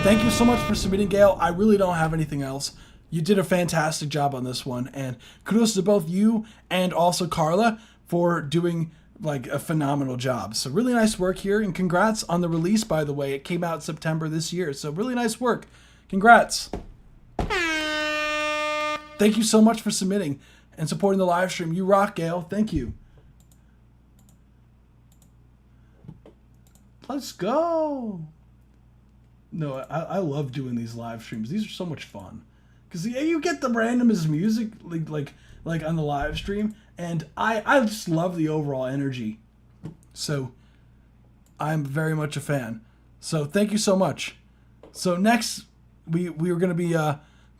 Speaker 1: Thank you so much for submitting, Gail. I really don't have anything else. You did a fantastic job on this one. And kudos to both you and also Carla for doing like a phenomenal job. So really nice work here. And congrats on the release, by the way. It came out September this year. So really nice work. Congrats. Thank you so much for submitting and supporting the live stream. You rock, Gail. Thank you. Let's go. No, I love doing these live streams. These are so much fun. Because you get the randomest music like on the live stream. And I just love the overall energy. So I'm very much a fan. So thank you so much. So next we were going to be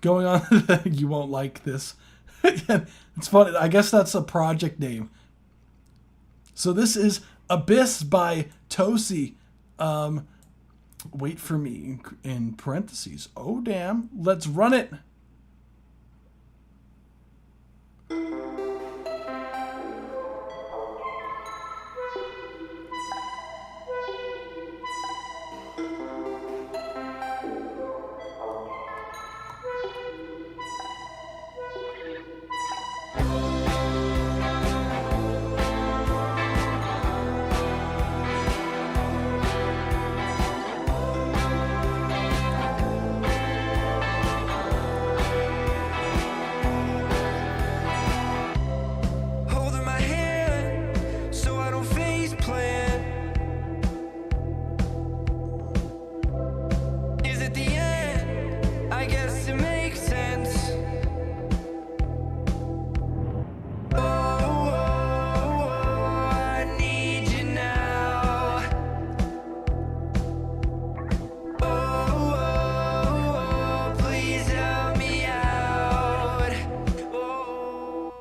Speaker 1: going on. You won't like this. It's funny. I guess that's a project name. So this is Abyss by Tosi. Wait for me in parentheses. Oh, damn. Let's run it.
Speaker 10: Holding my hand so I don't face plant. Is it the end? I guess it makes sense. Oh, I need you now. Oh, please help me out. Oh.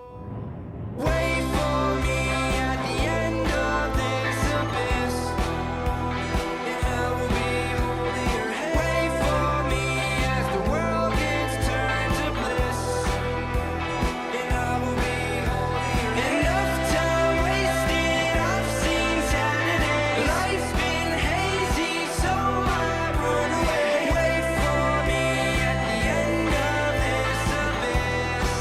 Speaker 10: Wait for me at the end of this abyss, and I will be holding your hand. Wait for me as the world gets turned to bliss, and I will be holding your hand. Enough time wasted, I've seen Saturday. Life's been hazy, so I run away. Wait for me at the end of this abyss.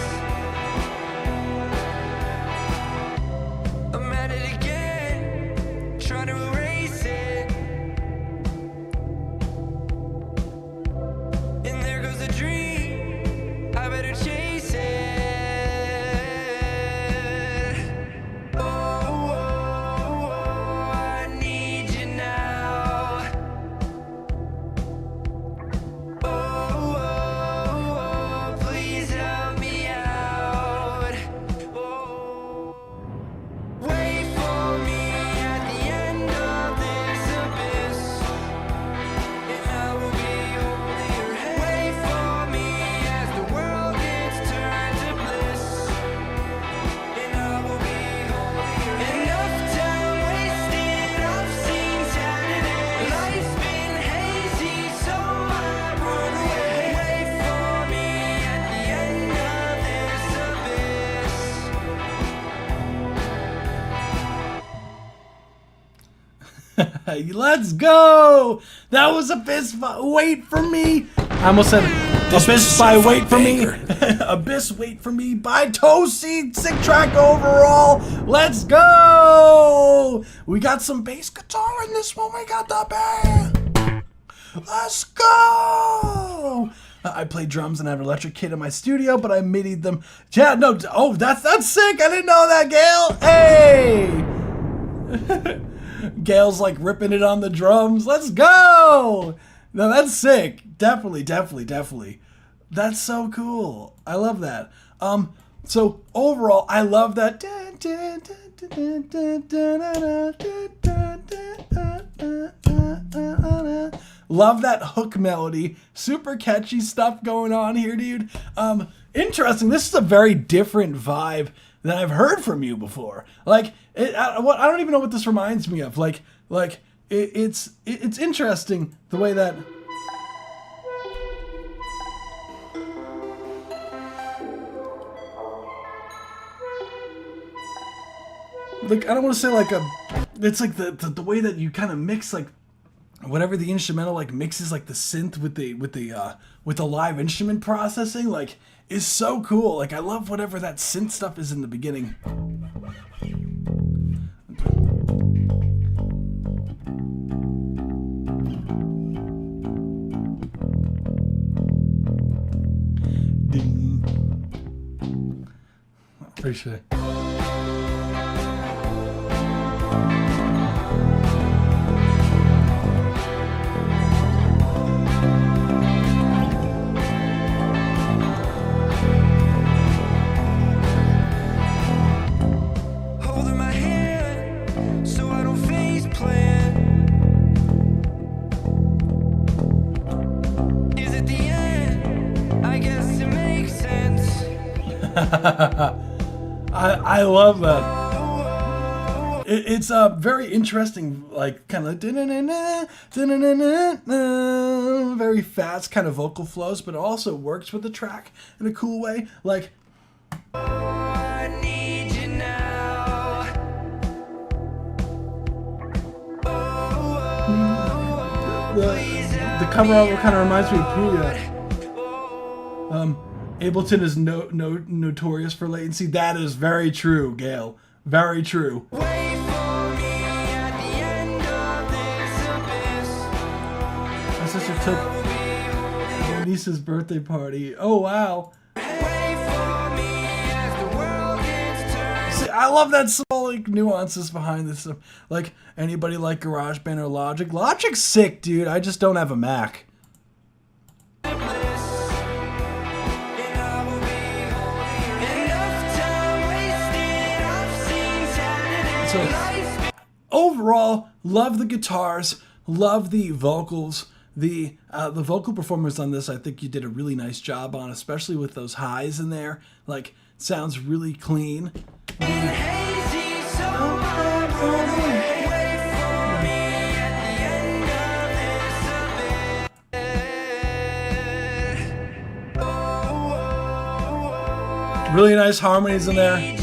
Speaker 10: I'm at it again, trying to erase it. And there goes the dream, I better chase it. Oh, I need you now. Oh, please help me out. Oh. Wait for me at the end of this abyss, and I will be holding your hand. Wait for me as the world gets turned to bliss, and I will be holding your hand. Enough time wasted, I've seen Saturday. Life's been hazy, so I run away. Wait for me at the end of this abyss.
Speaker 1: Let's go. That was Abyss by Wait for Me. I almost said Abyss by Wait for Me. Abyss Wait for Me by Tosi. Sick track overall. Let's go. We got some bass guitar in this one. We got the band. Let's go. I play drums and have an electric kit in my studio, but I midied them. Yeah, no. Oh, that's sick. I didn't know that, Gail. Hey. Gail's like ripping it on the drums. Let's go. No, that's sick. Definitely. That's so cool. I love that. So overall, I love that. Love that hook melody. Super catchy stuff going on here, dude. Interesting. This is a very different vibe than I've heard from you before. Like, I don't even know what this reminds me of. It's interesting the way that like, I don't want to say like a, it's like the way that you kind of mix like whatever the instrumental like mixes like the synth with the live instrument processing, like, is so cool. Like, I love whatever that synth stuff is in the beginning. Appreciate it.
Speaker 10: Holding my hand so I don't face plan. Is it the end? I guess it makes sense.
Speaker 1: I love that. It's a very interesting, like, kind of very fast kind of vocal flows, but it also works with the track in a cool way. Like,
Speaker 10: I need you now.
Speaker 1: the cover art kind of reminds me of Puya. Ableton is notorious for latency. That is very true, Gail. Very true.
Speaker 10: Wait for me at the end of this abyss.
Speaker 1: My sister took my niece's birthday party. Oh, wow.
Speaker 10: Wait for me as the world gets turned.
Speaker 1: See, I love that small like nuances behind this stuff. Like, anybody like GarageBand or Logic? Logic's sick, dude. I just don't have a Mac. So, overall, love the guitars, love the vocals, the vocal performance on this. I think you did a really nice job on, especially with those highs in there. Like, it sounds really clean. Really nice harmonies in there. Need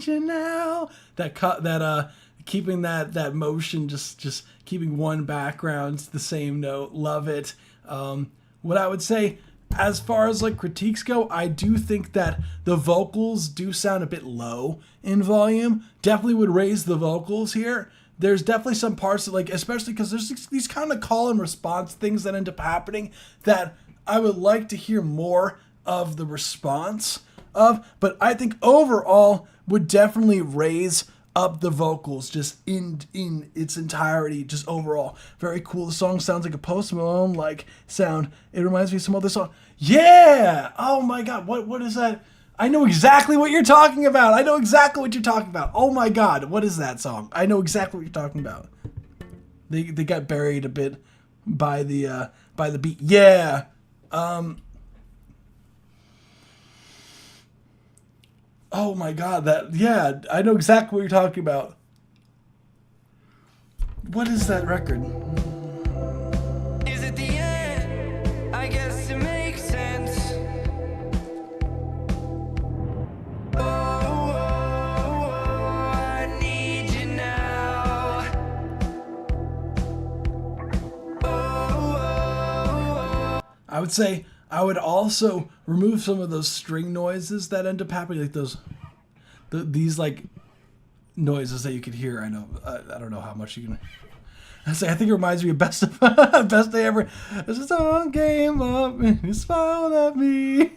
Speaker 1: you now. That cut, that keeping that motion, just keeping one background the same note. Love it. What I would say, as far as like critiques go, I do think that the vocals do sound a bit low in volume. Definitely would raise the vocals here. There's definitely some parts that, like, especially because there's these kind of call and response things that end up happening that I would like to hear more of the response of, but I think overall would definitely raise up the vocals just in its entirety. Just overall very cool. The song sounds like a Post Malone like sound. It reminds me of some other song. Yeah, oh my god, what is that? I know exactly what you're talking about. I know exactly what you're talking about. Oh my god, what is that song? I know exactly what you're talking about. They got buried a bit by the beat. Yeah. Oh my god, yeah, I know exactly what you're talking about. What is that record?
Speaker 10: Is it the end? I guess it makes sense. I need you now.
Speaker 1: I would say I would also remove some of those string noises that end up happening, like these like noises that you could hear. I know, I don't know how much you can. I think it reminds me of best day ever. As the song came up and you smiled at me.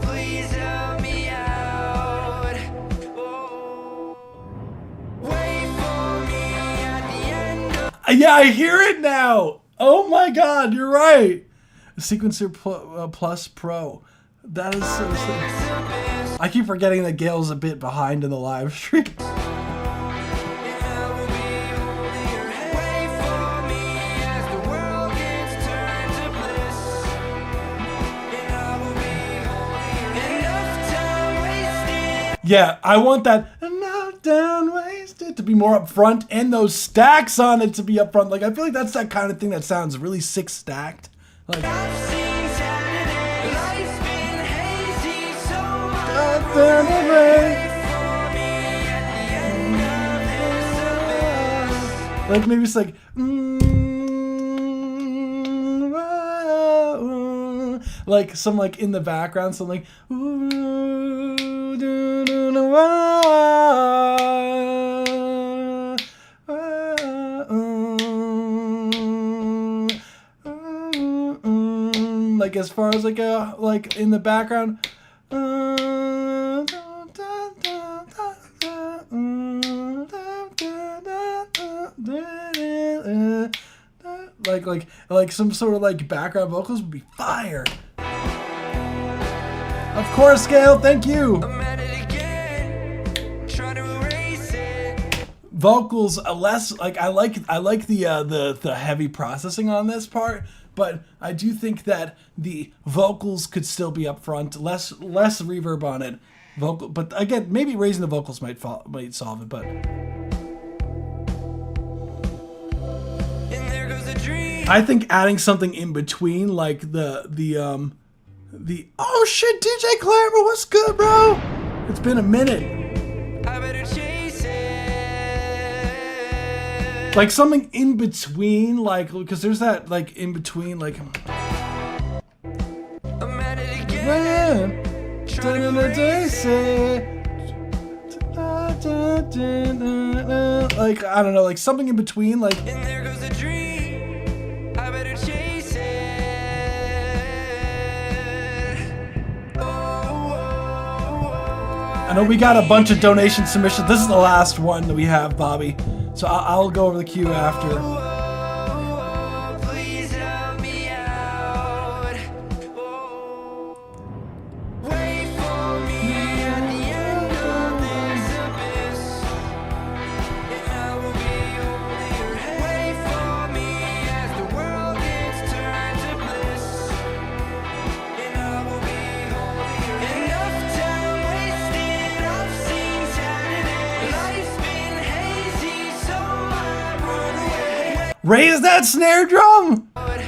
Speaker 10: Please help me out. Wait for me at the end of
Speaker 1: Yeah, I hear it now. Oh my god, you're right. Sequencer Plus Pro. That is so sick. I keep forgetting that Gail's a bit behind in the live stream.
Speaker 10: Wait for me as the world gets turned to bliss.
Speaker 1: Yeah, I want that knocked down wasted to be more up front and those stacks on it to be up front. Like, I feel like that's that kind of thing that sounds really sick stacked. Like, like maybe it's like like some like in the background, some like like as far as like a like in the background. Like some sort of like background vocals would be fire. Of course, Gail, thank you. Vocals less like I like the heavy processing on this part, but I do think that the vocals could still be up front, less reverb on it. Vocal, but again, maybe raising the vocals might solve it, but. I think adding something in between, like the oh shit, DJ Clamor, what's good, bro? It's been a minute.
Speaker 10: I better chase it.
Speaker 1: Like something in between, like because there's that like in between, like.
Speaker 10: I'm at it again. Trying to erase it.
Speaker 1: Like I don't know, like something in between, like.
Speaker 10: And there goes the dream. I better chase it.
Speaker 1: I know we got a bunch of donation submissions. This is the last one that we have, Bobby. So I'll go over the queue after.
Speaker 10: Please help me out. Wait for me at the end of this abyss, and I will be holding your hand. Wait for me as the world gets turned to bliss, and I will be holding your hand. Enough time wasted, I've seen Saturday. Life's been hazy, so I run away.
Speaker 1: Raise that snare drum.
Speaker 10: Wait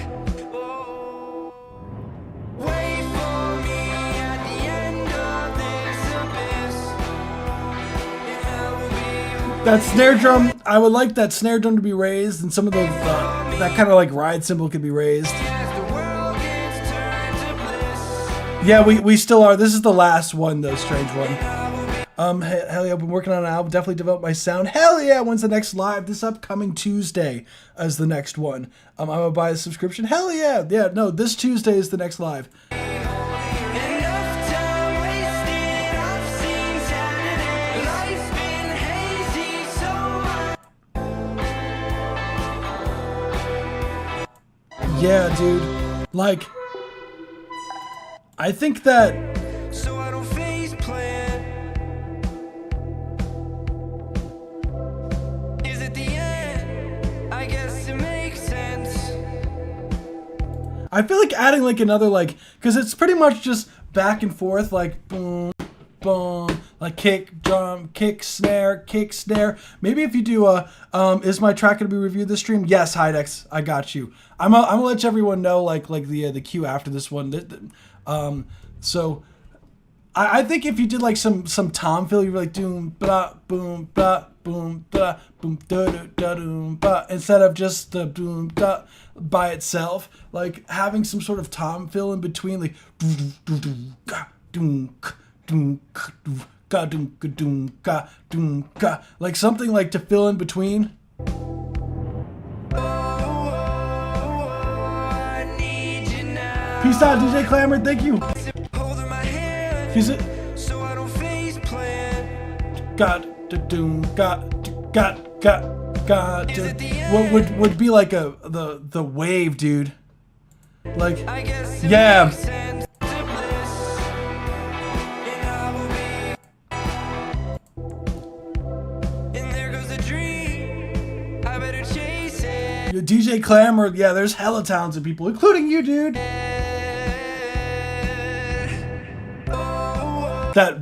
Speaker 10: for me at the end of this abyss, and I will be
Speaker 1: That snare drum, I would like that snare drum to be raised, and some of those that kind of like ride cymbal could be raised.
Speaker 10: as the world gets turned to bliss.
Speaker 1: Yeah, we still are. This is the last one, though, strange one. Hell yeah, I've been working on an album. Definitely develop my sound. Hell yeah, when's the next live? This upcoming Tuesday is the next one. I'm gonna buy a subscription. Hell yeah, yeah. No, this Tuesday is the next live.
Speaker 10: Enough time wasted, I've seen Saturday. Life's been hazy, so
Speaker 1: Yeah, dude. Like, I think that.
Speaker 10: I don't face plan. Is it the end? I guess it makes sense.
Speaker 1: I feel like adding like another like, because it's pretty much just back and forth, like boom, boom, like kick, drum, kick, snare, kick, snare. Maybe if you do a, is my track gonna be reviewed this stream? Yes, Hydex, I got you. I'm gonna let everyone know like the queue after this one. So I think if you did like some tom fill, you were like doom blah boom blah boom blah boom da da doom blah instead of just the boom da by itself, like having some sort of tom fill in between, like like something like to fill in between.
Speaker 10: I need you now.
Speaker 1: Peace out, DJ Clamor. Thank you.
Speaker 10: Holding my hand,
Speaker 1: He's it.
Speaker 10: so I don't face plan.
Speaker 1: Got. What would be like the wave, dude? Like,
Speaker 10: I guess it
Speaker 1: yeah.
Speaker 10: makes sense to bliss, and I will be. And there goes the dream. I better chase it.
Speaker 1: DJ Clamor, yeah, there's hella talented people, including you, dude. That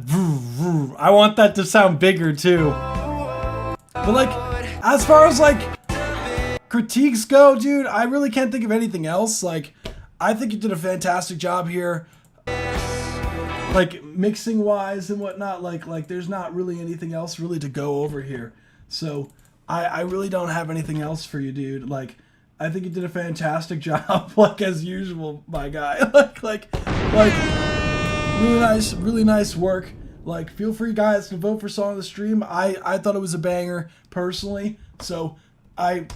Speaker 1: I want that to sound bigger too. But like, as far as like critiques go, dude, I really can't think of anything else. Like, I think you did a fantastic job here. Like mixing wise and whatnot, like there's not really anything else really to go over here. So I really don't have anything else for you, dude. Like, I think you did a fantastic job, like as usual, my guy. like really nice work. Like, feel free, guys, to vote for Song of the Stream. I thought it was a banger personally. So I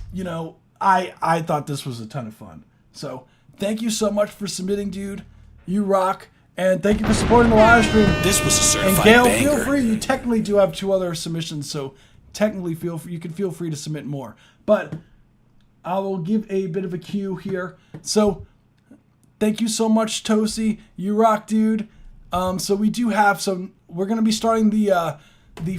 Speaker 1: thought this was a ton of fun. So thank you so much for submitting, dude. You rock. And thank you for supporting the live stream.
Speaker 2: This was a certified
Speaker 1: And Gail,
Speaker 2: banger.
Speaker 1: feel free. You technically do have 2 other submissions, so technically you can feel free to submit more. But I will give a bit of a cue here. So thank you so much, Tosi. You rock, dude. So we do have some. We're gonna be starting the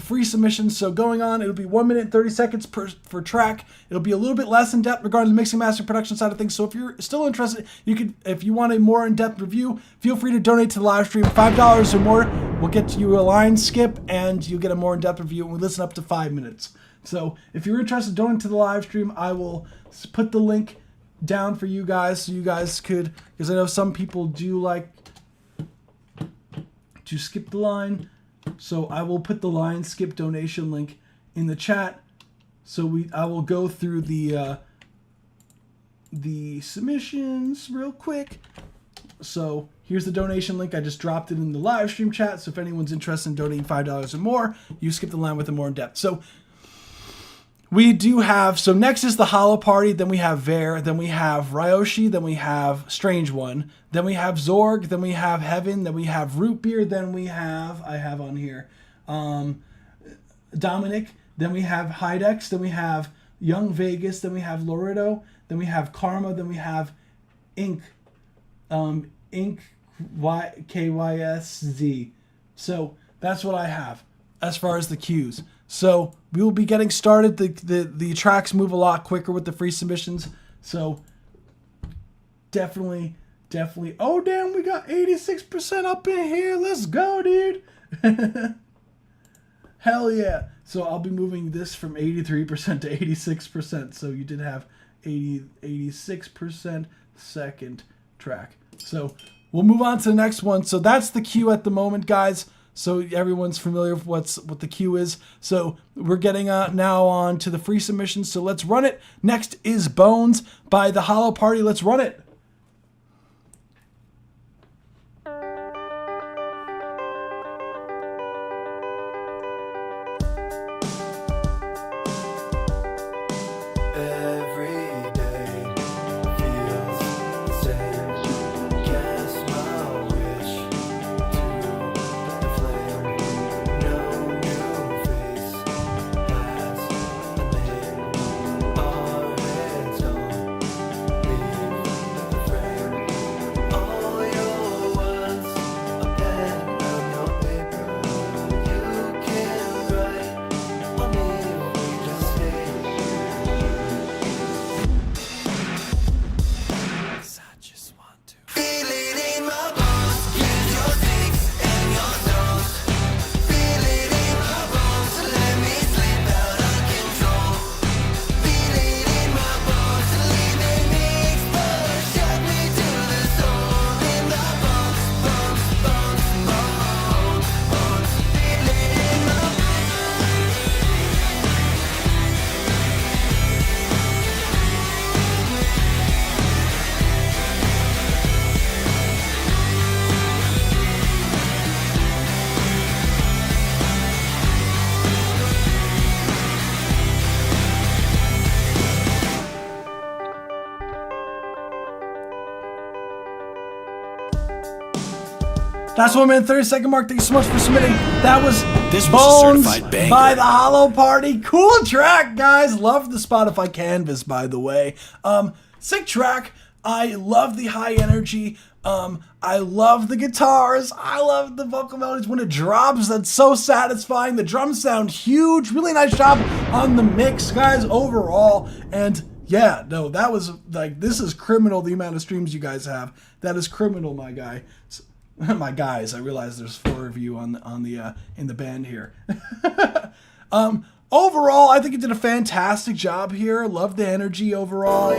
Speaker 1: free submissions. So going on, it'll be 1 minute and 30 seconds per track. It'll be a little bit less in depth regarding the mixing, master, production side of things. So if you're still interested, you could, if you want a more in-depth review, feel free to donate to the live stream. $5 or more, we'll get you a line skip, and you'll get a more in-depth review. And we listen up to 5 minutes. So if you're interested, donate to the live stream. I will put the link down for you guys, so you guys could, because I know some people do like to skip the line. So I will put the line skip donation link in the chat. So I will go through the submissions real quick. So here's the donation link. I just dropped it in the live stream chat. So if anyone's interested in donating $5 or more, you skip the line with the more in depth. So we do have, so next is the Hollow Party, then we have Vare, then we have Ryoshi, then we have Strange One, then we have Zorg, then we have Heaven, then we have Root Beer, then we have, I have on here, Dominic, then we have Hydex, then we have Young Vegas, then we have Loreto, then we have Karma, then we have Ink, KYSZ. So that's what I have as far as the cues. So we will be getting started. The tracks move a lot quicker with the free submissions. So definitely. Oh, damn, we got 86% up in here. Let's go, dude. Hell yeah. So I'll be moving this from 83% to 86%. So you did have 86% second track. So we'll move on to the next one. So that's the cue at the moment, guys. So everyone's familiar with what the cue is. So we're getting now on to the free submissions. So let's run it. Next is Bones by the Hollow Party. Let's run it. That's 1 minute 30-second mark. Thank you so much for submitting. That was Bones by the Hollow Party. Cool track, guys. Love the Spotify canvas, by the way. Sick track. I love the high energy. I love the guitars. I love the vocal melodies. When it drops, that's so satisfying. The drums sound huge. Really nice job on the mix, guys, overall. And yeah, no, that was like, this is criminal, the amount of streams you guys have. That is criminal, my guy. My guys, I realize there's 4 of you on the in the band here. Overall, I think he did a fantastic job here. Love the energy overall.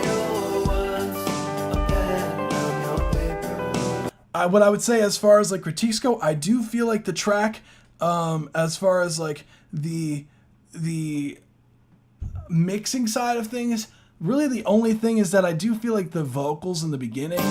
Speaker 1: What I would say as far as like critiques go, I do feel like the track, as far as like the mixing side of things, really the only thing is that I do feel like the vocals in the beginning,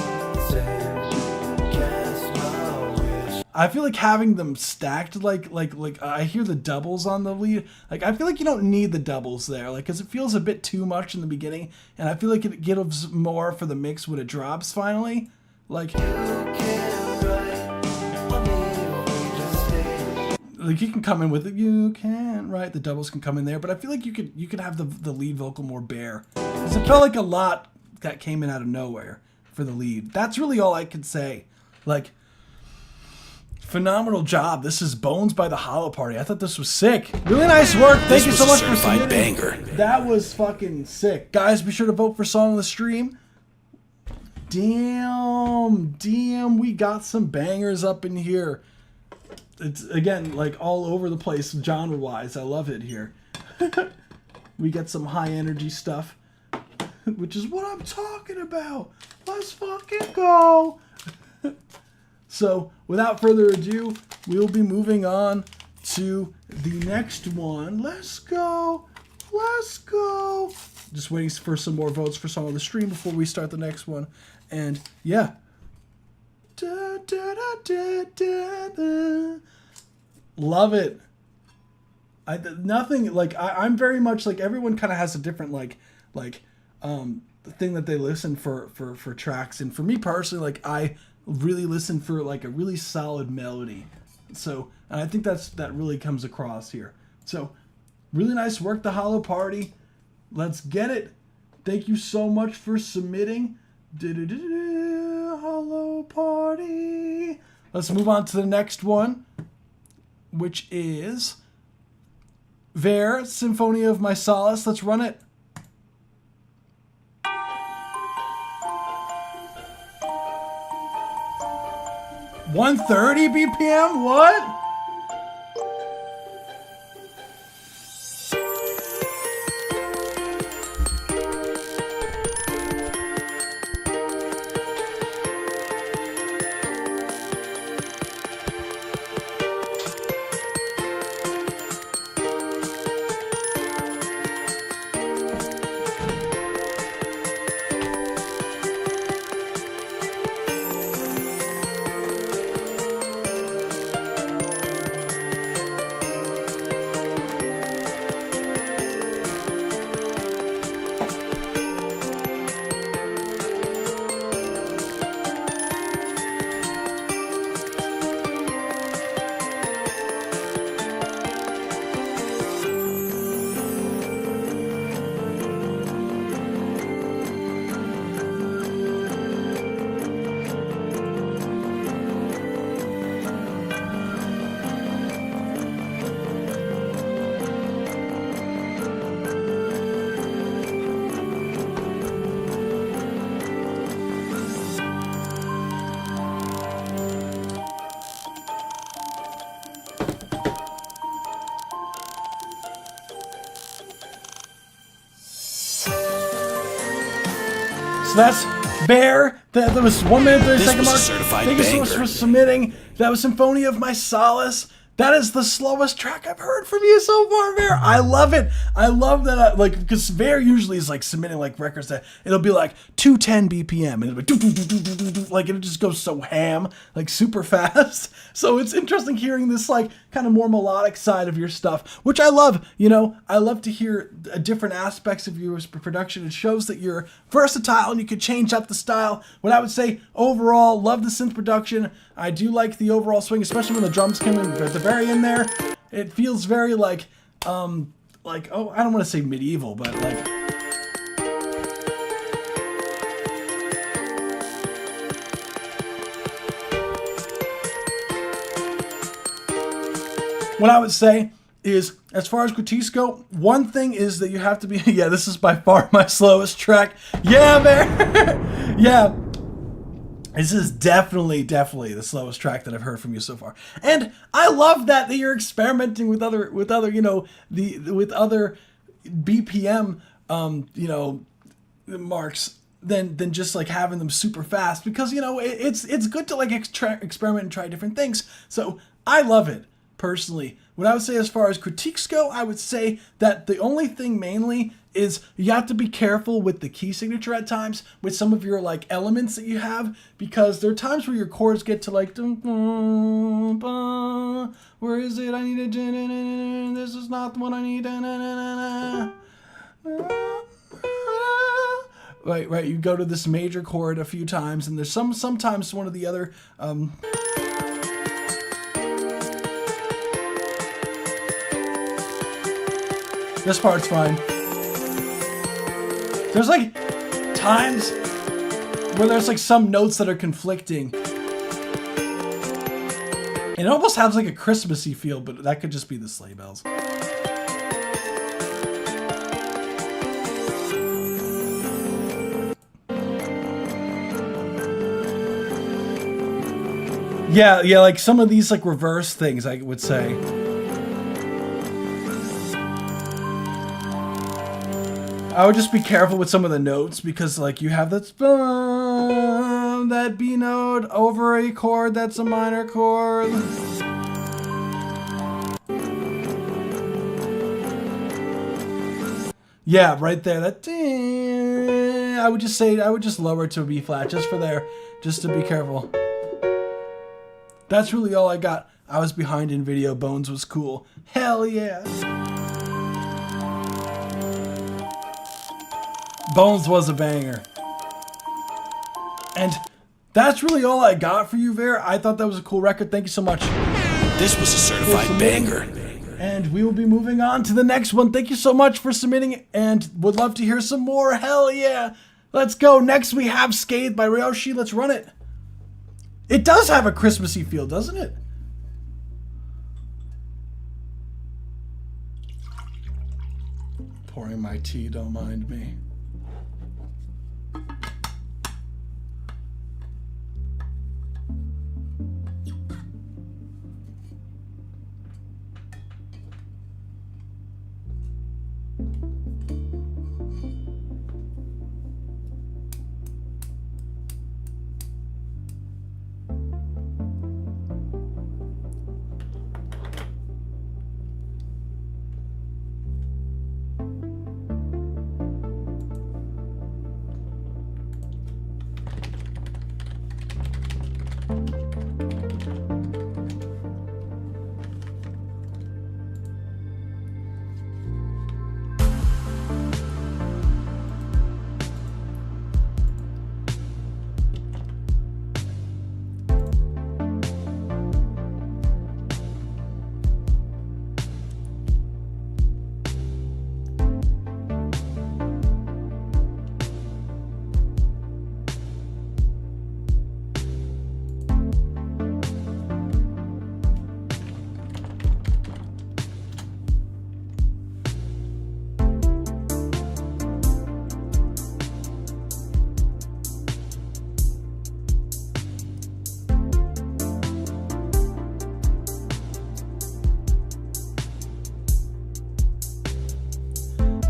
Speaker 1: I feel like having them stacked, like I hear the doubles on the lead. Like I feel like you don't need the doubles there, like because it feels a bit too much in the beginning, and I feel like it gives more for the mix when it drops finally. Like you can come in with it. You can, right? The doubles can come in there, but I feel like you could have the lead vocal more bare. 'Cause it felt like a lot that came in out of nowhere for the lead. That's really all I could say. Like. Phenomenal job. This is Bones by the Hollow Party. I thought this was sick. Really nice work. Thank you so much for submitting.
Speaker 2: Banger.
Speaker 1: That was fucking sick. Guys, be sure to vote for Song of the Stream. Damn, we got some bangers up in here. It's, again, like all over the place genre-wise. I love it here. We get some high-energy stuff, which is what I'm talking about. Let's fucking go. So, without further ado, we'll be moving on to the next one. Let's go. Let's go. Just waiting for some more votes for Song of the Stream before we start the next one. And, yeah. Da, da, da, da, da, da. Love it. Nothing, like, I'm very much, like, everyone kind of has a different, thing that they listen for tracks. And for me personally, like, I really listen for like a really solid melody. So, and I think that really comes across here. So, really nice work, the Hollow Party. Let's get it. Thank you so much for submitting. Hollow Party. Let's move on to the next one, which is Ver, Symphonia of My Solace. Let's run it. 130 BPM? What? So that's Bear. That was 1 minute 30 second mark. Thank you so much for submitting. That was Symphonia of My Solace. That is the slowest track I've heard from you so far, Bear. I love it. I love that, because Bear usually is like submitting like records that it'll be like 210 BPM and it'll be like it just goes so ham, like super fast. So it's interesting hearing this like kind of more melodic side of your stuff, which I love. You know, I love to hear different aspects of your production. It shows that you're versatile and you could change up the style. What I would say overall, love the synth production. I do like the overall swing, especially when the drums come in at the very end there. It feels very like oh, I don't want to say medieval, but like what I would say is, as far as critiques go, one thing is that you have to be, yeah, this is by far my slowest track. Yeah, man. Yeah. This is definitely the slowest track that I've heard from you so far, and I love that you're experimenting with other you know with other BPM you know marks than just like having them super fast, because you know it's good to like experiment and try different things. So I love it personally. What I would say as far as critiques go, I would say that the only thing mainly is you have to be careful with the key signature at times with some of your like elements that you have, because there are times where your chords get to like where is it? I need a this is not what I need. Right. You go to this major chord a few times, and there's sometimes one of the other. This part's fine. There's like times where there's like some notes that are conflicting. And it almost has like a Christmassy feel, but that could just be the sleigh bells. Yeah, like some of these like reverse things, I would say. I would just be careful with some of the notes, because like you have that B note over a chord that's a minor chord. Yeah, right there. That I would just lower it to a B flat just for there, just to be careful. That's really all I got. I was behind in video. Bones was cool. Hell yeah. Bones was a banger. And that's really all I got for you, Ver. I thought that was a cool record. Thank you so much.
Speaker 2: This was a certified banger.
Speaker 1: And we will be moving on to the next one. Thank you so much for submitting, and would love to hear some more. Hell yeah. Let's go. Next we have Scathed by Ryoshi. Let's run it. It does have a Christmassy feel, doesn't it? Pouring my tea, don't mind me.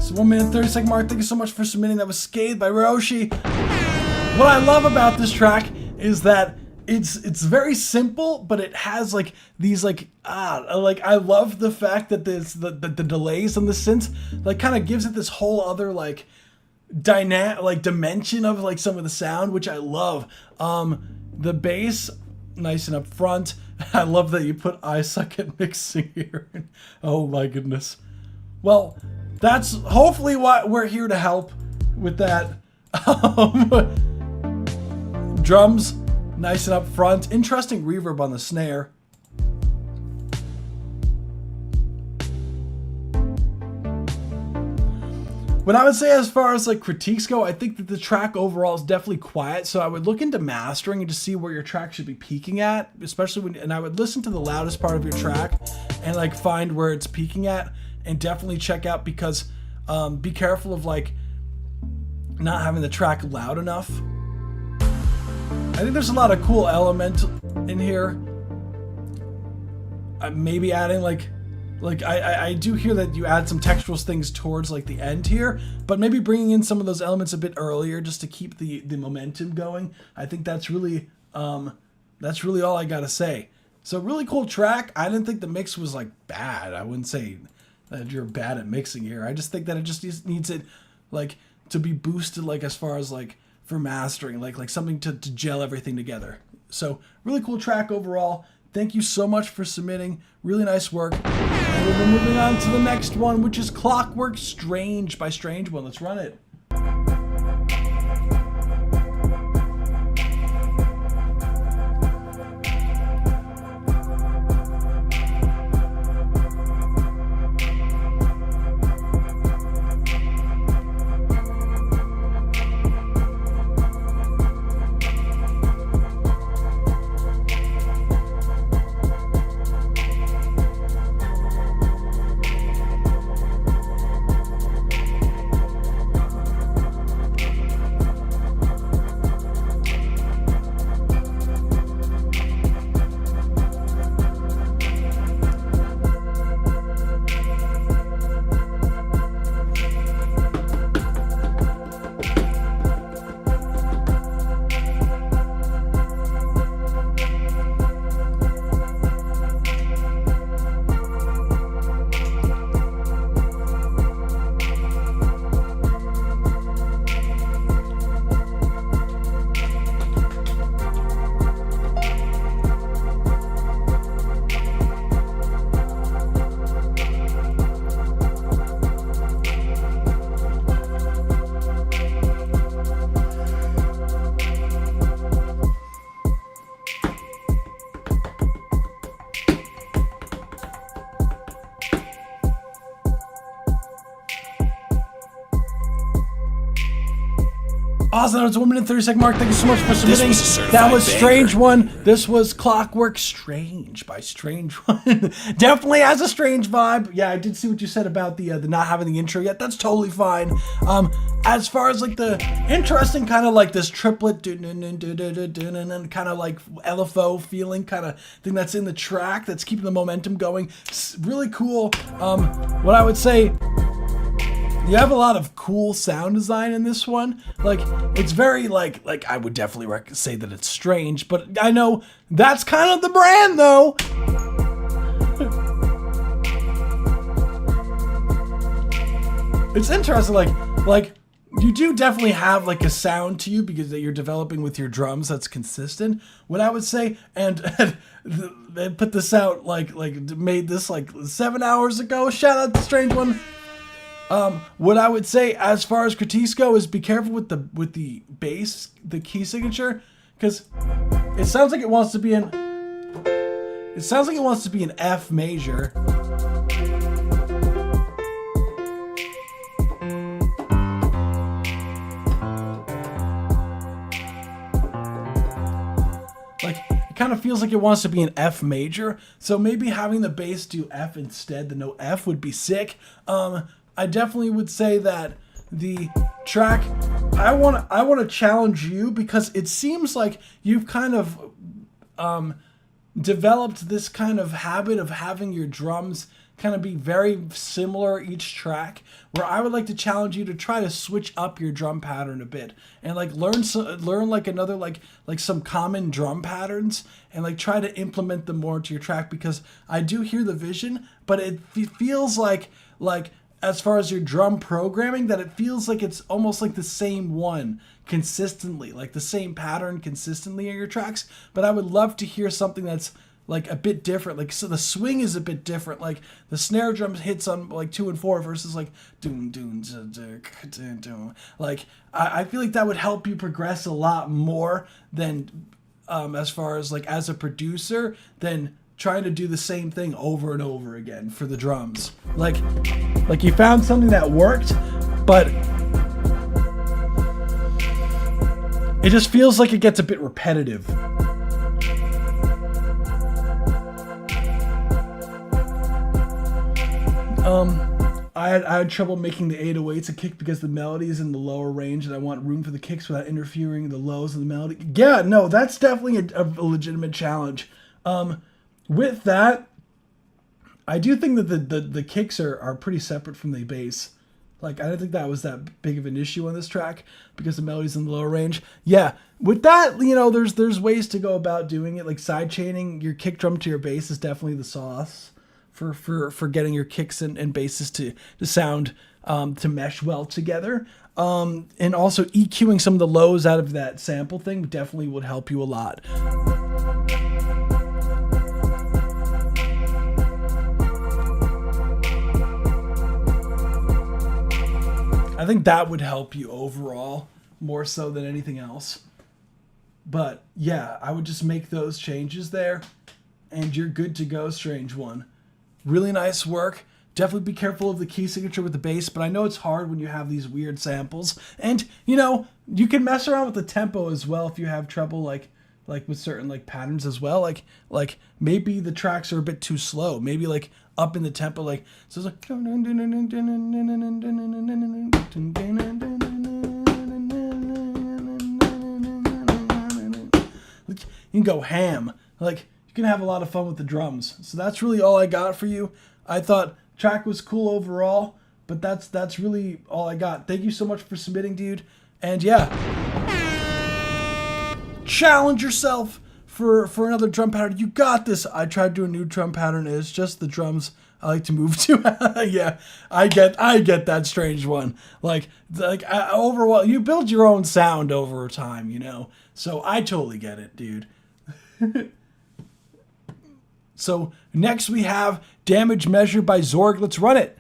Speaker 1: So 1 minute 30-second mark. Thank you so much for submitting. That was Scathed by Ryoshi. What I love about this track is that it's very simple, but it has like these like I love the fact that there's the delays on the synth like kind of gives it this whole other like dimension of like some of the sound, which I love. The bass nice and up front. I love that you put I suck at mixing here. Oh my goodness. Well, that's hopefully what we're here to help with that. Drums, nice and up front. Interesting reverb on the snare. What I would say as far as like critiques go, I think that the track overall is definitely quiet. So I would look into mastering and to see where your track should be peaking at, especially when, and I would listen to the loudest part of your track and like find where it's peaking at, and definitely check out, because be careful of like not having the track loud enough. I think there's a lot of cool elements in here. Maybe adding like I do hear that you add some textural things towards like the end here, but maybe bringing in some of those elements a bit earlier just to keep the momentum going. I think that's really all I gotta say. So really cool track. I didn't think the mix was like bad. I wouldn't say that you're bad at mixing here. I just think that it just needs it like to be boosted, like as far as like for mastering, like something to gel everything together. So really cool track overall. Thank you so much for submitting. Really nice work. And we'll be moving on to the next one, which is Clockwork Strange by Strange One. Let's run it. Awesome, that was 1 minute and 30 second mark. Thank you so much for submitting.
Speaker 2: was a certified
Speaker 1: That was
Speaker 2: banger.
Speaker 1: Strange One. This was Clockwork Strange by Strange One. Definitely has a strange vibe. Yeah, I did see what you said about the not having the intro yet. That's totally fine. As far as like the interesting kind of like this triplet kind of like LFO feeling kind of thing that's in the track that's keeping the momentum going. Really cool. What I would say, you have a lot of cool sound design in this one. Like, it's very, like I would definitely say that it's strange, but I know that's kind of the brand, though. It's interesting, like, you do definitely have, like, a sound to you because that you're developing with your drums that's consistent. What I would say, and they put this out, like, made this, like, 7 hours ago. Shout out to Strange One. What I would say as far as critiques go is be careful with the bass, the key signature, because it sounds like it wants to be an F major. Like, it kind of feels like it wants to be an F major, so maybe having the bass do F instead, the note F, would be sick. I definitely would say that the track, I want to challenge you because it seems like you've kind of developed this kind of habit of having your drums kind of be very similar each track, where I would like to challenge you to try to switch up your drum pattern a bit and like learn like another like some common drum patterns and like try to implement them more into your track, because I do hear the vision, but it feels like as far as your drum programming, that it feels like it's almost like the same one consistently, like the same pattern consistently in your tracks. But I would love to hear something that's like a bit different. Like, so the swing is a bit different. Like the snare drum hits on like 2 and 4 versus like doom doom doom doom. Like I feel like that would help you progress a lot more than as far as like as a producer than trying to do the same thing over and over again for the drums. Like you found something that worked, but it just feels like it gets a bit repetitive. I had trouble making the 808s a kick because the melody is in the lower range and I want room for the kicks without interfering the lows of the melody. Yeah, no, that's definitely a legitimate challenge. With that, I do think that the kicks are pretty separate from the bass. Like, I don't think that was that big of an issue on this track because the melody's in the lower range. Yeah, with that, you know, there's ways to go about doing it. Like side chaining your kick drum to your bass is definitely the sauce for getting your kicks and basses to sound to mesh well together. And also EQing some of the lows out of that sample thing definitely would help you a lot. I think that would help you overall more so than anything else. But yeah, I would just make those changes there and you're good to go, Strange One. Really nice work. Definitely be careful of the key signature with the bass, but I know it's hard when you have these weird samples. And, you know, you can mess around with the tempo as well if you have trouble like with certain like patterns as well. Like maybe the tracks are a bit too slow. Maybe like up in the tempo, like so it's like you can go ham. Like you can have a lot of fun with the drums. So that's really all I got for you. I thought track was cool overall, but that's really all I got. Thank you so much for submitting, dude. And yeah, challenge yourself for another drum pattern. You got this. I tried to do a new drum pattern. It's just the drums I like to move to. Yeah, I get that, Strange One. Like overall, you build your own sound over time, you know. So I totally get it, dude. So next we have Damage Measure by Zorg. Let's run it.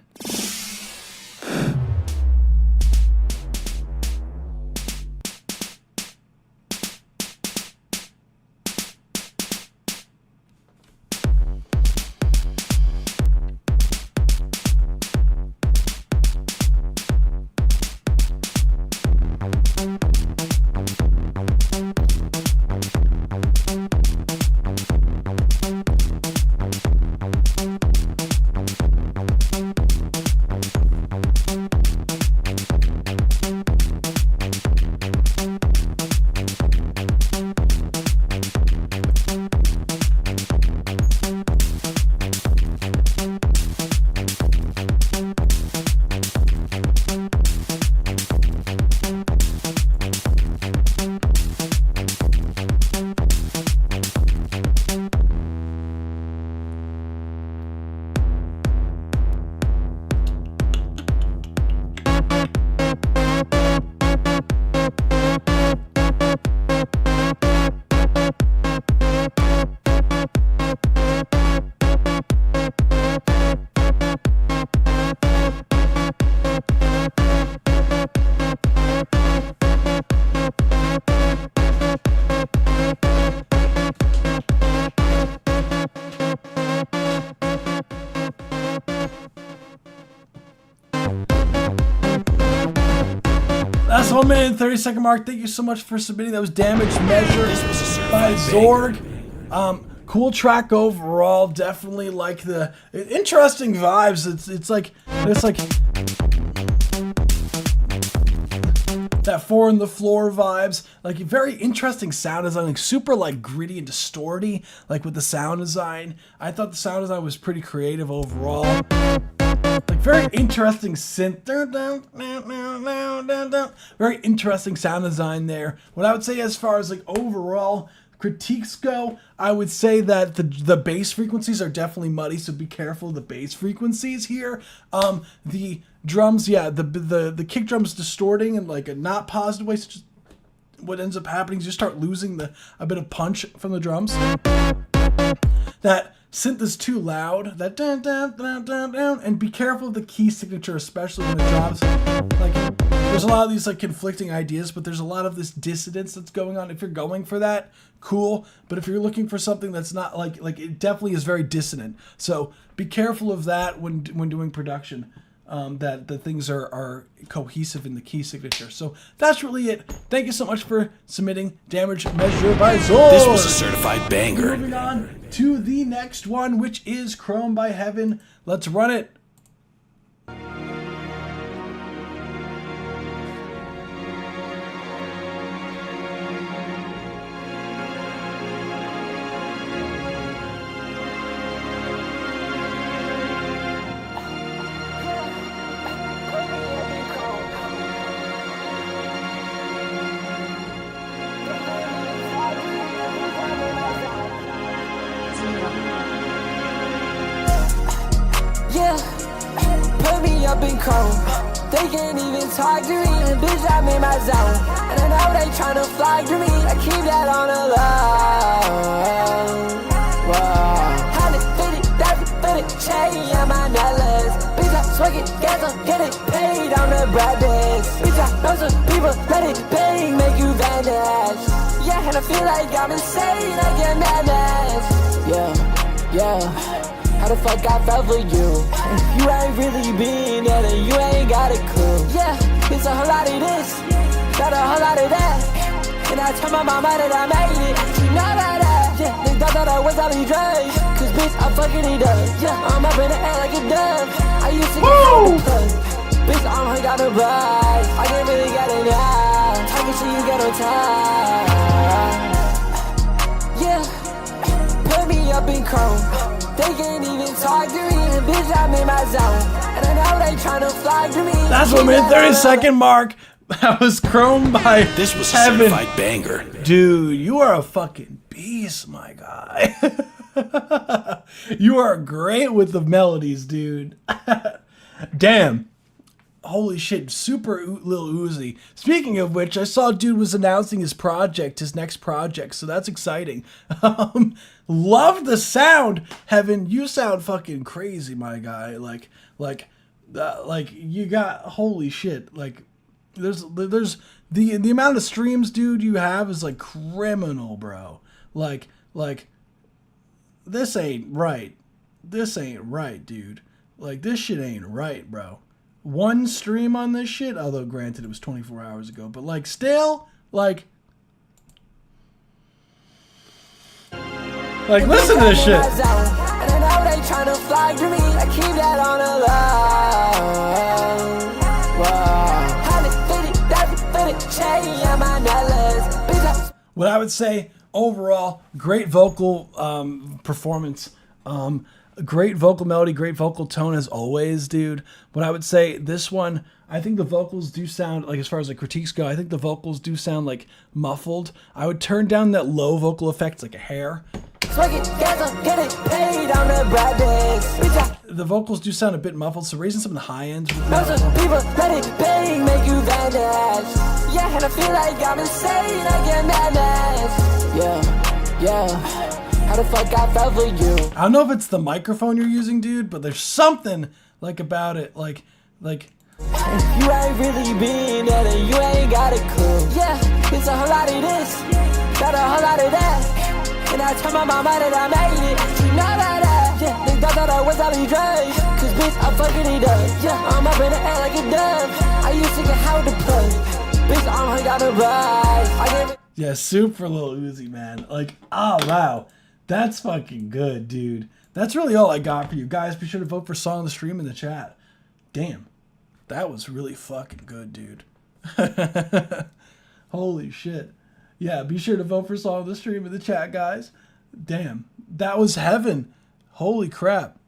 Speaker 1: That's 1 minute and 30-second mark. Thank you so much for submitting. That was Damage Measure by Zorg. Cool track overall. Definitely like the interesting vibes. It's like that 4 on the floor vibes. Like very interesting sound design. Like super like gritty and distorty. Like with the sound design. I thought the sound design was pretty creative overall. Like very interesting synth. Very interesting sound design there. What I would say as far as like overall critiques go, I would say that the bass frequencies are definitely muddy, so be careful of the bass frequencies here. The drums, yeah, the kick drums distorting in like a not positive way. So just what ends up happening is you start losing a bit of punch from the drums. That synth is too loud. That dun, dun, dun, dun, dun, and be careful of the key signature, especially when it drops. Like there's a lot of these like conflicting ideas, but there's a lot of this dissonance that's going on. If you're going for that, cool. But if you're looking for something that's not like it definitely is very dissonant. So be careful of that when doing production. That the things are cohesive in the key signature. So that's really it. Thank you so much for submitting Damage Measure by Zorg.
Speaker 2: This was a certified banger.
Speaker 1: Moving on to the next one, which is Chrome by Heaven. Let's run it.
Speaker 10: up in chrome. They can't even talk to me, and bitch, I'm in my zone. And I know they tryna fly to me, I keep that on the low. Whoa. 150,000 for the chain, yeah, my dollars. Bitch, I smoking gas, I'm getting paid on the brothers. Bitch, I know some people let it pay, make you vanish. Yeah, and I feel like I'm insane, I get madness. Yeah. How the fuck I fell for you? You ain't really been there, and you ain't got a clue. Yeah, it's a whole lot of this, got a whole lot of that. And I told my mama that I made it, she know that. Yeah, they thought that I was all these drugs, cause bitch, I'm fucking it up. Yeah, I'm up in the air like a dove. I used to get out of the plug. Bitch, I'm hung out the bus. I can't really get enough. Talking shit, you get on time. Yeah, put me up in chrome. They can't even talk to me, and bitch, I'm in my zone. And I know they tryna fly to me.
Speaker 1: That's 1 minute 30-second mark. That was Chrome by
Speaker 2: This was a
Speaker 1: Heaven.
Speaker 2: certified banger.
Speaker 1: Dude, you are a fucking beast, my guy. You are great with the melodies, dude. Damn. Holy shit, super Lil Uzi. Speaking of which, I saw dude was announcing his next project, so that's exciting. Love the sound, Heaven. You sound fucking crazy, my guy. Like you got holy shit. Like, there's the amount of streams, dude, you have is like criminal, bro. Like this ain't right. This ain't right, dude. Like, this shit ain't right, bro. One stream on this shit, although granted it was 24 hours ago, but like still, like listen to this shit.
Speaker 10: And I know they tryna fly to me, I keep that on the low. 150,000 for the chain, yeah, my dollars.
Speaker 1: What I would say overall, great vocal performance. Great vocal melody, great vocal tone as always, dude. But I would say this one, I think the vocals do sound, like, as far as the critiques go, I think the vocals do sound like muffled. I would turn down that low vocal effect, like a hair. The vocals do sound a bit muffled, so raising some of the high ends.
Speaker 10: People let it bang, make you vanish. Yeah, and I feel like I'm insane, I get madness. Yeah. How the fuck I fell for you?
Speaker 1: I don't know if it's the microphone you're using, dude, but there's something like about it, like.
Speaker 10: You ain't really been there, and you ain't got a clue. Yeah, it's a whole lot of this, got a whole lot of that. And I told my mama that I made it, she know that. Yeah, they thought that I was all these drugs, cause bitch, I'm fucking it up. Yeah, I'm up in the air like a dove. I used to get out the plug. Bitch, I'm hung out the bus.
Speaker 1: Yeah, super Lil Uzi, man. Like, oh wow. That's fucking good, dude. That's really all I got for you guys. Be sure to vote for Song of the Stream in the chat. Damn. That was really fucking good, dude. Holy shit. Yeah, be sure to vote for Song of the Stream in the chat, guys. Damn. That was Heaven. Holy crap.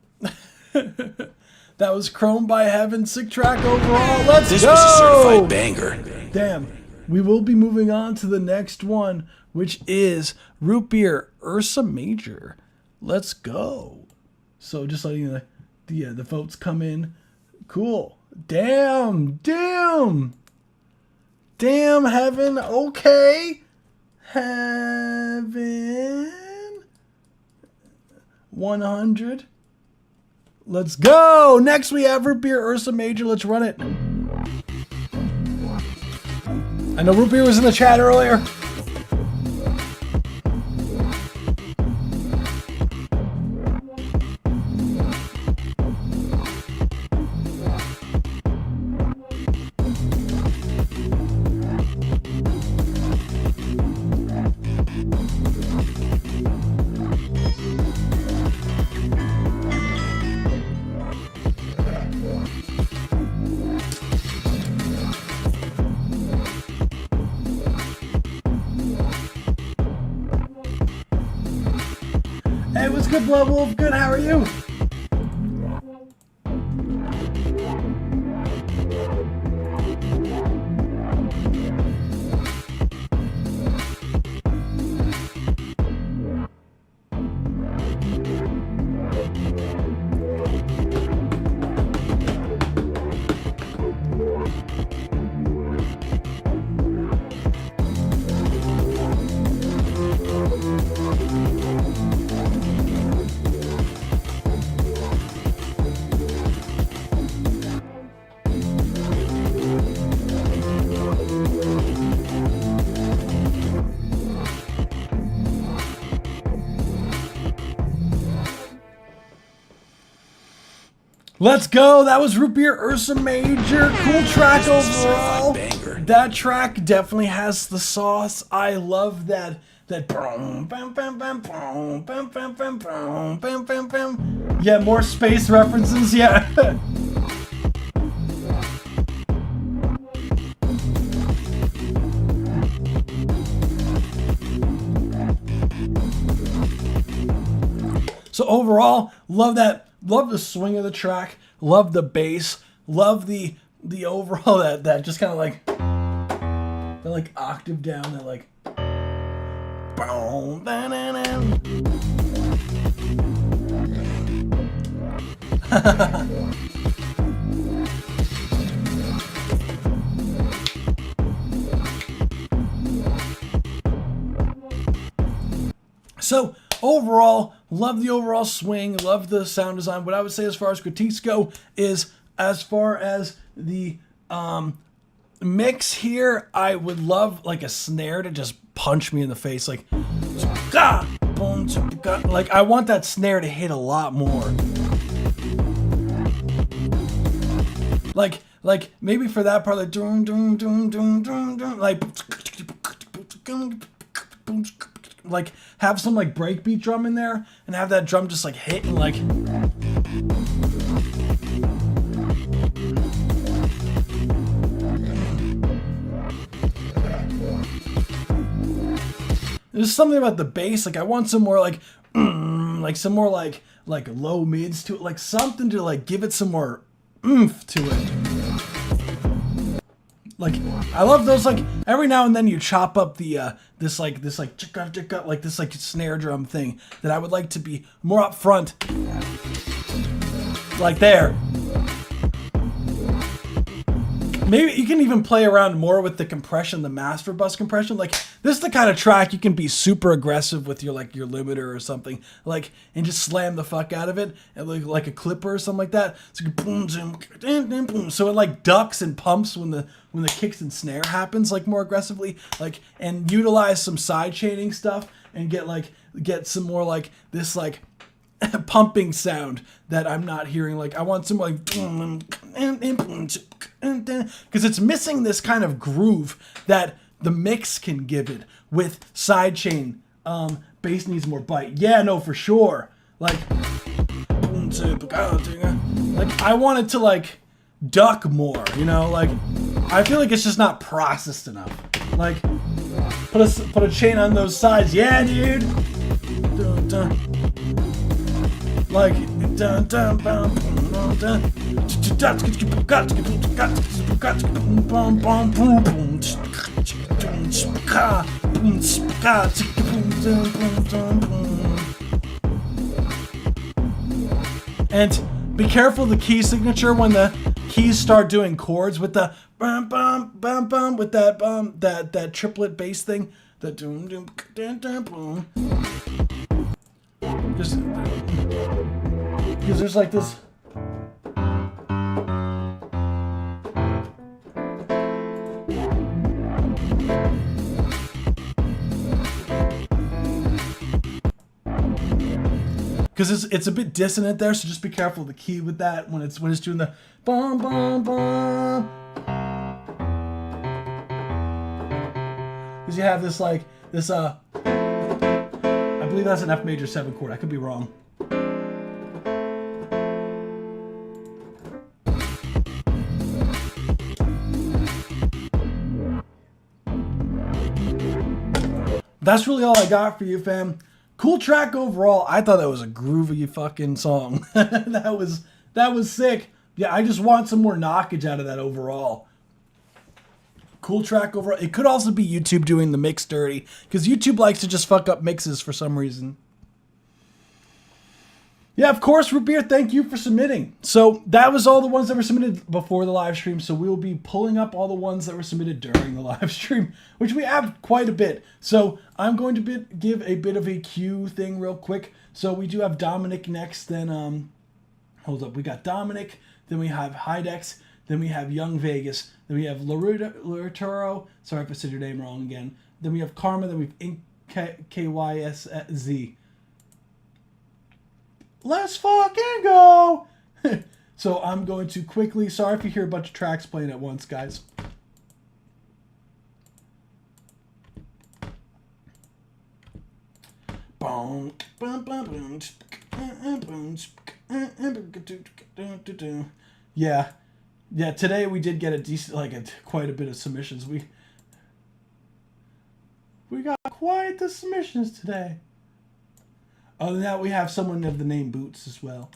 Speaker 1: That was Chrome by Heaven. Sick track overall. Let's go!
Speaker 2: This was a certified banger.
Speaker 1: Damn. We will be moving on to the next one, which is Root Beer Ursa Major. Let's go. So just letting you know, the votes come in. Cool. Damn, Heaven. Okay. Heaven. 100. Let's go. Next we have Root Beer Ursa Major. Let's run it. I know Root Beer was in the chat earlier. Hey, what's good, Blood Wolf? Good, how are you? Let's go. That was Root Beer Ursa Major. Cool track overall.
Speaker 2: Banger.
Speaker 1: That track definitely has the sauce. I love that. That boom, bam, bam, bam, boom, bam, bam, bam, boom, bam, bam, bam. Yeah, more space references. Yeah. So overall, love that. Love the swing of the track. Love the bass. Love the overall that just kind of like that like octave down. That like. Boom, So overall, love the overall swing, love the sound design. What I would say as far as critiques go is, as far as the mix here, I would love like a snare to just punch me in the face, like I want that snare to hit a lot more. Like maybe for that part, like dum dum dum dum dum dum, like have some like breakbeat drum in there and have that drum just like hit and like. There's something about the bass, like I want some more like some more like low mids to it, like something to like give it some more oomph to it. Like I love those, like every now and then you chop up the this chicka chicka, like this like snare drum thing that I would like to be more up front. Like there. Maybe you can even play around more with the compression, the master bus compression. Like this is the kind of track you can be super aggressive with your like your limiter or something, like, and just slam the fuck out of it, and like a clipper or something like that. So boom, boom, boom. So it like ducks and pumps when the kicks and snare happens like more aggressively, like, and utilize some side chaining stuff and get some more like this like pumping sound that I'm not hearing. Like I want some like because it's missing this kind of groove that the mix can give it with sidechain. Bass needs more bite. Yeah, no, for sure. Like I want it to like duck more, you know, like I feel like it's just not processed enough. Like put a chain on those sides. Yeah, dude. Dun, dun. Like dun dun dun dun dun. And be careful the key signature when the keys start doing chords with the bum bum bum bum with that that triplet bass thing. The doom doom dun dun boom. Just because there's like this. Because it's a bit dissonant there, so just be careful of the key with that when it's doing the bum bum bum. Because you have this like this I believe that's an F major 7 chord. I could be wrong. That's really all I got for you, fam. Cool track overall. I thought that was a groovy fucking song. that was sick. Yeah, I just want some more knockage out of that overall. Cool track overall. It could also be YouTube doing the mix dirty, because YouTube likes to just fuck up mixes for some reason. Yeah, of course, Root Beer, thank you for submitting. So that was all the ones that were submitted before the live stream. So we'll be pulling up all the ones that were submitted during the live stream, which we have quite a bit. So I'm going to give a bit of a queue thing real quick. So we do have Dominic next, then, hold up. We got Dominic, then we have Hydex, then we have Young Vegas, then we have Laruturo. Sorry if I said your name wrong again. Then we have Karma, then we have KYSZ. Let's fucking go! So I'm going to quickly, sorry if you hear a bunch of tracks playing at once, guys. Yeah. Yeah, today we did get a decent, quite a bit of submissions. We got quite the submissions today. Other than that, we have someone of the name Boots as well.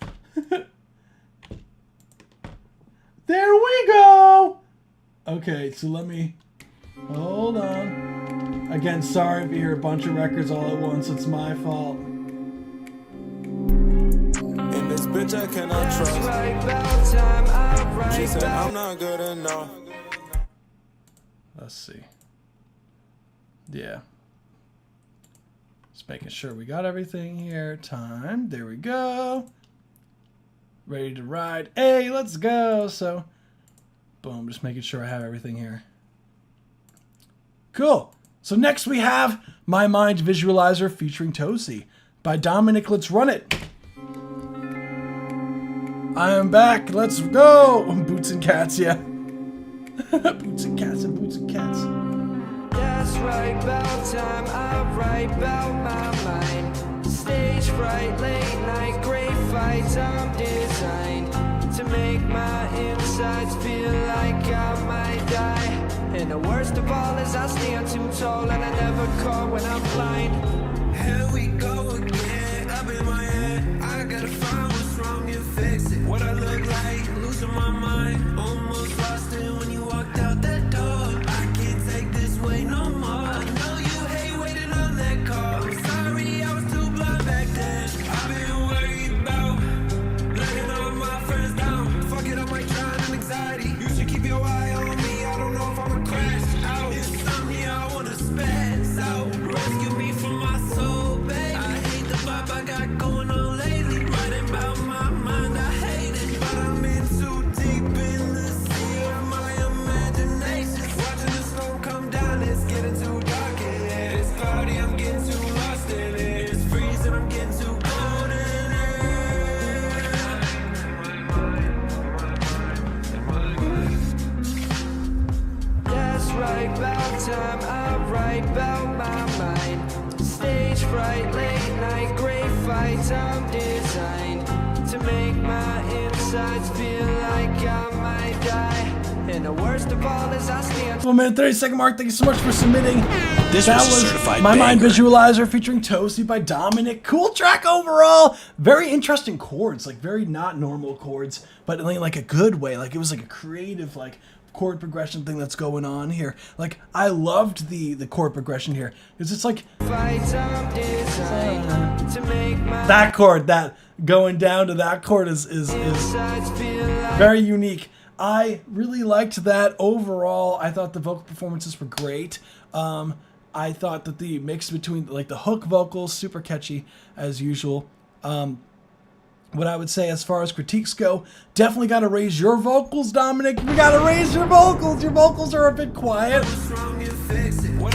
Speaker 1: There we go! Okay, so let me... Hold on. Again, sorry if you hear a bunch of records all at once. It's my fault.
Speaker 10: In this bitch I cannot trust. She said I'm not good enough.
Speaker 1: Let's see. Yeah. Just making sure we got everything here. Time. There we go. Ready to ride. Hey, let's go. So, boom. Just making sure I have everything here. Cool. So next we have My Mind Visualizer featuring Tosi by Dominic. Let's run it. I am back. Let's go. Boots and Cats, yeah. Boots and Cats and Boots and Cats.
Speaker 10: That's right, about time I write about my mind. Stage fright, late night, great fights. I'm designed to make my insides feel like I might die. And the worst of all is I stand too tall and I never call when I'm blind. Here we go again, up in my head. I gotta find what's wrong and fix it. What I look like, losing my mind. Almost lost it when you walked out that door. I can't take this way no more. I know you hate waiting on that call. I'm sorry I was too blind back then. I've been worried about letting all my friends down. Fuck it, I might drown in anxiety. You should keep your eye on me. I don't know if I'ma crash out. Insomnia, I wanna spaz out. Rescue me from my soul, baby. I hate the vibe I got going on lately. Writing about my mind, I hate it. But I'm in too deep in the sea of my imagination. Watching the snow come down, it's getting too dark in here. It's cloudy, I'm getting too lost in it. It's freezing, I'm getting too cold in it. That's right, about time I write about my mind. Stage fright, late night, great fights. I'm designed to make my insides feel like I might die. And the worst of all is I stand
Speaker 1: 1 minute 30-second mark. Thank you so much for submitting.
Speaker 2: This
Speaker 1: That
Speaker 2: was a
Speaker 1: was
Speaker 2: certified
Speaker 1: My Mind
Speaker 2: banger.
Speaker 1: Visualizer featuring Tosi by Dominic. Cool track overall. Very interesting chords, like very not normal chords, but in like a good way. Like it was like a creative chord progression thing that's going on here. Like I loved the chord progression here because it's like
Speaker 10: fights. I'm designed to make my
Speaker 1: that chord, that going down to that chord is
Speaker 10: insides feel like
Speaker 1: very unique. I really liked that overall. I thought the vocal performances were great. I thought that the mix between the hook vocals, super catchy as usual. What I would say as far as critiques go, definitely got to raise your vocals, Dominic. We got to raise your vocals. Your vocals are a bit quiet.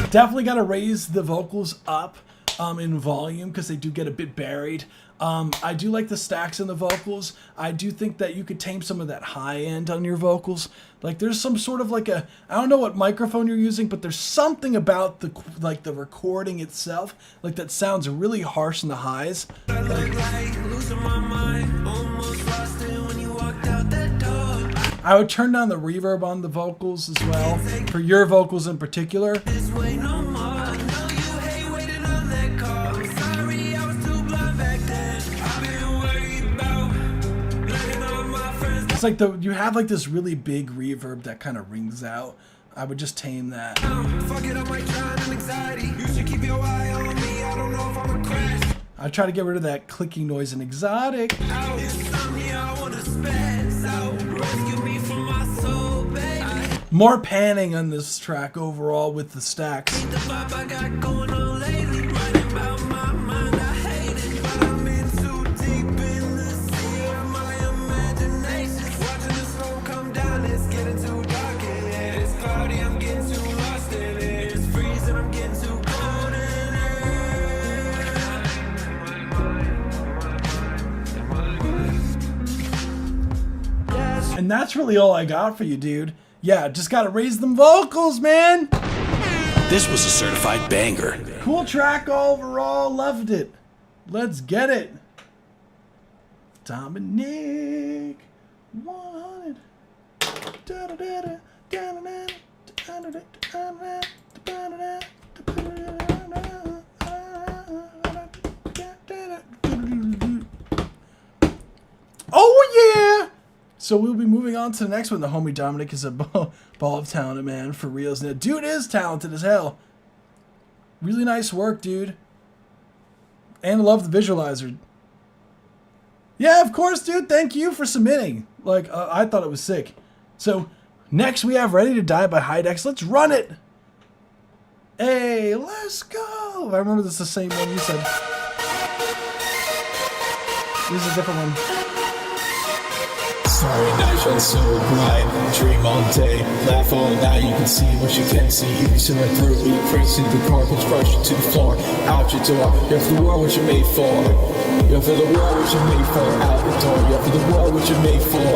Speaker 1: Definitely got to raise the vocals up in volume because they do get a bit buried. I do like the stacks in the vocals. I do think that you could tame some of that high end on your vocals. Like there's some sort of I don't know what microphone you're using, but there's something about the recording itself, that sounds really harsh in the highs. I would turn down the reverb on the vocals as well, for your vocals in particular. It's like you have this really big reverb that kind of rings out. I would just tame that. I try to get rid of that clicking noise and exotic. More panning on this track overall with the stacks. that's really all I got for you, dude. Yeah, just gotta raise them vocals, man.
Speaker 2: This was a certified banger.
Speaker 1: Cool track overall, loved it. Let's get it. Dominic 100. Oh yeah! So we'll be moving on to the next one. The homie Dominic is a ball of talent, man, for reals. And the dude is talented as hell. Really nice work, dude. And I love the visualizer. Yeah, of course, dude. Thank you for submitting. Like, I thought it was sick. So, next we have Ready to Die by Hydex. Let's run it. Hey, let's go. I remember this is the same one you said. This is a different one.
Speaker 11: Starry night shines so bright, dream all day, laugh all night. You can see what you can't see. You see right through it. You press into the carpet, brush to the floor, out your door. You're for the world what you're made for. You're for the world what you're made for. Out the door. You're for the world what you're made for.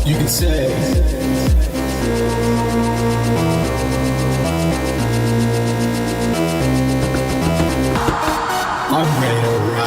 Speaker 11: You can say. I'm ready to ride.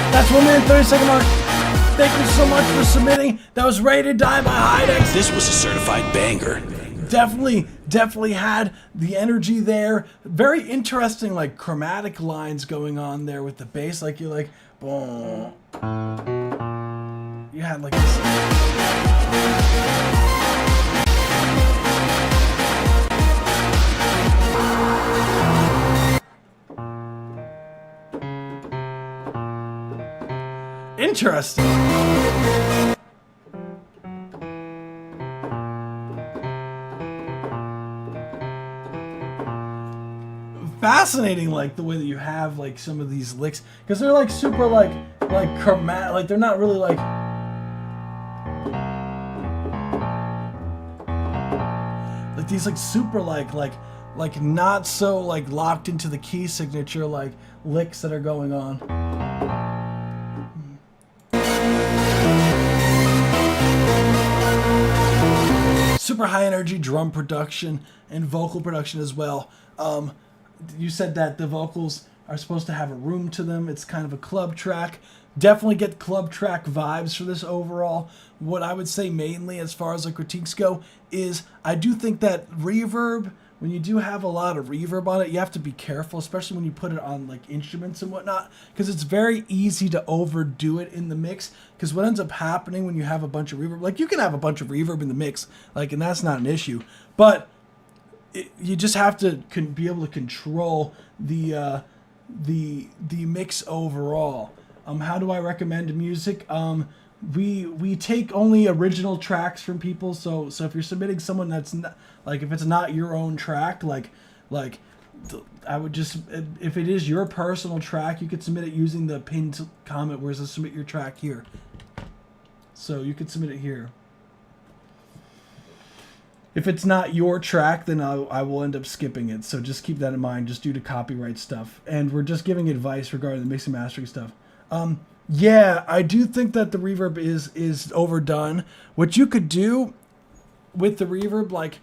Speaker 1: That's 1 minute 30-second mark. Thank you so much for submitting. That was Ready to Die by Hydex.
Speaker 2: This was a certified banger.
Speaker 1: Definitely had the energy there. Very interesting, like chromatic lines going on there with the bass. Like you like, boom. You had like this. Interesting. Fascinating, like the way that you have like some of these licks, because they're like super like chromatic, like they're not really like these like super like not so like locked into the key signature like licks that are going on. Super high energy drum production and vocal production as well. You said that the vocals are supposed to have a room to them. It's kind of a club track. Definitely get club track vibes for this overall. What I would say mainly as far as the critiques go is I do think that reverb, when you do have a lot of reverb on it, you have to be careful, especially when you put it on like instruments and whatnot, because it's very easy to overdo it in the mix. Because what ends up happening when you have a bunch of reverb, like you can have a bunch of reverb in the mix, like, and that's not an issue, but you just have to be able to control the mix overall. How do I recommend music? We take only original tracks from people. So if you're submitting someone that's not, like, if it's not your own track, I would just, if it is your personal track, you could submit it using the pinned comment where it says submit your track here. So you could submit it here. If it's not your track, then I will end up skipping it. So just keep that in mind, just due to copyright stuff. And we're just giving advice regarding the mixing and mastering stuff. Yeah, I do think that the reverb is overdone. What you could do with the reverb, like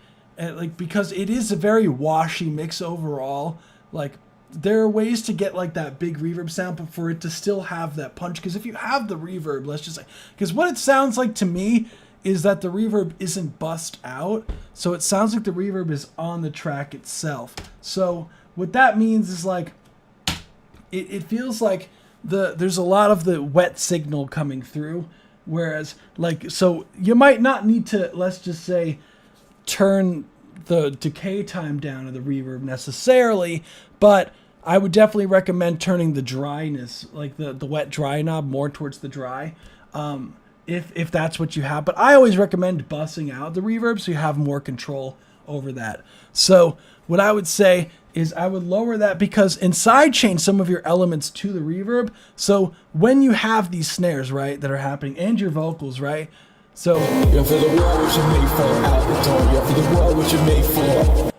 Speaker 1: because it is a very washy mix overall, like there are ways to get like that big reverb sound, but for it to still have that punch. Because if you have the reverb, let's just say, because what it sounds like to me is that the reverb isn't bussed out. So it sounds like the reverb is on the track itself. So what that means is like, it feels like there's a lot of the wet signal coming through. Whereas like, so you might not need to, let's just say, turn the decay time down of the reverb necessarily, but I would definitely recommend turning the dryness, like the wet dry knob, more towards the dry, if that's what you have. But I always recommend bussing out the reverb so you have more control over that. So what I would say is I would lower that, because in sidechain some of your elements to the reverb. So when you have these snares, right, that are happening, and your vocals, right? So
Speaker 11: you're for the world what you're made for, out the door. You're for the world what you're made for.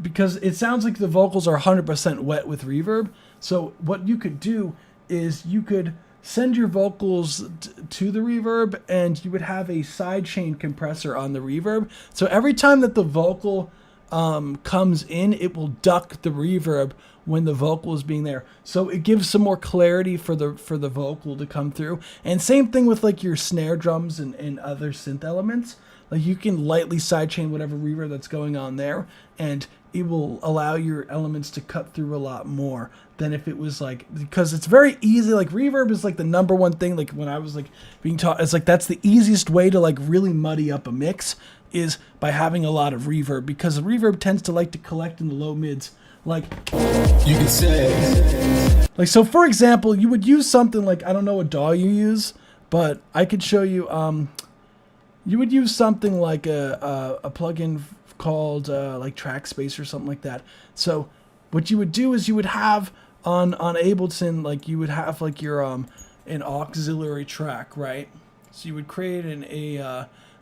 Speaker 1: Because it sounds like the vocals are 100% wet with reverb. So what you could do is you could send your vocals to the reverb, and you would have a sidechain compressor on the reverb. So every time that the vocal comes in, it will duck the reverb when the vocal is being there. So it gives some more clarity for the vocal to come through. And same thing with like your snare drums and other synth elements. Like you can lightly sidechain whatever reverb that's going on there, and it will allow your elements to cut through a lot more than if it was like, because it's very easy. Like reverb is like the number one thing. Like when I was like being taught, it's like that's the easiest way to like really muddy up a mix, is by having a lot of reverb, because the reverb tends to like to collect in the low mids. Like
Speaker 11: you can say,
Speaker 1: like, so for example, you would use something like, I don't know what DAW you use, but I could show you. You would use something like a plugin called like Trackspace or something like that. So what you would do is you would have on Ableton, like you would have like your an auxiliary track, right? So you would create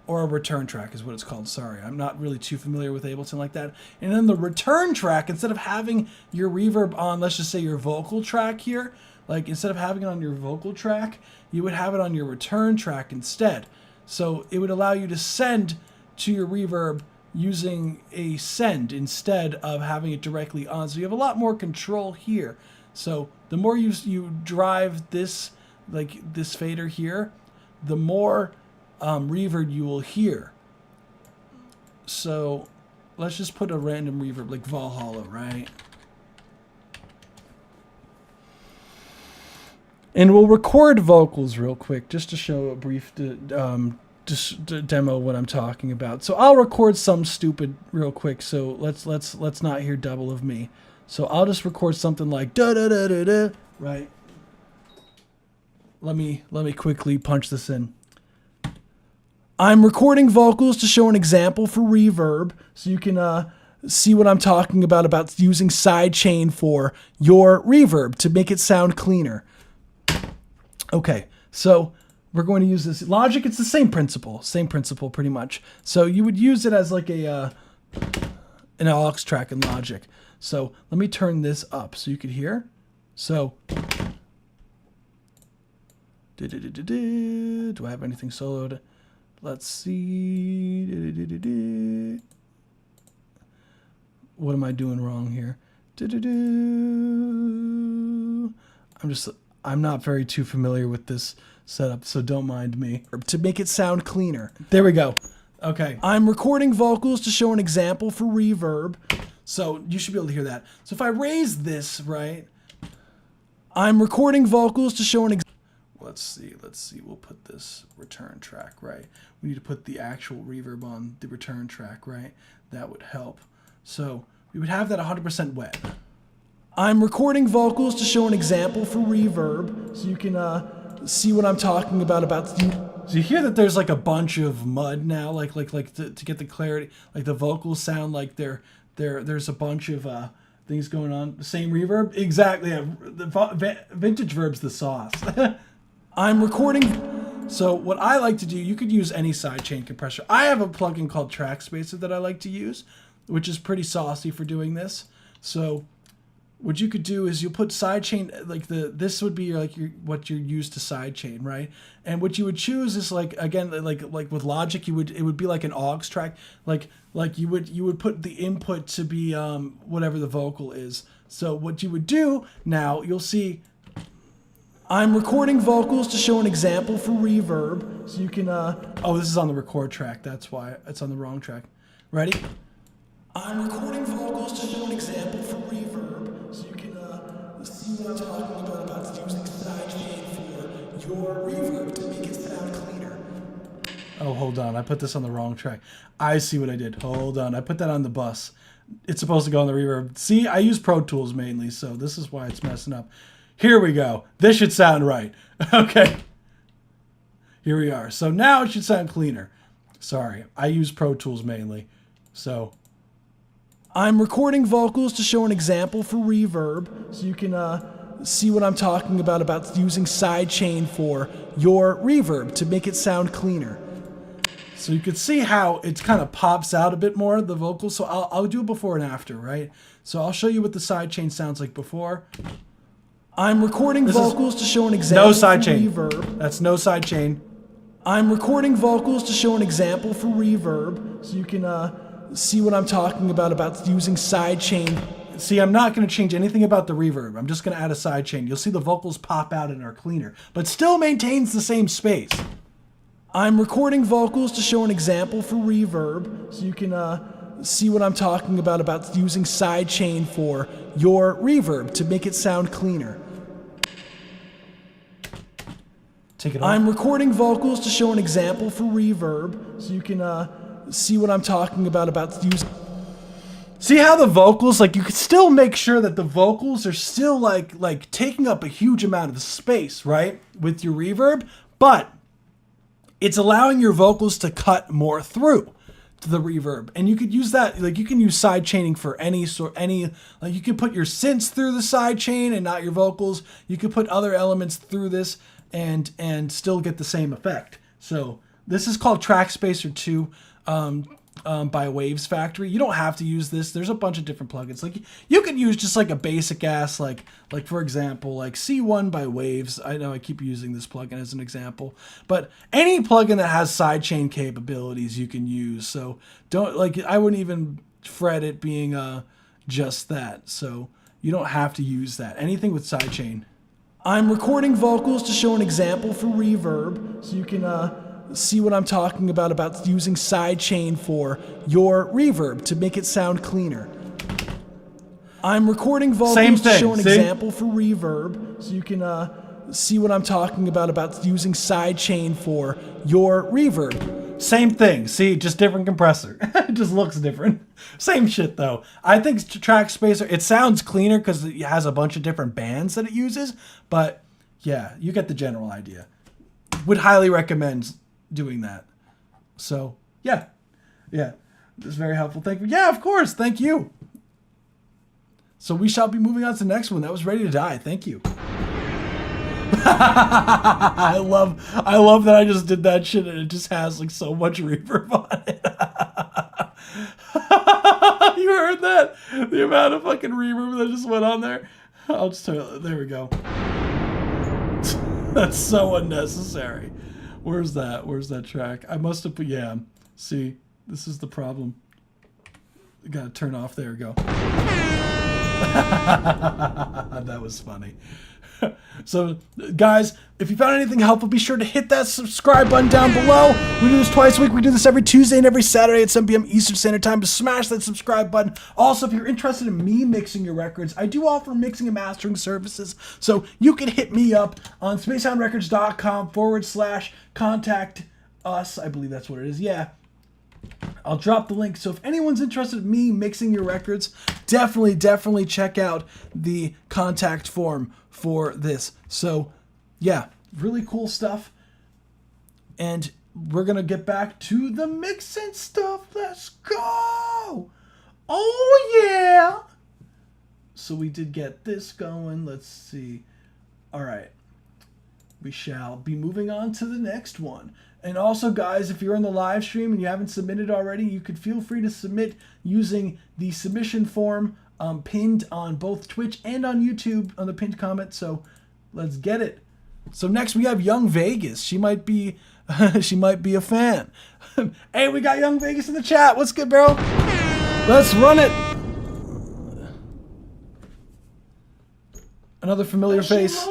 Speaker 1: or a return track is what it's called. Sorry, I'm not really too familiar with Ableton like that. And then the return track, instead of having your reverb on, let's just say your vocal track here, like instead of having it on your vocal track, you would have it on your return track instead. So it would allow you to send to your reverb using a send instead of having it directly on. So you have a lot more control here. So the more you drive this, like this fader here, the more reverb you will hear. So let's just put a random reverb like Valhalla, right? And we'll record vocals real quick just to show a brief demo what I'm talking about. So I'll record some stupid real quick. So let's not hear double of me. So I'll just record something like da da da da da, right? Let me quickly punch this in. I'm recording vocals to show an example for reverb, so you can see what I'm talking about using sidechain for your reverb to make it sound cleaner. Okay, so we're going to use this Logic. It's the same principle pretty much. So you would use it as like an aux track in Logic. So let me turn this up so you could hear. So do I have anything soloed? Let's see. What am I doing wrong here? I'm not very too familiar with this setup, so don't mind me. To make it sound cleaner. There we go. Okay. I'm recording vocals to show an example for reverb. So you should be able to hear that. So if I raise this, right? I'm recording vocals to show an example. Let's see. We'll put this return track, right? We need to put the actual reverb on the return track, right? That would help. So we would have that 100% wet. I'm recording vocals to show an example for reverb, so you can see what I'm talking about. So you hear that there's like a bunch of mud now, like to get the clarity, like the vocals sound like there's a bunch of things going on. The same reverb, exactly. Yeah, the vintage verb's the sauce. I'm recording. So what I like to do, you could use any sidechain compressor. I have a plugin called Trackspacer that I like to use, which is pretty saucy for doing this. So what you could do is you put sidechain, like this would be like what you're used to sidechain, right? And what you would choose is like, again, like with Logic, it would be like an aux track, like you would put the input to be whatever the vocal is. So what you would do now, you'll see I'm recording vocals to show an example for reverb, so you can, oh, this is on the record track, that's why it's on the wrong track. Ready? I'm recording vocals to show an example for reverb, so you can, see what I'm talking about using sidechain for your reverb to make it sound cleaner. Oh, hold on, I put this on the wrong track. I see what I did, hold on, I put that on the bus. It's supposed to go on the reverb. See, I use Pro Tools mainly, so this is why it's messing up. Here we go. This should sound right. Okay. Here we are. So now it should sound cleaner. Sorry, I use Pro Tools mainly. So I'm recording vocals to show an example for reverb, so you can see what I'm talking about using sidechain for your reverb to make it sound cleaner. So you can see how it kind of pops out a bit more, the vocals. So I'll do it before and after, right? So I'll show you what the sidechain sounds like before. I'm recording vocals to show an example for reverb. That's no sidechain. I'm recording vocals to show an example for reverb, so you can see what I'm talking about using sidechain. See, I'm not going to change anything about the reverb. I'm just going to add a sidechain. You'll see the vocals pop out and are cleaner, but still maintains the same space. I'm recording vocals to show an example for reverb, so you can see what I'm talking about using sidechain for your reverb to make it sound cleaner. Take it off. I'm recording vocals to show an example for reverb, so you can see what I'm talking about using. See how the vocals, like, you can still make sure that the vocals are still like taking up a huge amount of the space, right, with your reverb, but it's allowing your vocals to cut more through to the reverb. And you could use that, like, you can use side chaining for any, like, you can put your synths through the side chain and not your vocals. You could put other elements through this and still get the same effect. So this is called Track Spacer 2 by Waves Factory. You don't have to use this. There's a bunch of different plugins. Like, you could use just like a basic ass, like for example, like C1 by Waves. I know I keep using this plugin as an example, but any plugin that has sidechain capabilities you can use. So don't, like, I wouldn't even fret it being just that. So you don't have to use that. Anything with sidechain. I'm recording vocals to show an example for reverb, so you can see what I'm talking about using sidechain for your reverb to make it sound cleaner. I'm recording vocals to show an example for reverb, so you can see what I'm talking about using sidechain for your reverb. Same thing. See, just different compressor. It just looks different. Same shit though. I think Track Spacer, it sounds cleaner because it has a bunch of different bands that it uses, but yeah, you get the general idea. Would highly recommend doing that. So yeah, this is very helpful. Thank you. Yeah, of course. Thank you. So we shall be moving on to the next one. That was Ready to Die. Thank you. I love that I just did that shit and it just has like so much reverb on it. You heard that? The amount of fucking reverb that just went on there. I'll just tell you, there we go. That's so unnecessary. Where's that track? I must have put, yeah. See, this is the problem. Gotta turn off, there we go. That was funny. So, guys, if you found anything helpful, be sure to hit that subscribe button down below. We do this twice a week. We do this every Tuesday and every Saturday at 7 p.m. Eastern Standard Time. To smash that subscribe button. Also, if you're interested in me mixing your records, I do offer mixing and mastering services. So you can hit me up on spacehoundrecords.com/contact us. I believe that's what it is. Yeah. I'll drop the link. So if anyone's interested in me mixing your records, definitely check out the contact form for this. So yeah, really cool stuff. And we're going to get back to the mixing stuff. Let's go. Oh yeah. So we did get this going. Let's see. All right. We shall be moving on to the next one. And also, guys, if you're in the live stream and you haven't submitted already, you could feel free to submit using the submission form pinned on both Twitch and on YouTube on the pinned comment. So let's get it. So next we have Young Vegas. She might be a fan. Hey, we got Young Vegas in the chat. What's good, bro? Let's run it. Another familiar face.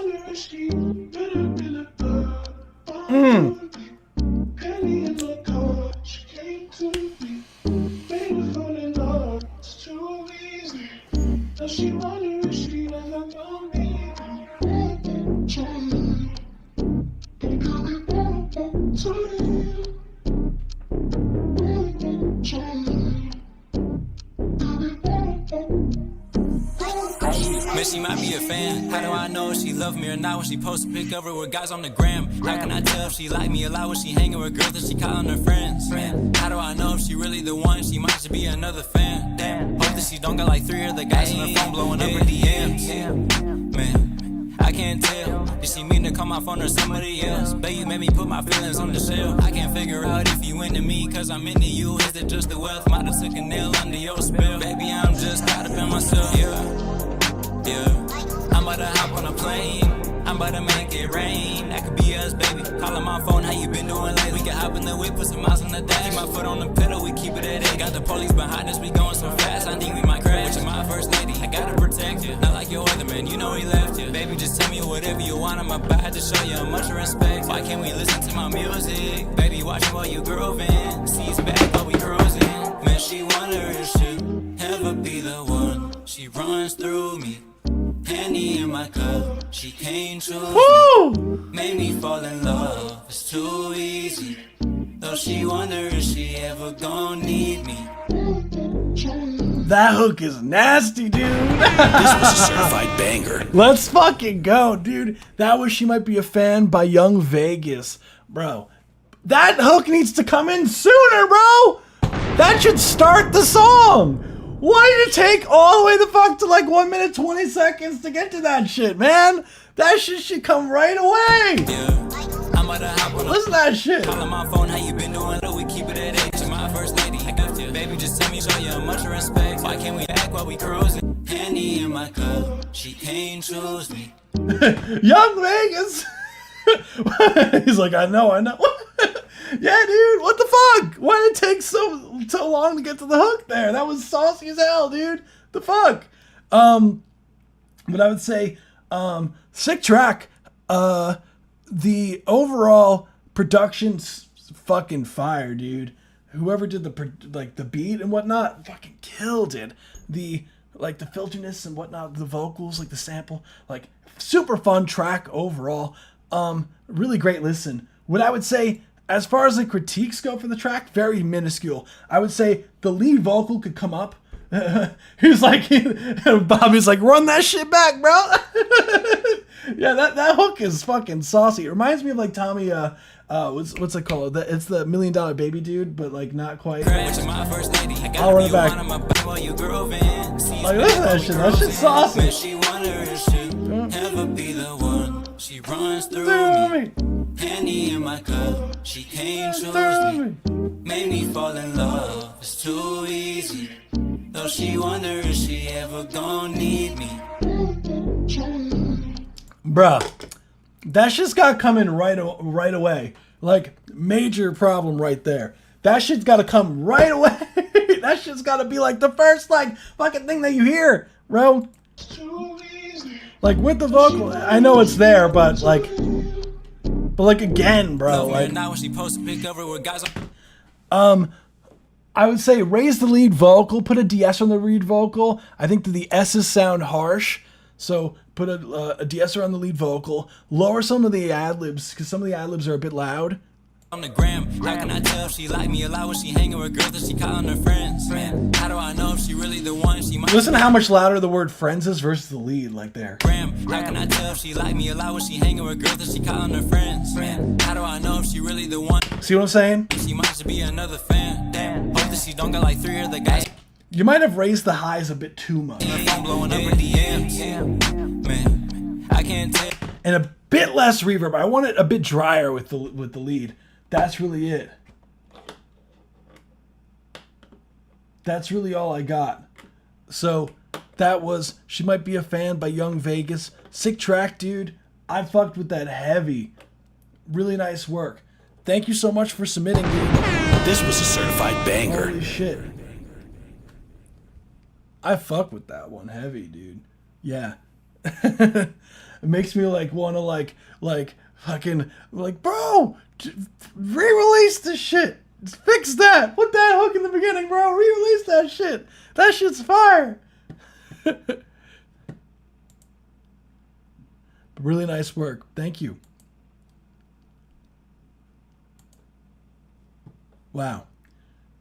Speaker 12: Man, she might be a fan. How do I know if she love me or not when she posts a pic of her with guys on the gram? How can I tell if she like me a lot when she hanging with girls that she calling her friends? Man, how do I know if she really the one? She might just be another fan. Damn, hope that she don't got like 3 other guys on her phone blowing up her DMs. Man, I can't tell. Did she mean to call my phone or somebody else? Bet you made me put my feelings on the shelf. I can't figure out if you into me, cause I'm into you. Is it just the wealth? Might have took a nail under your spell. Baby, I'm just caught up in myself. Yeah, I'm about to hop on a plane. I'm about to make it rain. That could be us, baby. Calling my phone, how you been doing lately? We can hop in the whip, put some miles on the dash. Keep my foot on the pedal, we keep it at 8. Got the police behind us, we going so fast. I think we might crash. But you're my first lady, I gotta protect you. Not like your other man, you know he left you. Baby, just tell me whatever you want. I'm about to show you much respect. Why can't we listen to my music? Baby, watch while you grooving. Seats back while we cruising. Man, she wonder if she'll ever be the one. She runs through me. Henny in my cup, she can't choose me. Made me fall in love, it's too easy. Though she wonder if she ever gon' need me.
Speaker 1: That hook is nasty, dude.
Speaker 2: This was a certified banger.
Speaker 1: Let's fucking go, dude. That was She Might Be a Fan by Young Vegas. Bro, that hook needs to come in sooner, bro. That should start the song. Why did it take all the way the fuck to like 1 minute 20 seconds to get to that shit, man? That shit should come right away. Listen to that shit.
Speaker 12: Calling my phone, how you been doing? We keep it at 8. You're my first lady, I got you. Baby, just tell me, show you much respect. Why can't we act while we cruising? Henny in my cup, she can't choose me.
Speaker 1: Young Vegas. He's like, I know. Yeah, dude, what the fuck? Why did it take so long to get to the hook there? That was saucy as hell, dude. The fuck? But I would say, sick track. The overall production's fucking fire, dude. Whoever did the beat and whatnot fucking killed it. The filteriness and whatnot, the vocals, like the sample, like super fun track overall. Really great listen. What I would say, as far as the critiques go for the track, very minuscule. I would say the lead vocal could come up. He's like, Bobby's like, run that shit back, bro. Yeah, that hook is fucking saucy. It reminds me of like Tommy, what's it called? It's the $1 Million Baby dude, but like not quite. I'll run it back. Like, listen to that shit. That shit's saucy.
Speaker 12: She runs through me. Henny in my cup, she can't choose me. Made me fall in love, it's too easy. Though she wonder if she ever gon' need me.
Speaker 1: Bruh, that shit's got coming right away. Like, major problem right there. That shit's gotta come right away. That shit's gotta be like the first like fucking thing that you hear, bro. Like with the vocal, I know it's there, but like again, bro. Like, I would say raise the lead vocal, put a DS on the lead vocal. I think that the S's sound harsh, so put a DS on the lead vocal. Lower some of the ad libs because some of the ad libs are a bit loud.
Speaker 12: On the gram, how can I tell if she like me a lot when she hanging with girls that she calling her friends? Man, how do I know if she really the one? She might.
Speaker 1: Listen to how much louder the word friends is versus the lead, like there.
Speaker 12: Gram, how can I tell if she like me a lot when she hanging with girls that she calling her friends? Man, how do I know if she really the one?
Speaker 1: See what I'm saying?
Speaker 12: She might just be another fan. Damn, hope that she don't got like 3 other guys.
Speaker 1: You might have raised the highs a bit too much.
Speaker 12: Her phone blowing up her DMs. Man, I can't tell.
Speaker 1: And a bit less reverb. I want it a bit drier with the lead. That's really it. That's really all I got. So that was She Might Be a Fan by Young Vegas. Sick track, dude. I fucked with that heavy. Really nice work. Thank you so much for submitting, dude.
Speaker 2: This was a certified banger.
Speaker 1: Holy shit. I fuck with that one heavy, dude. Yeah. it makes me like want to like fucking like, bro, re-release this shit. Fix that. Put that hook in the beginning, bro. Re-release that shit. That shit's fire. Really nice work. Thank you. Wow.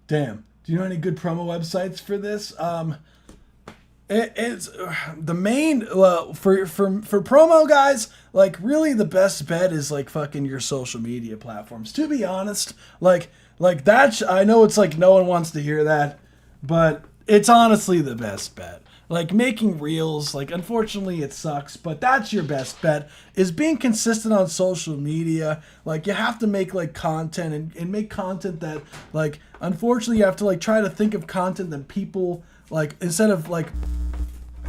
Speaker 1: Damn. Do you know any good promo websites for this? It's the main for promo guys. Like really, the best bet is like fucking your social media platforms. To be honest, like that. I know it's like no one wants to hear that, but it's honestly the best bet. Like making reels, like unfortunately it sucks, but that's your best bet, is being consistent on social media. Like you have to make like content and make content that like, unfortunately you have to like try to think of content that people like, instead of like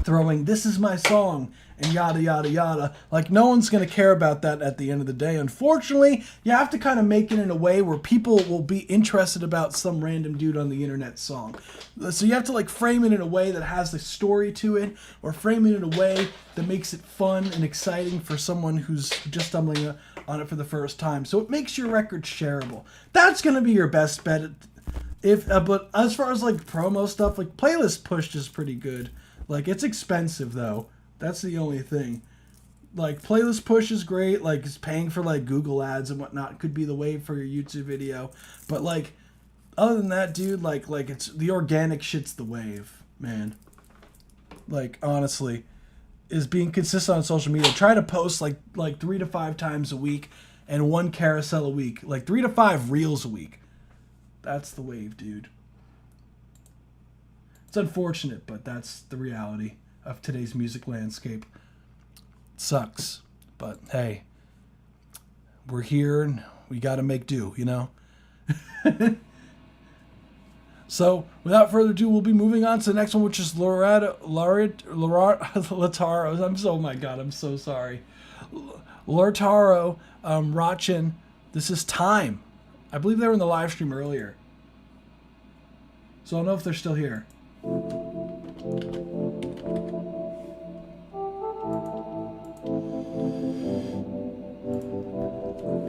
Speaker 1: throwing this is my song and yada yada yada, like no one's gonna care about that at the end of the day. Unfortunately, you have to kind of make it in a way where people will be interested about some random dude on the internet song. So you have to like frame it in a way that has the story to it, or frame it in a way that makes it fun and exciting for someone who's just stumbling on it for the first time. So it makes your record shareable. That's gonna be your best bet. But as far as like promo stuff, like Playlist Push is pretty good. Like it's expensive though. That's the only thing. Like Playlist Push is great. Like it's paying for like Google ads and whatnot could be the way for your YouTube video. But like other than that, dude, like it's the organic shit's the wave, man. Like honestly, is being consistent on social media. Try to post like 3 to 5 times a week and 1 carousel a week. Like 3 to 5 reels a week. That's the wave, dude. It's unfortunate, but that's the reality of today's music landscape. It sucks, but hey, we're here and we got to make do, you know? So, without further ado, we'll be moving on to the next one, which is Lataro. I'm so sorry. Lataro, Rachin. This is Time. I believe they were in the live stream earlier. So I don't know if they're still here.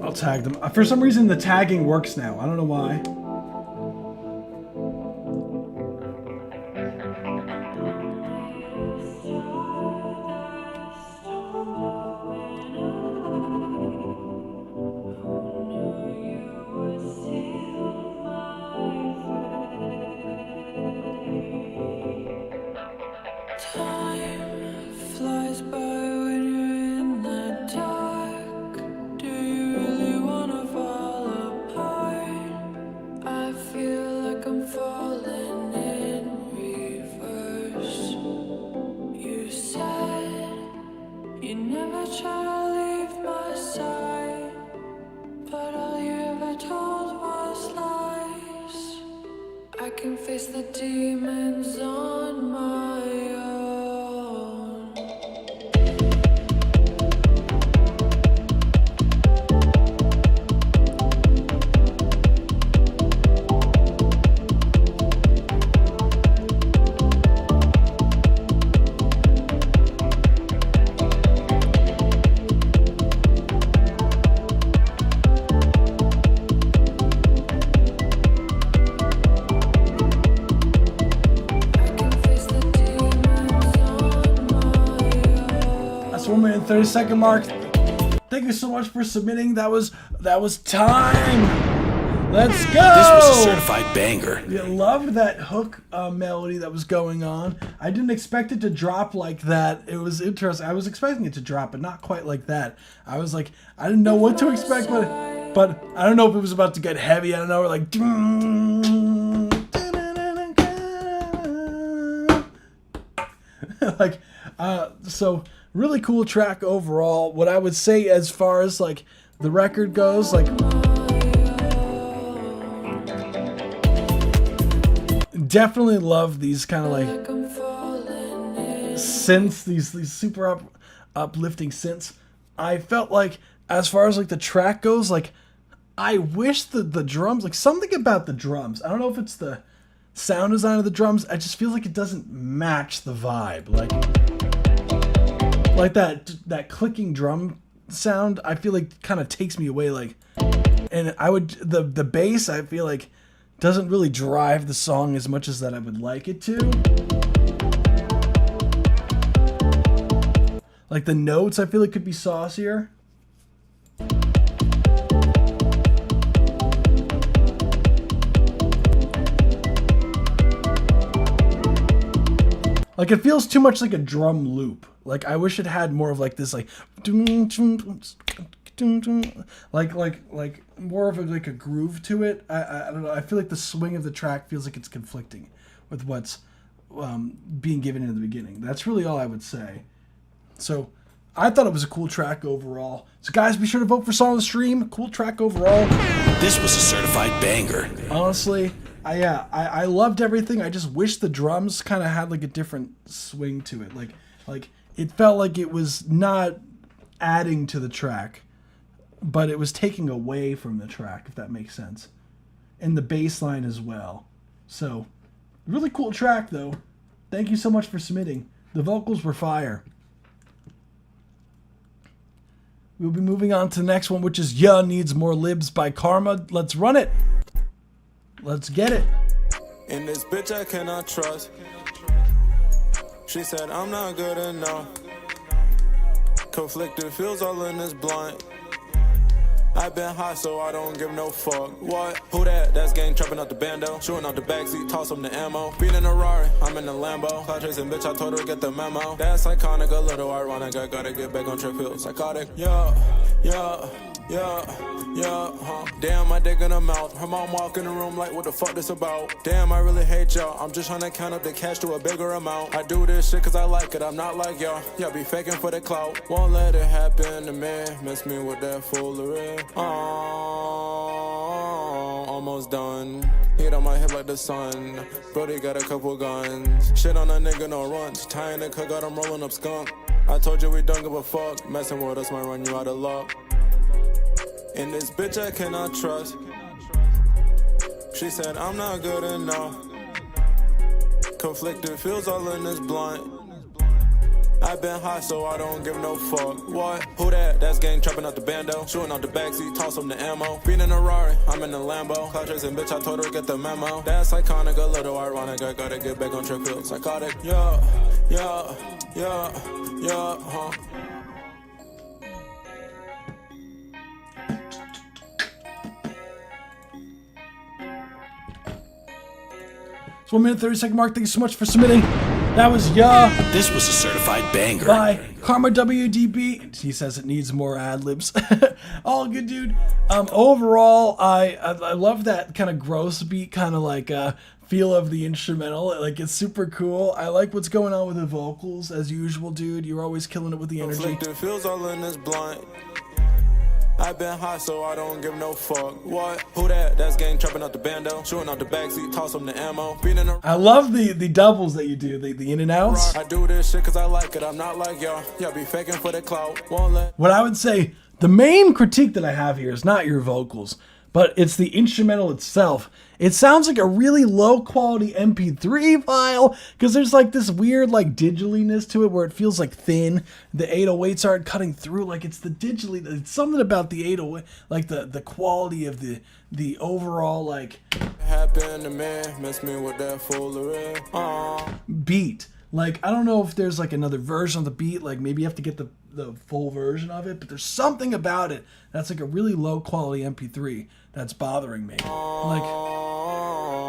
Speaker 1: I'll tag them. For some reason, the tagging works now. I don't know why. That's 1 minute and 30-second mark. Thank you so much for submitting. That was Time. Let's go.
Speaker 2: This was a certified banger.
Speaker 1: I loved that hook melody that was going on. I didn't expect it to drop like that. It was interesting. I was expecting it to drop, but not quite like that. I was like, I didn't know what to expect, but I don't know if it was about to get heavy. I don't know, like. So really cool track overall. What I would say as far as like the record goes, like definitely love these kind of like synths, these super uplifting synths. I felt like as far as like the track goes, like I wish the drums, like something about the drums, I don't know if it's the sound design of the drums, I just feel like it doesn't match the vibe. Like that clicking drum sound, I feel like kind of takes me away. Like, and I would the bass, I feel like doesn't really drive the song as much as that I would like it to. Like the notes, I feel like could be saucier. Like it feels too much like a drum loop. Like I wish it had more of like this like like more of like a groove to it. I don't know. I feel like the swing of the track feels like it's conflicting with what's being given in the beginning. That's really all I would say. So I thought it was a cool track overall. So guys, be sure to vote for Song of the Stream. Cool track overall.
Speaker 2: This was a certified banger.
Speaker 1: Honestly, I loved everything. I just wish the drums kind of had like a different swing to it. Like it felt like it was not adding to the track, but it was taking away from the track, if that makes sense. And the bass line as well. So, really cool track though. Thank you so much for submitting. The vocals were fire. We'll be moving on to the next one, which is Ya Needs More Libs by Karma. Let's run it. Let's get it.
Speaker 13: In this bitch I cannot trust. She said I'm not good enough. Conflicted feels all in this blunt. I've been high so I don't give no fuck. What? Who that? That's gang trapping out the bando. Shooting out the backseat, toss them the ammo. Beat in a Rari, I'm in the Lambo. Cloud chasing bitch, I told her get the memo. That's iconic, a little ironic. I gotta get back on track, feel psychotic. Yeah, huh. Damn, my dick in her mouth. Her mom walk in the room like, what the fuck this about? Damn, I really hate y'all. I'm just trying to count up the cash to a bigger amount. I do this shit cause I like it. I'm not like y'all. Y'all be faking for the clout. Won't let it happen to me. Miss me with that foolery. Almost done. Heat on my head like the sun. Brody got a couple guns. Shit on a nigga, no runs. Tying the cook, got him rolling up skunk. I told you we don't give a fuck. Messing with us might run you out of luck. In this bitch I cannot trust. She said I'm not good enough. Conflicted feels all in this blunt. I've been high so I don't give no fuck. What? Who that? That's gang trapping out the bando. Shooting out the backseat, toss them the ammo. Beat in a Rari, I'm in the Lambo. Cloud chasing bitch, I told her get the memo. That's iconic, a little ironic. I gotta get back on track, feel psychotic. Yeah, huh.
Speaker 1: It's 1 minute 30-second mark. Thank you so much for submitting. That was Ya.
Speaker 2: This was a certified banger.
Speaker 1: By Karma WDB. He says it needs more ad-libs. All good, dude. Overall, I love that kind of gross beat, kind of like feel of the instrumental. Like, it's super cool. I like what's going on with the vocals, as usual, dude. You're always killing it with the energy.
Speaker 13: Conflicted feels all in this blunt. I've been high so I don't give no fuck. What? Who that? That's gang trapping out the bando. Shooting out the backseat, toss them the ammo.
Speaker 1: I love the doubles that you do, the in and outs.
Speaker 13: I do this shit cause I like it. I'm not like y'all. Y'all be faking for the clout. Won't let.
Speaker 1: What I would say, the main critique that I have here is not your vocals, but it's the instrumental itself. It sounds like a really low quality MP3 file because there's like this weird like digiliness to it where it feels like thin. The 808s aren't cutting through, like it's the digitally. It's something about the 808, like the quality of the overall like
Speaker 13: happened to me, miss me with that foolery.
Speaker 1: Beat. Like I don't know if there's like another version of the beat. Like maybe you have to get the full version of it, but there's something about it that's like a really low quality MP3 that's bothering me. Like,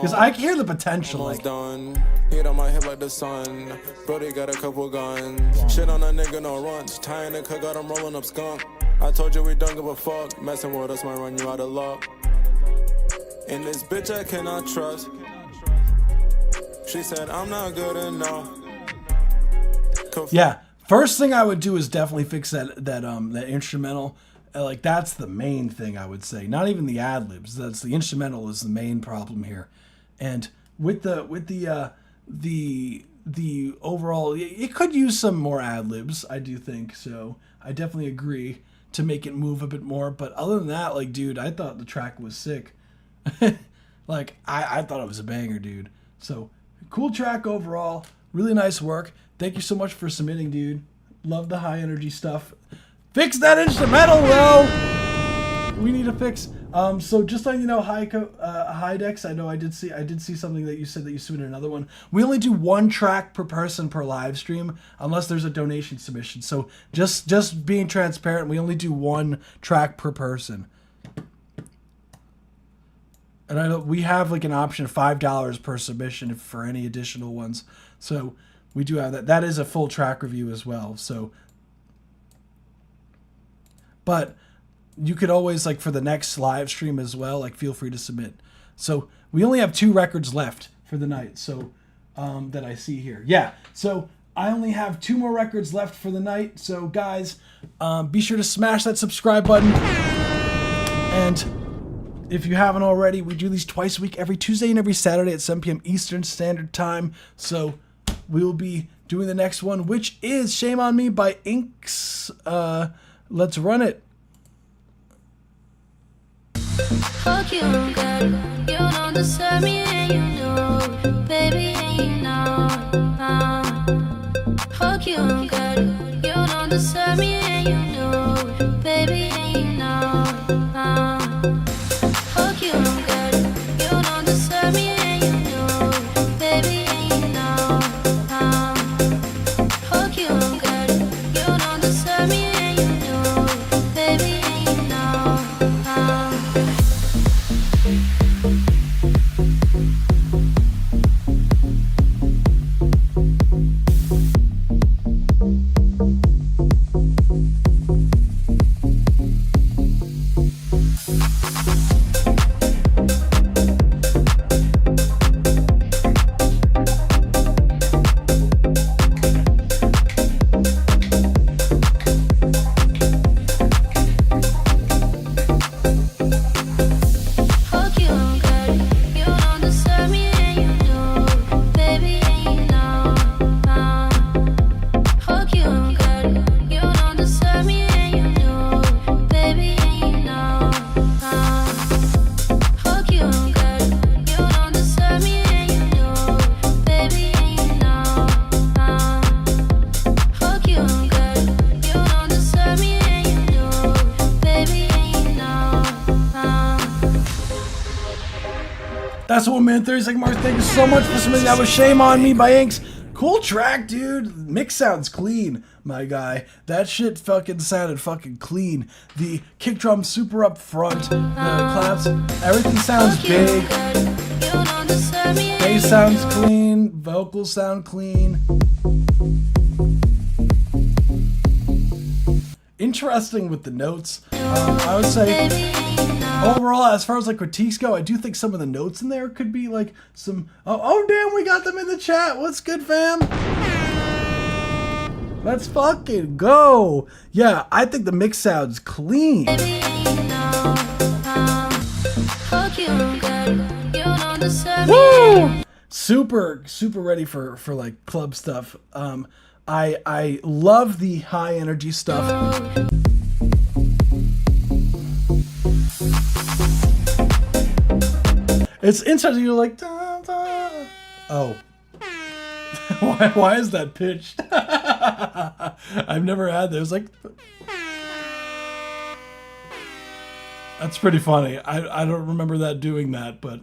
Speaker 1: because I hear the potential.
Speaker 13: Almost
Speaker 1: like
Speaker 13: done. Heat on my head like the sun. Brody got a couple guns. Shit on a nigga, no runs. Tying the cook, got him rolling up skunk. I told you we don't give a fuck. Messing with us might run you out of luck. In this bitch I cannot trust. She said I'm not good enough.
Speaker 1: Yeah, first thing I would do is definitely fix that instrumental. Like that's the main thing I would say. Not even the ad libs. That's the instrumental is the main problem here. And with the overall, it could use some more ad libs. I do think so. I definitely agree to make it move a bit more. But other than that, like, dude, I thought the track was sick. Like I thought it was a banger, dude. So cool track overall. Really nice work. Thank you so much for submitting, dude. Love the high energy stuff. Fix that instrumental, though. We need to fix. So just letting you know, Hydex, I know I did see something that you said that you submitted another one. We only do 1 track per person per live stream unless there's a donation submission. So just being transparent, we only do 1 track per person. And I know we have like an option of $5 per submission for any additional ones. So we do have that. That is a full track review as well. So, but you could always, like, for the next live stream as well, like, feel free to submit. So we only have 2 records left for the night. So that I see here. Yeah. So I only have 2 more records left for the night. So guys, be sure to smash that subscribe button. And if you haven't already, we do these twice a week, every Tuesday and every Saturday at 7 p.m. Eastern Standard Time. So we will be doing the next one, which is Shame on Me by Inks. Let's run it.
Speaker 14: Fuck you, girl. You don't deserve me, and you know, baby, and you know. Fuck you, girl. You don't deserve me, and you know, baby, and you know. Fuck you, girl. You don't deserve me, and you know, baby, and you know. Fuck you, girl. You don't deserve me, and you know, baby, and you know.
Speaker 1: That's one man, 30 Mark. Thank you so much for submitting. That was Shame on Me by Inks. Cool track, dude. Mix sounds clean, my guy. That shit fucking sounded fucking clean. The kick drum super up front. The claps, everything sounds big. Bass sounds clean. Vocals sound clean. Interesting with the notes. I would say overall, as far as like critiques go, I do think some of the notes in there could be like some. Oh damn, we got them in the chat. What's good, fam? Let's fucking go. Yeah, I think the mix sounds clean. Woo! Super ready for like club stuff. I love the high energy stuff. It's interesting. You're like, da, da. Oh, why is that pitched? I've never had this. Like, that's pretty funny. I don't remember that doing that, but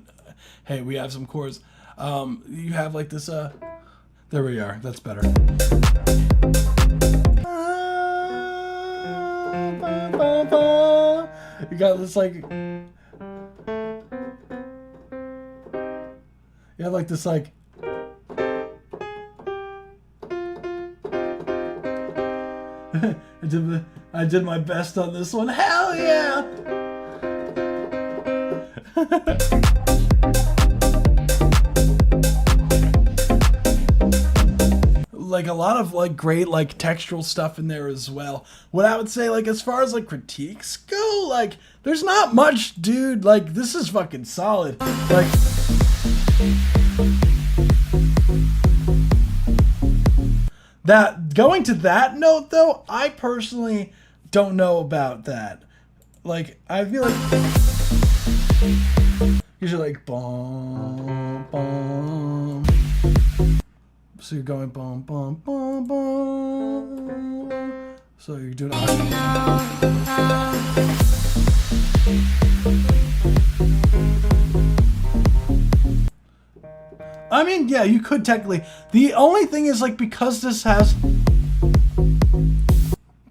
Speaker 1: hey, we have some chords. You have like this. There we are. That's better. You got this like. Yeah, like this, like. I did my best on this one. Hell yeah! Like a lot of like great like textural stuff in there as well. What I would say, like as far as like critiques go, like there's not much, dude. Like this is fucking solid. Like. That going to that note though, I personally don't know about that. Like I feel like usually like boom, boom, So you're going boom, boom, boom, boom. So you're doing. I mean, yeah, you could technically. The only thing is, like, because this has,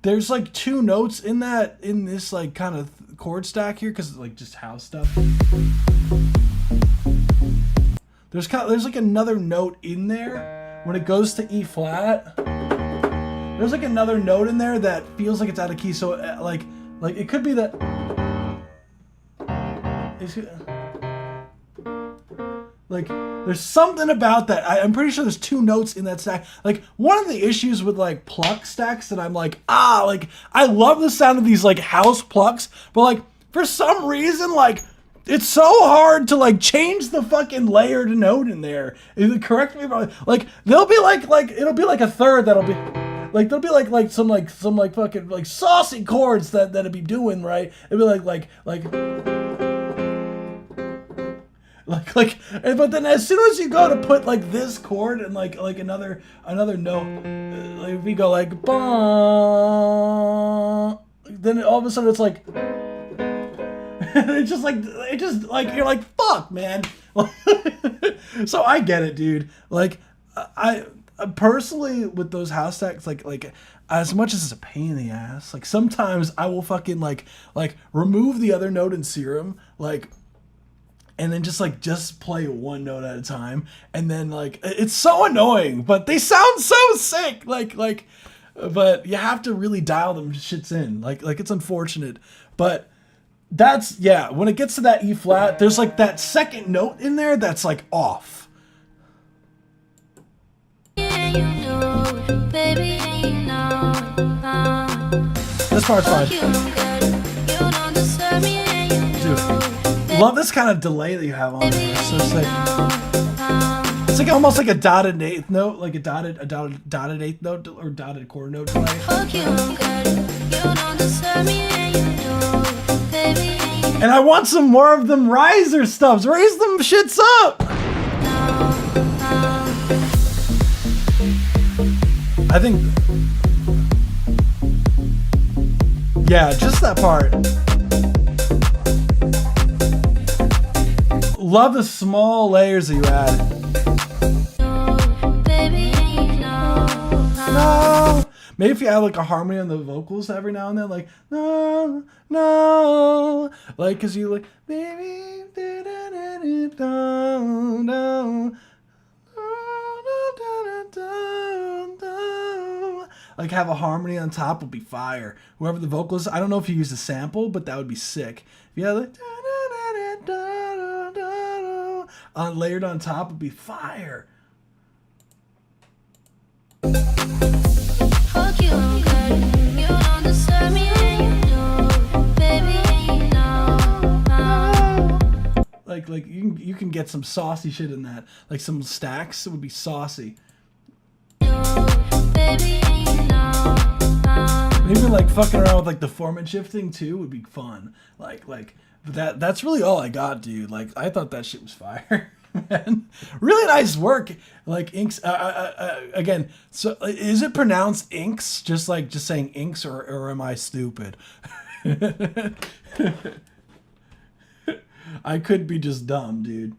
Speaker 1: there's like 2 notes in this like kind of chord stack here, because like just house stuff. There's like another note in there when it goes to E flat. There's like another note in there that feels like it's out of key. So like it could be that. Like, there's something about that. I'm pretty sure there's 2 notes in that stack. Like, one of the issues with, like, pluck stacks that I'm like, like, I love the sound of these, like, house plucks, but, like, for some reason, like, it's so hard to, like, change the fucking layered note in there. Correct me if I'm, like, they'll be like, it'll be like a third that'll be, like, there'll be, like, some fucking, like, saucy chords that'll be doing, right? It'll be like, but then as soon as you go to put like this chord and like another note, like we go like bah, then all of a sudden it's like it's just like you're like, fuck, man. So I get it, dude. Like I personally with those house stacks, like as much as it's a pain in the ass, like sometimes I will fucking like remove the other note in Serum, like. And then just play one note at a time, and then like it's so annoying, but they sound so sick. But you have to really dial them shits in. Like it's unfortunate, but that's when it gets to that E flat, there's like that second note in there that's like off. This part's fine. Dude. Love this kind of delay that you have on there. So it's like almost like a dotted eighth note, like a dotted eighth note or dotted quarter note delay. And I want some more of them riser stuffs. Raise them shits up. I think, just that part. Love the small layers that you add. No. Maybe if you add like a harmony on the vocals every now and then, like no, like because you like baby, like have a harmony on top would be fire. Whoever the vocals, I don't know if you use a sample, but that would be sick. If you had like layered on top would be fire. Like you can get some saucy shit in that. Like some stacks, it would be saucy. Maybe like fucking around with like the format shifting too would be fun. But that's really all I got, dude. Like I thought that shit was fire. Man, really nice work. Like Inks again. So is it pronounced Inks? Just saying Inks, or am I stupid? I could be just dumb, dude.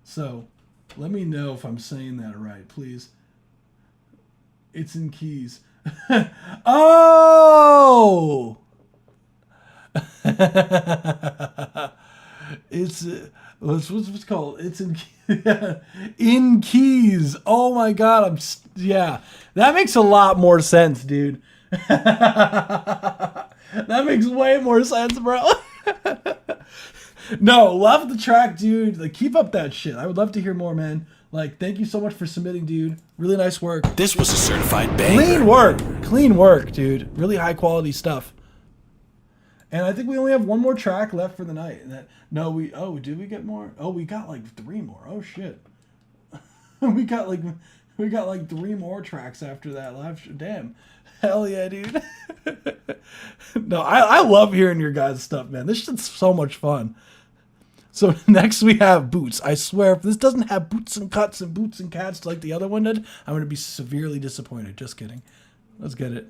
Speaker 1: So let me know if I'm saying that right, please. It's in keys. Oh. It's what's it called? It's in in keys. Oh my god, that makes a lot more sense, dude. That makes way more sense, bro. No, love the track, dude. Like, keep up that shit. I would love to hear more, man. Like, thank you so much for submitting, dude. Really nice work.
Speaker 2: This was a certified banger.
Speaker 1: Clean work, dude. Really high quality stuff. And I think we only have one more track left for the night. And did we get more? Oh, we got like 3 more. Oh shit. we got like 3 more tracks after that live show. Damn. Hell yeah, dude. No, I love hearing your guys' stuff, man. This shit's so much fun. So next we have Boots. I swear, if this doesn't have boots and cuts and boots and cats like the other one did, I'm going to be severely disappointed. Just kidding. Let's get it.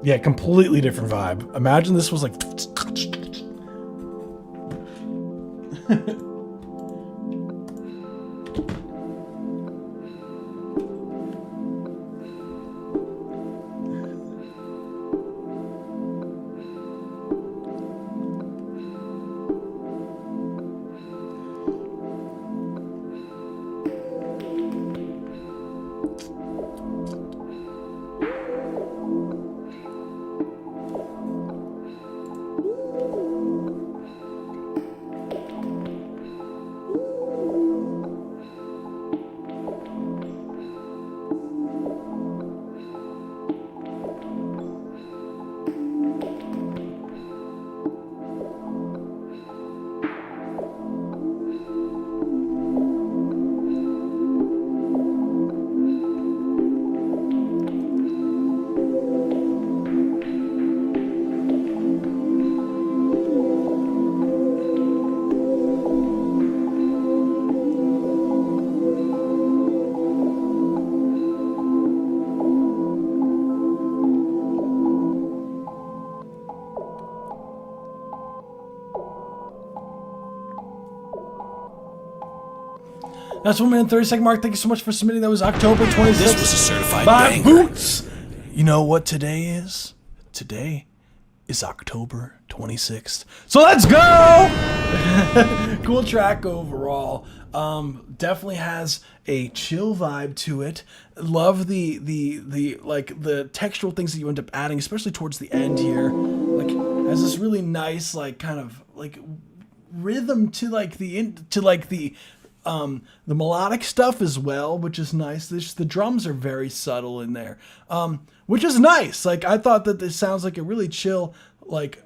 Speaker 1: Yeah, completely different vibe. Imagine this was like... That's 1 minute and 30-second mark. Thank you so much for submitting. That was October 26th.
Speaker 2: This was a certified
Speaker 1: by
Speaker 2: banger.
Speaker 1: Boots. You know what today is? Today is October 26th. So let's go! Cool track overall. Definitely has a chill vibe to it. Love the like the textural things that you end up adding, especially towards the end here. Like has this really nice like kind of like rhythm to like the melodic stuff as well, which is nice. The drums are very subtle in there, which is nice. Like I thought that this sounds like a really chill, like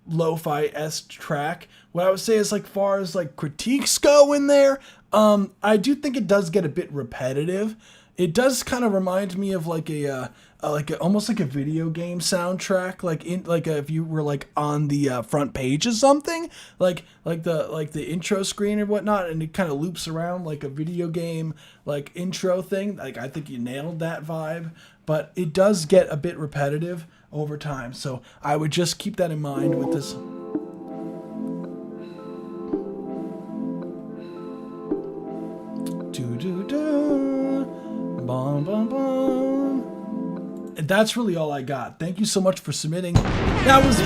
Speaker 1: lo-fi-esque track. What I would say is like far as like critiques go in there, I do think it does get a bit repetitive. It does kind of remind me of like almost like a video game soundtrack, if you were like on the front page of something, like the intro screen or whatnot, and it kind of loops around like a video game like intro thing. Like I think you nailed that vibe, but it does get a bit repetitive over time. So I would just keep that in mind with this. Bum, bum, bum. And that's really all I got. Thank you so much for submitting. That was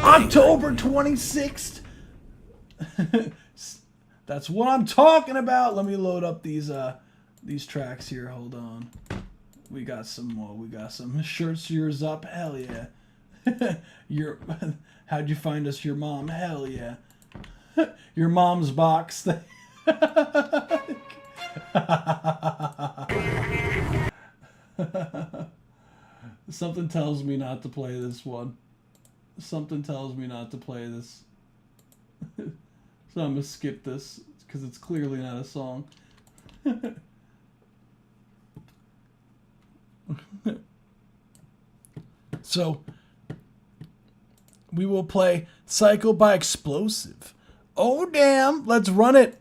Speaker 1: October 26th. That's what I'm talking about. Let me load up these tracks here. Hold on. We got some more. We got some shirts. Yours up. Hell yeah. How'd you find us? Your mom. Hell yeah. Your mom's box. Something tells me not to play this one. Something tells me not to play this. So I'm gonna skip this because it's clearly not a song. So we will play Psycho by Explosive. Oh damn, let's run it.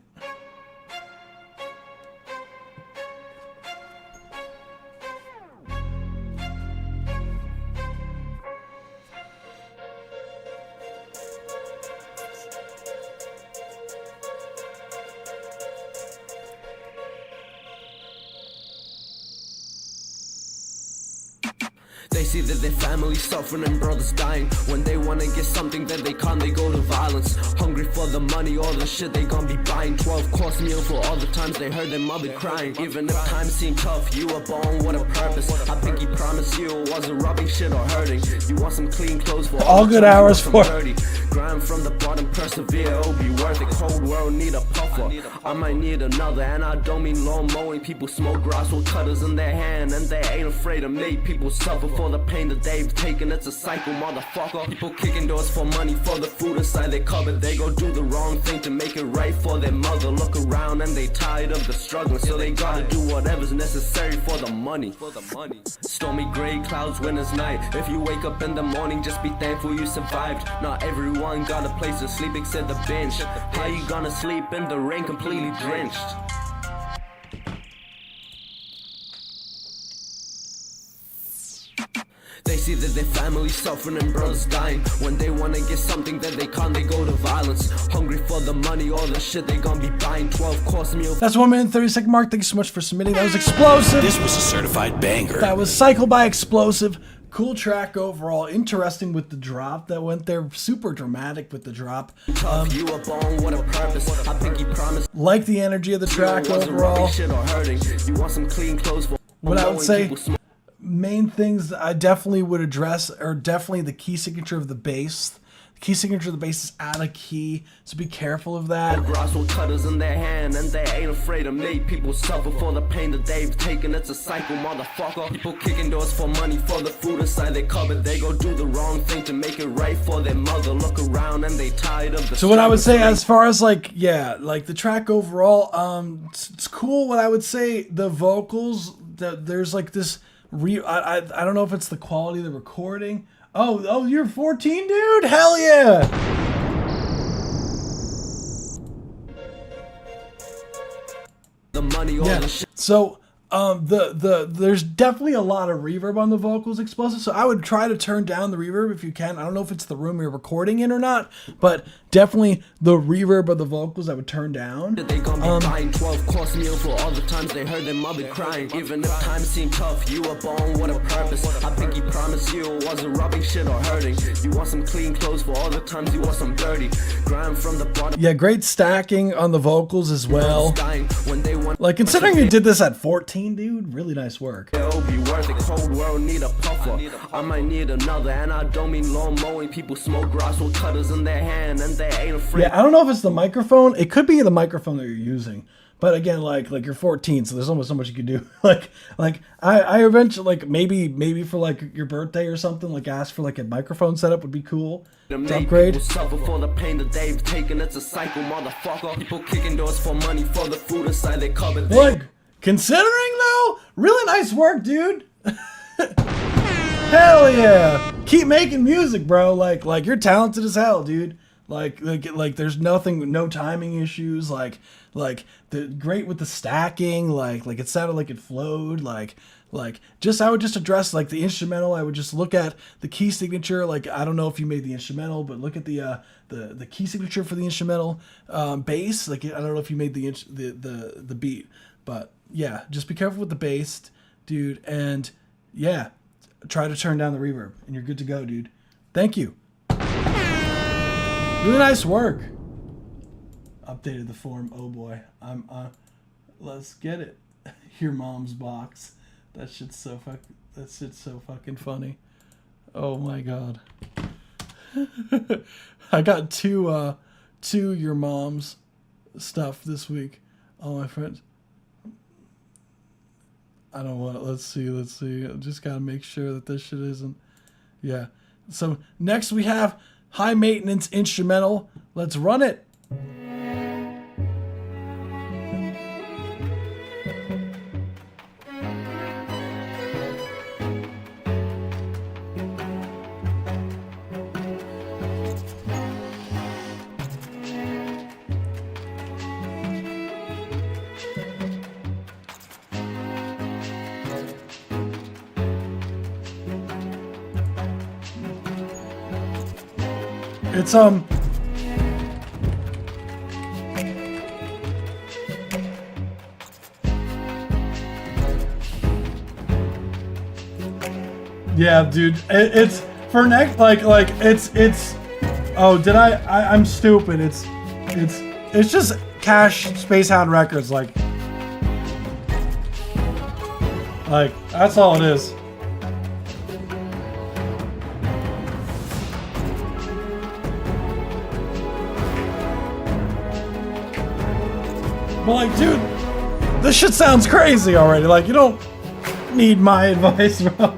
Speaker 15: They see that their family's suffering and brothers dying. When they wanna get something that they can't, they go to violence. Hungry for the money, all the shit they gon' be buying. 12-course meal for all the times they heard their mother crying. Even if times seem tough, you were born with a purpose. I think he promised you it wasn't robbing shit or hurting. You want some clean clothes for
Speaker 1: all good hours for
Speaker 15: dirty. Grind from the bottom, persevere, it'll be worth it. Cold world world need a puffer. I might need another, and I don't mean lawn mowing. People smoke grass with cutters in their hand, and they ain't afraid to make people suffer for the pain that they've taken. It's a cycle, motherfucker. People kicking doors for money, for the food inside their cupboard. They go do the wrong thing to make it right for their mother. Look around and they tired of the struggling, so they gotta do whatever's necessary for the money. Stormy gray clouds, winter's night. If you wake up in the morning, just be thankful you survived. Not everyone got a place to sleep except the bench. How you gonna sleep in the rain completely drenched? They see that their family's suffering and brothers dying. When they wanna get something that they can't, they go to violence. Hungry for the money, all the shit they gonna be buying. 12-course meal.
Speaker 1: That's 1 minute 30-second mark. Thank you so much for submitting. That was Explosive.
Speaker 2: This was a certified banger.
Speaker 1: That was Cycle by Explosive. Cool track overall. Interesting with the drop that went there. Super dramatic with the drop.
Speaker 15: You were born with a purpose. I think you promised.
Speaker 1: Like the energy of the track overall.
Speaker 15: Shit or hurting. You want some clean clothes for
Speaker 1: what I would say, main things I definitely would address are definitely the key signature of the bass. The key signature of the bass is out of key, so be careful of that.
Speaker 15: Grass with cutters in their hand, and they ain't afraid to make people suffer for the pain that they've taken. It's a cycle, motherfucker. People kicking doors for money, for the food inside their cupboard. They go do the wrong thing to make it right for their mother. Look around and they tired of the.
Speaker 1: So what I would say, as far as like, yeah, like the track overall, it's cool. What I would say, the vocals, there's like this. I don't know if it's the quality of the recording. Oh, you're 14, dude? Hell yeah!
Speaker 15: The money, all the shit.
Speaker 1: So there's definitely a lot of reverb on the vocals, Explosive. So I would try to turn down the reverb if you can. I don't know if it's the room you're recording in or not, but definitely the reverb of the vocals I would turn down.
Speaker 15: They gonna be buying 12-course meal for all the times they heard their mother crying. Even if times seem tough, you were born with a purpose. I think he promised you it wasn't rubbing shit or hurting. You want some clean clothes for all the times you want some dirty. Grind from the bottom.
Speaker 1: Yeah, great stacking on the vocals as well. Like considering you did this at 14, dude, really nice work.
Speaker 15: It'll be worth it. Cold world need a puffer. I might need another, and I don't mean lawn mowing. People smoke grass with cutters in their hand, and they ain't afraid.
Speaker 1: Yeah, I don't know if it's the microphone. It could be the microphone that you're using. But again, like you're 14, so there's almost so much you can do. like I eventually, like maybe for like your birthday or something, like ask for like a microphone setup would be cool. To upgrade.
Speaker 15: Suffer for the pain that they've taken. It's a cycle, motherfucker. People kicking doors for money, for the food inside their cupboard.
Speaker 1: Like considering though, really nice work, dude. Hell yeah! Keep making music, bro. Like you're talented as hell, dude. Like there's nothing, no timing issues. Like the great with the stacking. Like it sounded like it flowed. Like just I would just address like the instrumental. I would just look at the key signature. Like I don't know if you made the instrumental, but look at the key signature for the instrumental bass. Like I don't know if you made the beat, but yeah, just be careful with the bass, dude. And yeah, try to turn down the reverb, and you're good to go, dude. Thank you. Really nice work. Updated the form. Oh boy. Let's get it. Your mom's box. That shit's so fucking funny. Oh my god. I got two your mom's stuff this week. All my friends. I don't want. Let's see. I just gotta make sure that this shit isn't. Yeah. So next we have High Maintenance Instrumental. Let's run it. It's yeah, dude. It's for next like it's oh, did I'm stupid. It's just Cash Spacehound Records like that's all it is. But like, dude, this shit sounds crazy already. Like, you don't need my advice, bro.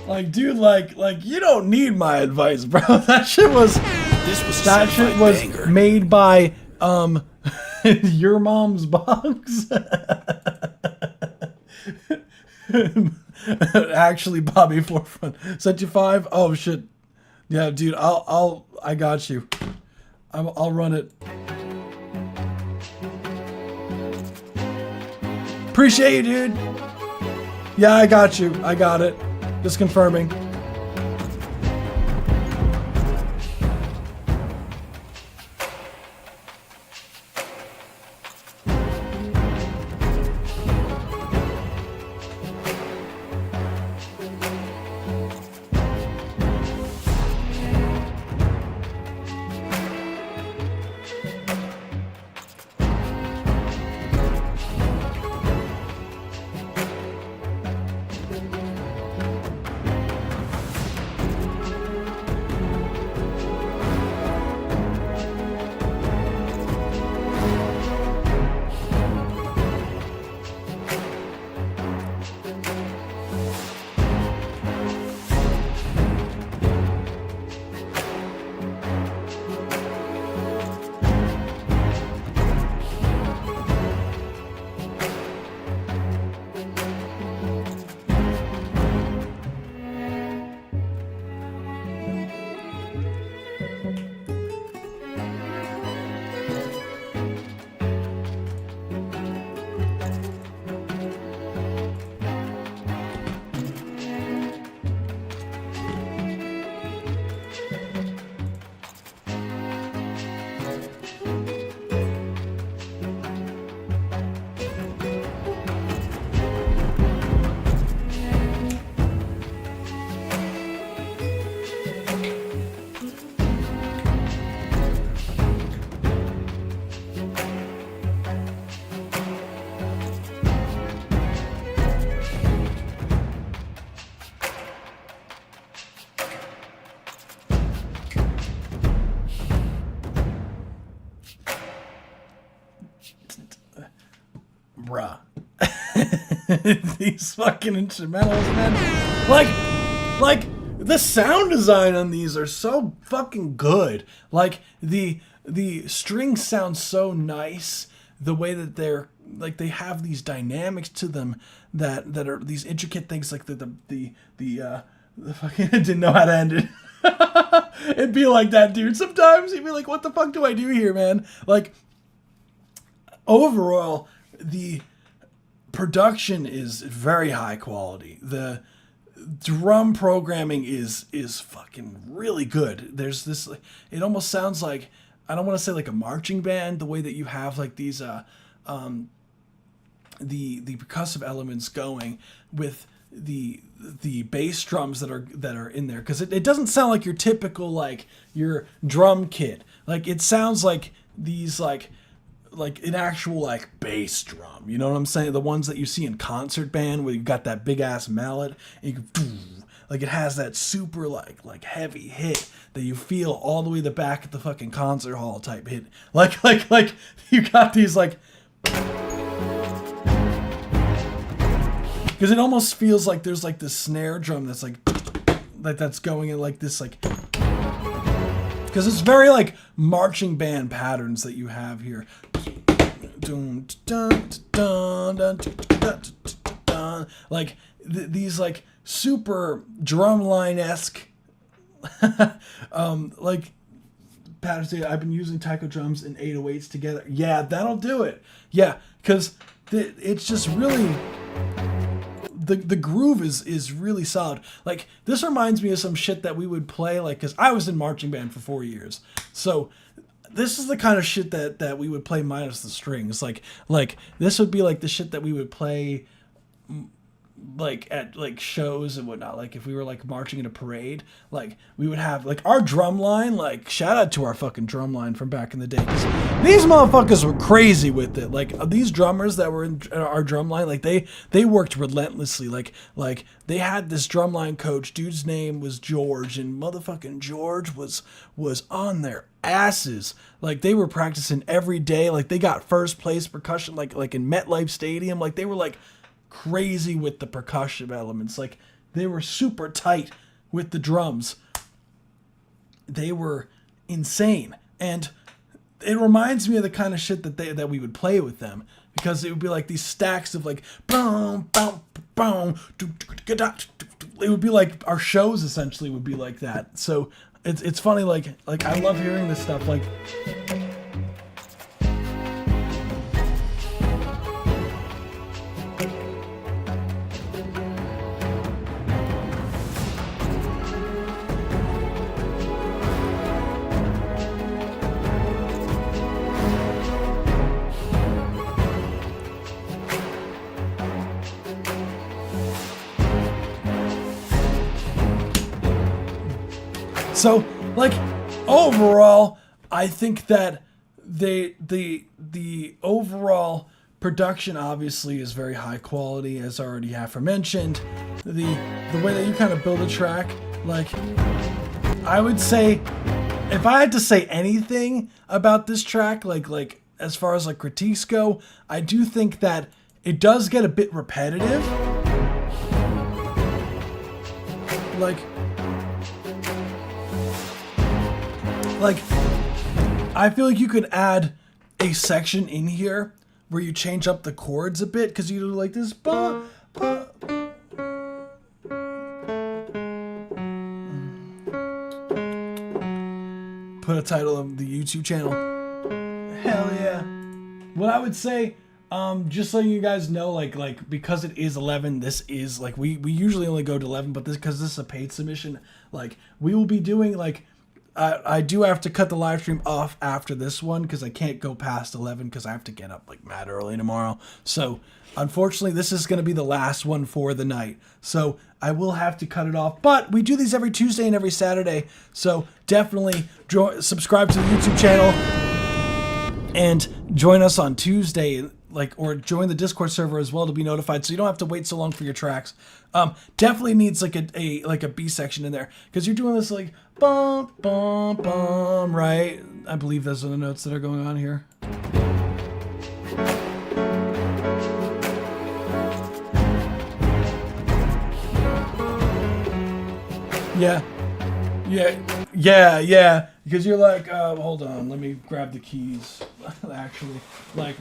Speaker 1: Like, dude, like, you don't need my advice, bro. That shit was, that shit was made by, your mom's box. Actually, Bobby Forefront sent you 5. Oh shit, yeah, dude, I got you. I'll run it. Appreciate you, dude. Yeah, I got you. I got it. Just confirming. Bruh. These fucking instrumentals, man. Like, the sound design on these are so fucking good. Like, the strings sound so nice. The way that they're, like, they have these dynamics to them that are these intricate things, like the fucking, I didn't know how to end it. It'd be like that, dude. Sometimes you'd be like, what the fuck do I do here, man? Like, overall, the production is very high quality. The drum programming is fucking really good. There's this, it almost sounds like, I don't want to say like a marching band, the way that you have like these the percussive elements going with the bass drums that are in there, because it doesn't sound like your typical, like, your drum kit. Like, it sounds like these like an actual, like, bass drum, you know what I'm saying? The ones that you see in concert band where you got that big ass mallet and you can, like, it has that super like heavy hit that you feel all the way to the back at the fucking concert hall type hit. Like you got these, like, because it almost feels like there's like this snare drum that's like that's going in like this, like, because it's very like marching band patterns that you have here. Like these like super drumline-esque like patterns. I've been using taiko drums and 808s together. Yeah, that'll do it. Yeah, because it's just really, the groove is really solid. Like, this reminds me of some shit that we would play, like, because I was in marching band for 4 years. So this is the kind of shit that we would play minus the strings. Like this would be like the shit that we would play like at like shows and whatnot. Like if we were like marching in a parade, like we would have like our drum line. Like shout out to our fucking drum line from back in the day. 'Cause these motherfuckers were crazy with it. Like these drummers that were in our drum line, like they worked relentlessly. Like they had this drum line coach. Dude's name was George, and motherfucking George was on their asses. Like they were practicing every day. Like they got first place percussion. Like in MetLife Stadium. Like they were like crazy with the percussion elements. Like they were super tight with the drums. They were insane, and it reminds me of the kind of shit that we would play with them, because it would be like these stacks of like boom boom boom. It would be like our shows essentially would be like that. So it's funny. Like I love hearing this stuff. Like. So, like, overall, I think that the overall production obviously is very high quality, as already aforementioned. The way that you kind of build a track, like, I would say, if I had to say anything about this track, like as far as like critiques go, I do think that it does get a bit repetitive. Like, I feel like you could add a section in here where you change up the chords a bit, because you do like this. Put a title of the YouTube channel. Hell yeah. What I would say, just so you guys know, like because it is 11, this is like we usually only go to 11, but because this is a paid submission, like we will be doing like. I do have to cut the live stream off after this one because I can't go past 11 because I have to get up like mad early tomorrow. So unfortunately, this is going to be the last one for the night. So I will have to cut it off. But we do these every Tuesday and every Saturday. So definitely subscribe to the YouTube channel and join us on Tuesday. Or join the Discord server as well to be notified, so you don't have to wait so long for your tracks. Definitely needs like a B section in there, because you're doing this like bum bum bum, right? I believe those are the notes that are going on here. Yeah. Because you're like, hold on, let me grab the keys. Actually, like.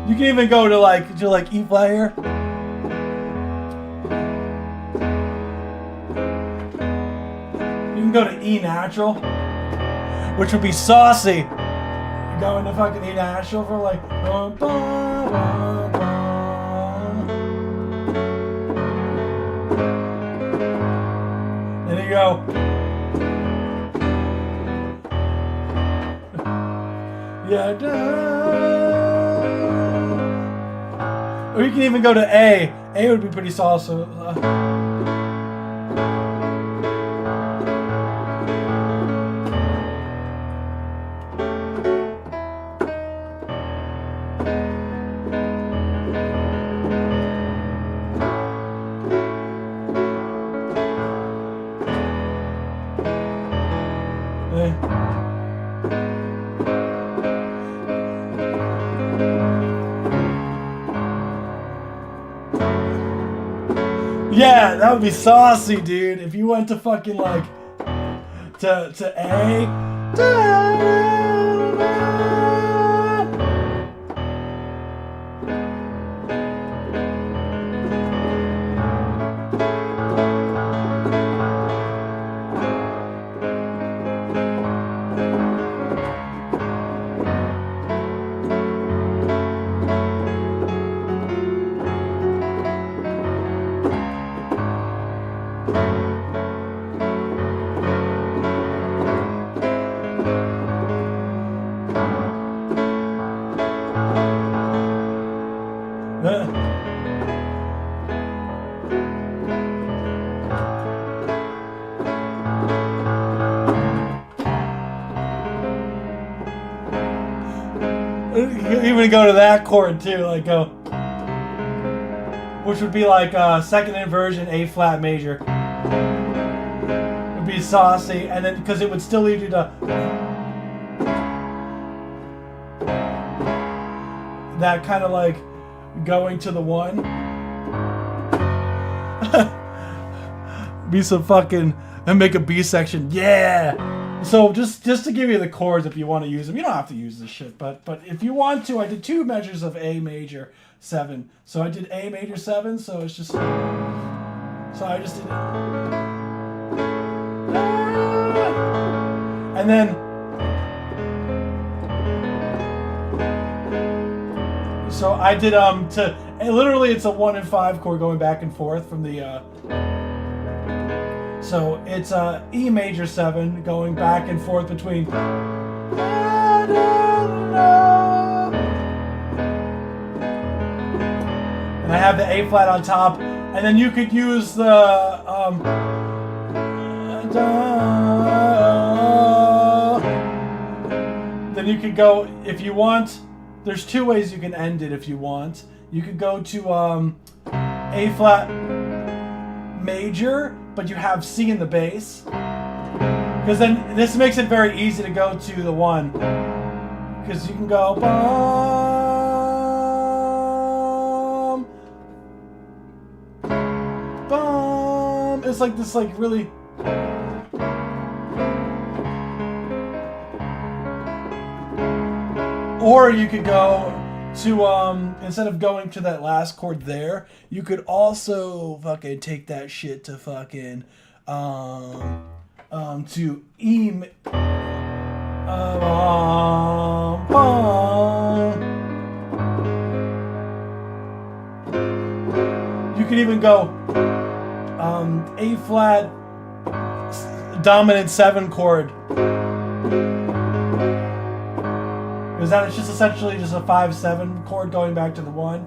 Speaker 1: You can even go to like E flat here. You can go to E natural, which would be saucy. You go into fucking E natural for like bum, bum, bum, bum. Then you go. Or you can even go to A. A would be pretty salsa. Yeah, that would be saucy, dude. If you went to fucking like to A. Even go to that chord too, like go, which would be like second inversion A flat major. Would be saucy, and then because it would still lead you to that kind of like going to the one. Be some fucking and make a B section, yeah. So just to give you the chords if you want to use them. You don't have to use this shit, but if you want to, I did 2 measures of A major 7. So I did A major 7, so it's just, so I just did it. And then so I did to literally it's a 1 and 5 chord going back and forth from the so it's E major 7 going back and forth between. And I have the A flat on top, and then you could use the then you could go if you want. There's 2 ways you can end it if you want. You could go to A flat major, but you have C in the bass, because then this makes it very easy to go to the 1, because you can go bum bum. It's like this, like really. Or you could go to instead of going to that last chord there, you could also fucking take that shit to fucking to E. You could even go A flat dominant 7 chord. Because that is just essentially just a 5/7 chord going back to the 1.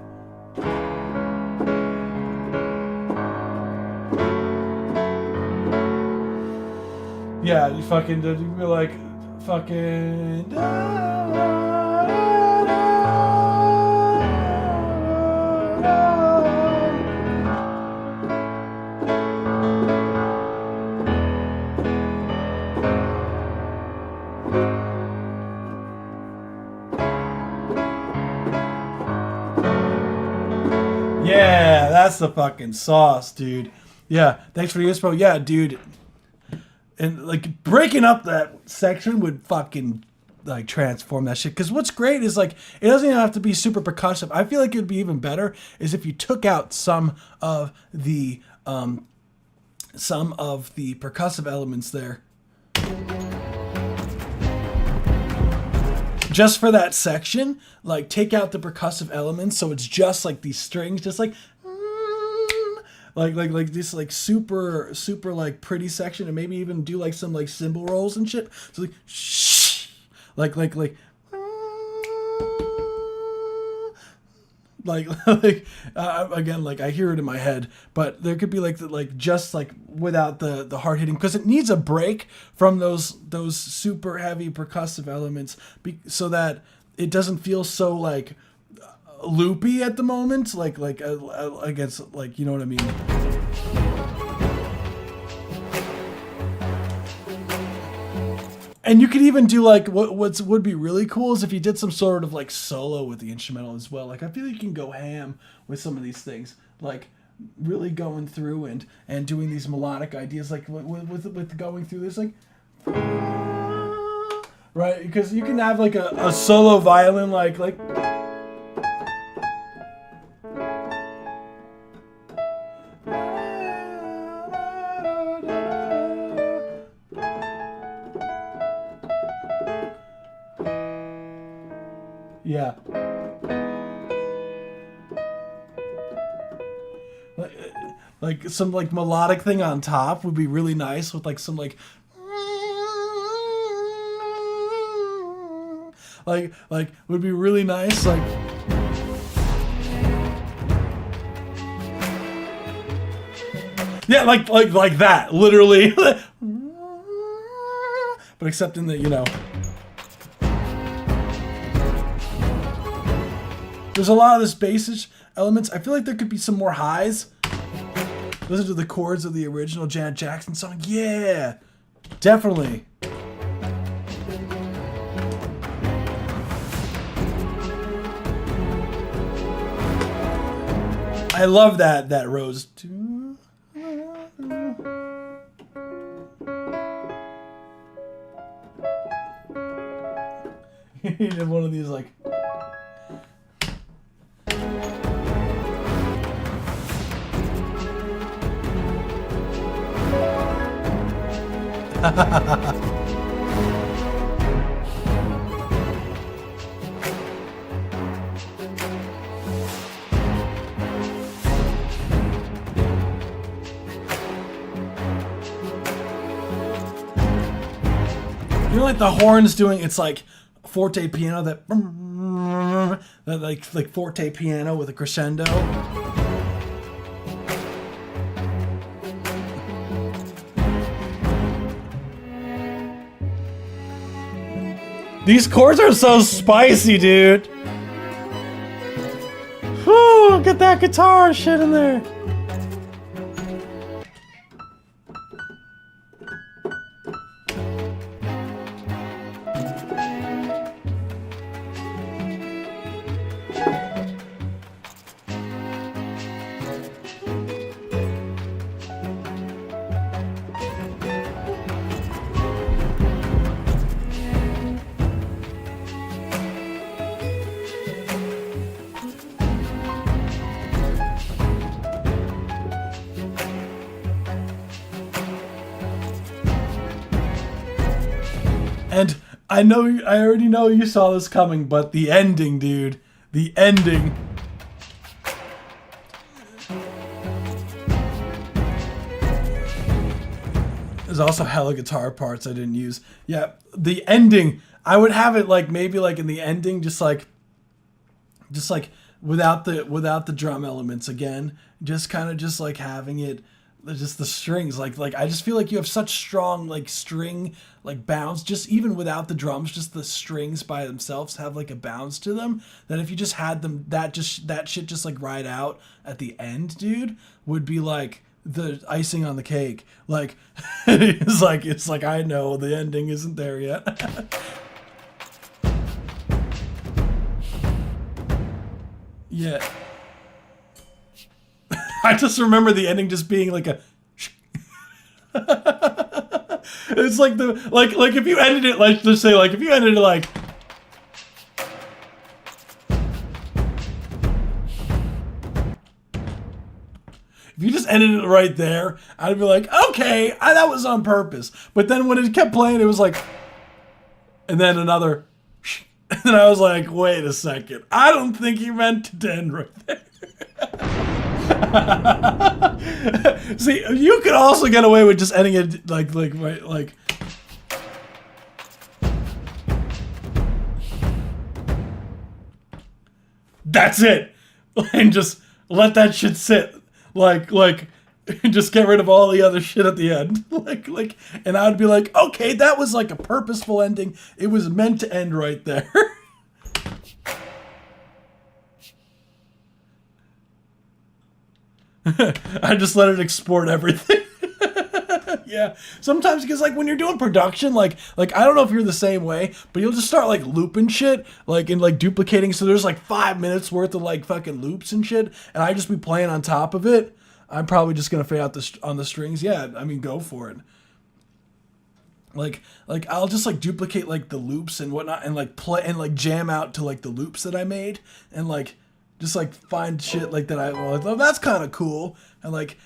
Speaker 1: Yeah, you fucking you be like fucking. Yeah, that's the fucking sauce, dude. Yeah, thanks for the inspo. Yeah, dude. And like breaking up that section would fucking like transform that shit. Because what's great is like it doesn't even have to be super percussive. I feel like it'd be even better is if you took out some of the percussive elements there. Just for that section, like take out the percussive elements, so it's just like these strings, just like this like super like pretty section, and maybe even do like some like cymbal rolls and shit. So like shh, like again, like I hear it in my head, but there could be like just like without the hard hitting, because it needs a break from those super heavy percussive elements, so that it doesn't feel so like loopy at the moment, like I guess, like, you know what I mean. And you could even do like what would be really cool is if you did some sort of like solo with the instrumental as well. Like I feel like you can go ham with some of these things. Like really going through and doing these melodic ideas, like with going through this, like, right? Because you can have like a solo violin, like. Yeah. Like some like melodic thing on top would be really nice with like some like would be really nice, like yeah, like that, literally. But except in the, you know, there's a lot of this bassish elements. I feel like there could be some more highs. Listen to the chords of the original Janet Jackson song. Yeah, definitely. I love that Rose. You have one of these like. You know, like the horns doing, it's like forte piano, that like forte piano with a crescendo. These chords are so spicy, dude. Whew, get that guitar shit in there. And I already know you saw this coming, but the ending, dude. The ending. There's also hella guitar parts I didn't use. Yeah, the ending. I would have it like maybe like in the ending, just like without the drum elements again. Just kind of just like having it, just the strings. Like I just feel like you have such strong like string like bounce, just even without the drums, just the strings by themselves have like a bounce to them, that if you just had them, that shit just like ride out at the end, dude, would be like the icing on the cake. Like it's like I know the ending isn't there yet. Yeah. I just remember the ending just being like a it's like the like if you ended it, like, let's say like if you ended it like if you just ended it right there, I'd be like, okay, that was on purpose. But then when it kept playing, it was like, and then another, and then I was like, wait a second, I don't think he meant to end right there. See, you could also get away with just ending it like that's it, and just let that shit sit, like just get rid of all the other shit at the end, like, and I would be like, okay, that was like a purposeful ending. It was meant to end right there. I just let it export everything. Yeah, sometimes because like when you're doing production, like I don't know if you're the same way, but you'll just start like looping shit, like and like duplicating. So there's like 5 minutes worth of like fucking loops and shit, and I just be playing on top of it. I'm probably just gonna fade out on the strings. Yeah, I mean, go for it. Like I'll just like duplicate like the loops and whatnot, and like play and like jam out to like the loops that I made, and like just like find shit like that oh, that's kind of cool, and like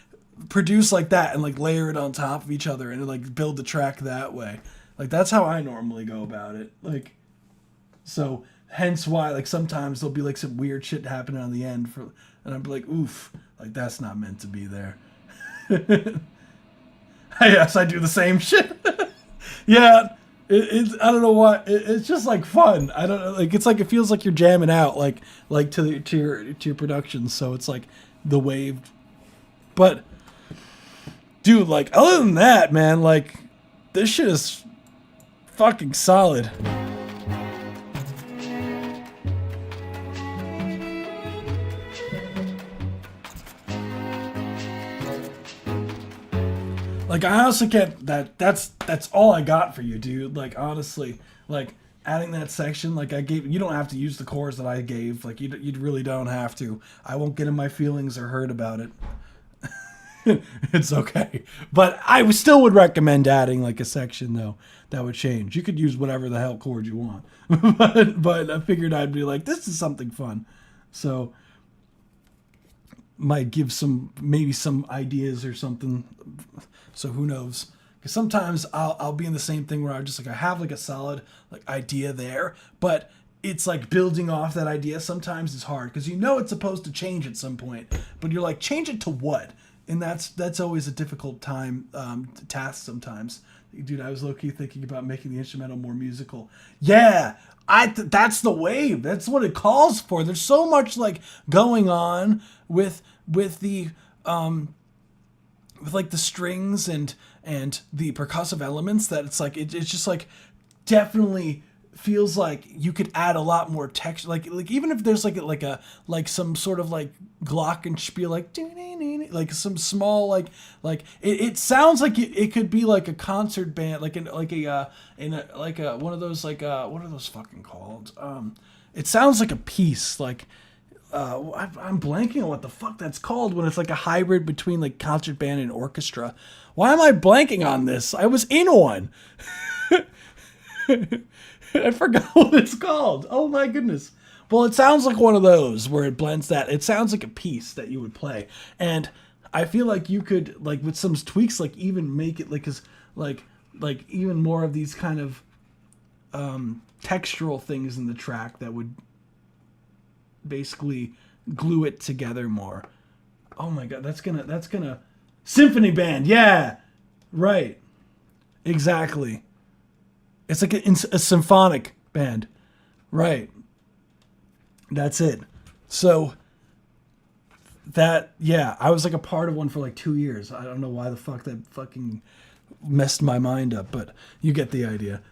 Speaker 1: produce like that and like layer it on top of each other and like build the track that way. Like that's how I normally go about it. Like, so hence why like sometimes there'll be like some weird shit happening on the end and I'm like, oof, like that's not meant to be there. Yes, I do the same shit. Yeah, it's I don't know why. It's just like fun. I don't know. Like it's like it feels like you're jamming out like to your production. So it's like the wave. But dude, like other than that, man, like this shit is fucking solid. Like I honestly can't. That's all I got for you, dude. Like honestly, like adding that section, like I gave. You don't have to use the chords that I gave. Like you really don't have to. I won't get in my feelings or hurt about it. It's okay. But I still would recommend adding like a section though. That would change. You could use whatever the hell chord you want. but I figured I'd be like, this is something fun. So might give maybe some ideas or something. So who knows? Because sometimes I'll be in the same thing where I just like I have like a solid like idea there, but it's like building off that idea sometimes is hard because you know it's supposed to change at some point, but you're like, change it to what? And that's always a difficult task sometimes. Dude, I was low-key thinking about making the instrumental more musical. Yeah, that's the wave. That's what it calls for. There's so much like going on with the with like the strings and the percussive elements that it's like it's just like definitely feels like you could add a lot more texture, like even if there's like some sort of like glockenspiel, like some small like it sounds like it could be like a concert band, like a one of those like what are those fucking called? It sounds like a piece like I'm blanking on what the fuck that's called when it's like a hybrid between like concert band and orchestra. Why am I blanking on this? I was in one. I forgot what it's called. Oh my goodness. Well, it sounds like one of those where it blends that. It sounds like a piece that you would play. And I feel like you could, like with some tweaks, like even make it like, like even more of these kind of textural things in the track that would basically glue it together more. Oh my God, that's gonna symphony band. Yeah, right. Exactly. It's like a symphonic band. Right. That's it. So yeah, I was like a part of one for like 2 years. I don't know why the fuck that fucking messed my mind up, but you get the idea.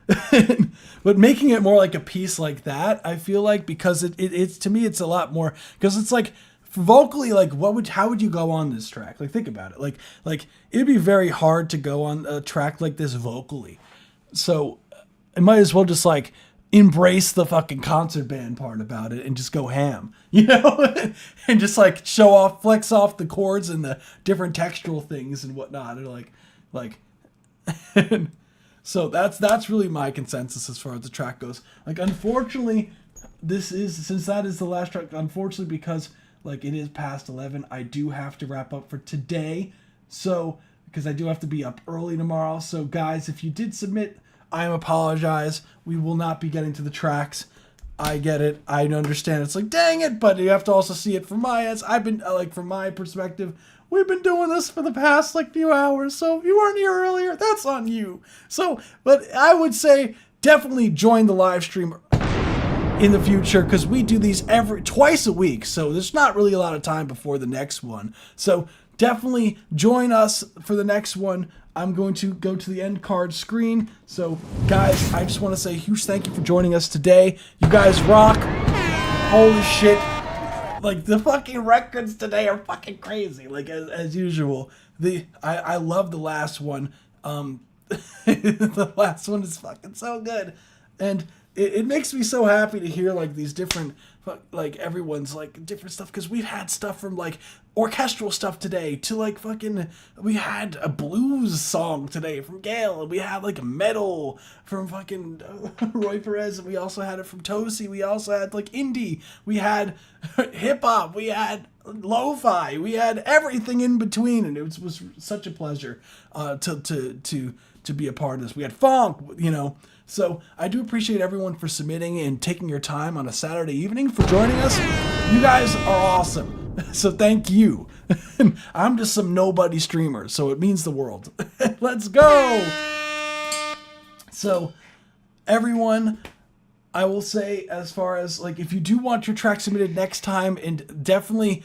Speaker 1: But making it more like a piece like that, I feel like, because it's to me, it's a lot more, because it's like vocally, like how would you go on this track? Like think about it. Like it'd be very hard to go on a track like this vocally. So I might as well just like embrace the fucking concert band part about it and just go ham, you know, and just like flex off the chords and the different textural things and whatnot. And like, so that's really my consensus as far as the track goes. Like, unfortunately, since that is the last track, unfortunately, because like it is past 11, I do have to wrap up for today. So, because I do have to be up early tomorrow. So guys, if you did submit, I apologize. We will not be getting to the tracks. I get it. I understand. It's like, dang it, but you have to also see it from my eyes. I've been, like, from my perspective, we've been doing this for the past, like, few hours, so if you weren't here earlier, that's on you. So, but I would say definitely join the live stream in the future, because we do these twice a week, so there's not really a lot of time before the next one. So definitely join us for the next one. I'm going to go to the end card screen. So, guys, I just want to say a huge thank you for joining us today. You guys rock. Holy shit. Like, the fucking records today are fucking crazy. Like, as usual. I love the last one. The last one is fucking so good. And it makes me so happy to hear, like, these different like everyone's like different stuff, because we've had stuff from like orchestral stuff today to like fucking, we had a blues song today from Gail, and we had like metal from fucking Roy Perez, and we also had it from Tosi, we also had like indie, we had hip-hop, we had lo-fi, we had everything in between, and it was such a pleasure to be a part of this. We had funk, you know. So I do appreciate everyone for submitting and taking your time on a Saturday evening for joining us. You guys are awesome. So thank you. I'm just some nobody streamer, so it means the world. Let's go. So everyone, I will say, as far as like, if you do want your track submitted next time, and definitely,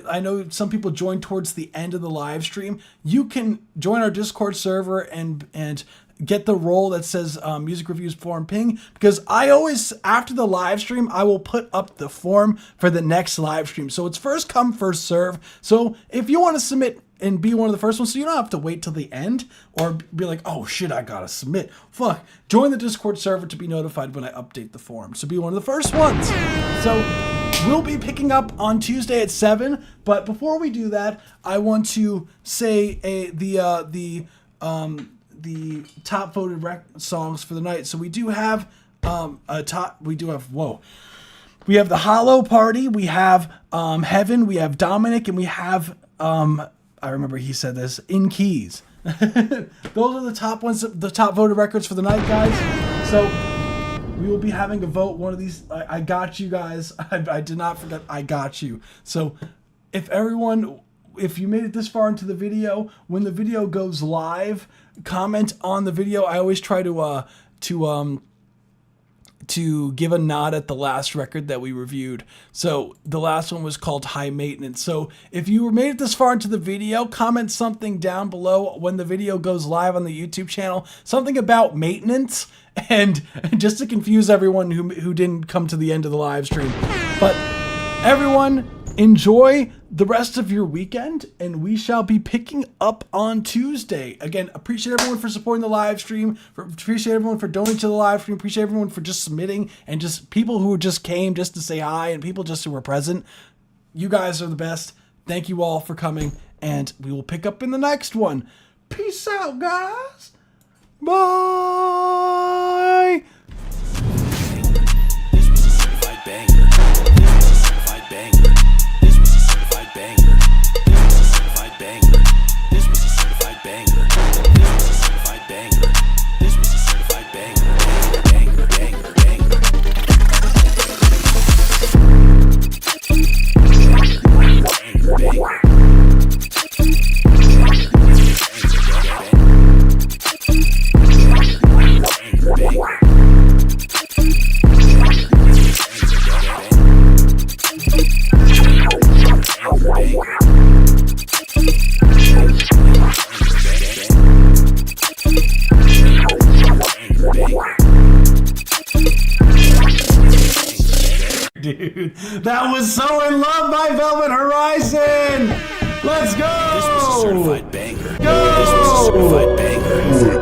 Speaker 1: I know some people join towards the end of the live stream, you can join our Discord server and get the role that says Music Reviews Forum Ping, because I always, after the live stream, I will put up the form for the next live stream. So it's first come, first serve. So if you want to submit and be one of the first ones, so you don't have to wait till the end or be like, oh shit, I gotta submit. Fuck. Join the Discord server to be notified when I update the form. So be one of the first ones. So we'll be picking up on Tuesday at 7. But before we do that, I want to say the top voted songs for the night. So we do have we have the Hollow Party, we have Heaven, we have Dominic, and we have I remember he said this, In Keys. Those are the top ones, the top voted records for the night, guys. So we will be having a vote. One of these, I got you guys. I did not forget, I got you. So if you made it this far into the video, when the video goes live, comment on the video. I always try to give a nod at the last record that we reviewed. So the last one was called High Maintenance. So if you made it this far into the video, comment something down below when the video goes live on the YouTube channel, something about maintenance, and just to confuse everyone who didn't come to the end of the live stream. But everyone, enjoy the rest of your weekend, and we shall be picking up on Tuesday. Again, appreciate everyone for supporting the live stream, appreciate everyone for donating to the live stream, appreciate everyone for just submitting, and just people who just came just to say hi, and people just who were present. You guys are the best. Thank you all for coming, and we will pick up in the next one. Peace out, guys. Bye.
Speaker 2: This was a certified banger. This was a certified banger. This was a certified banger. This was a certified banger. This was a certified banger. This was a certified banger. This was a certified banger. Banger, banger, banger. Banger, banger.
Speaker 1: Dude, that was So In Love by Velvet Horizon. Let's go.
Speaker 2: This was a certified banger.
Speaker 1: Go.
Speaker 2: This was a certified banger.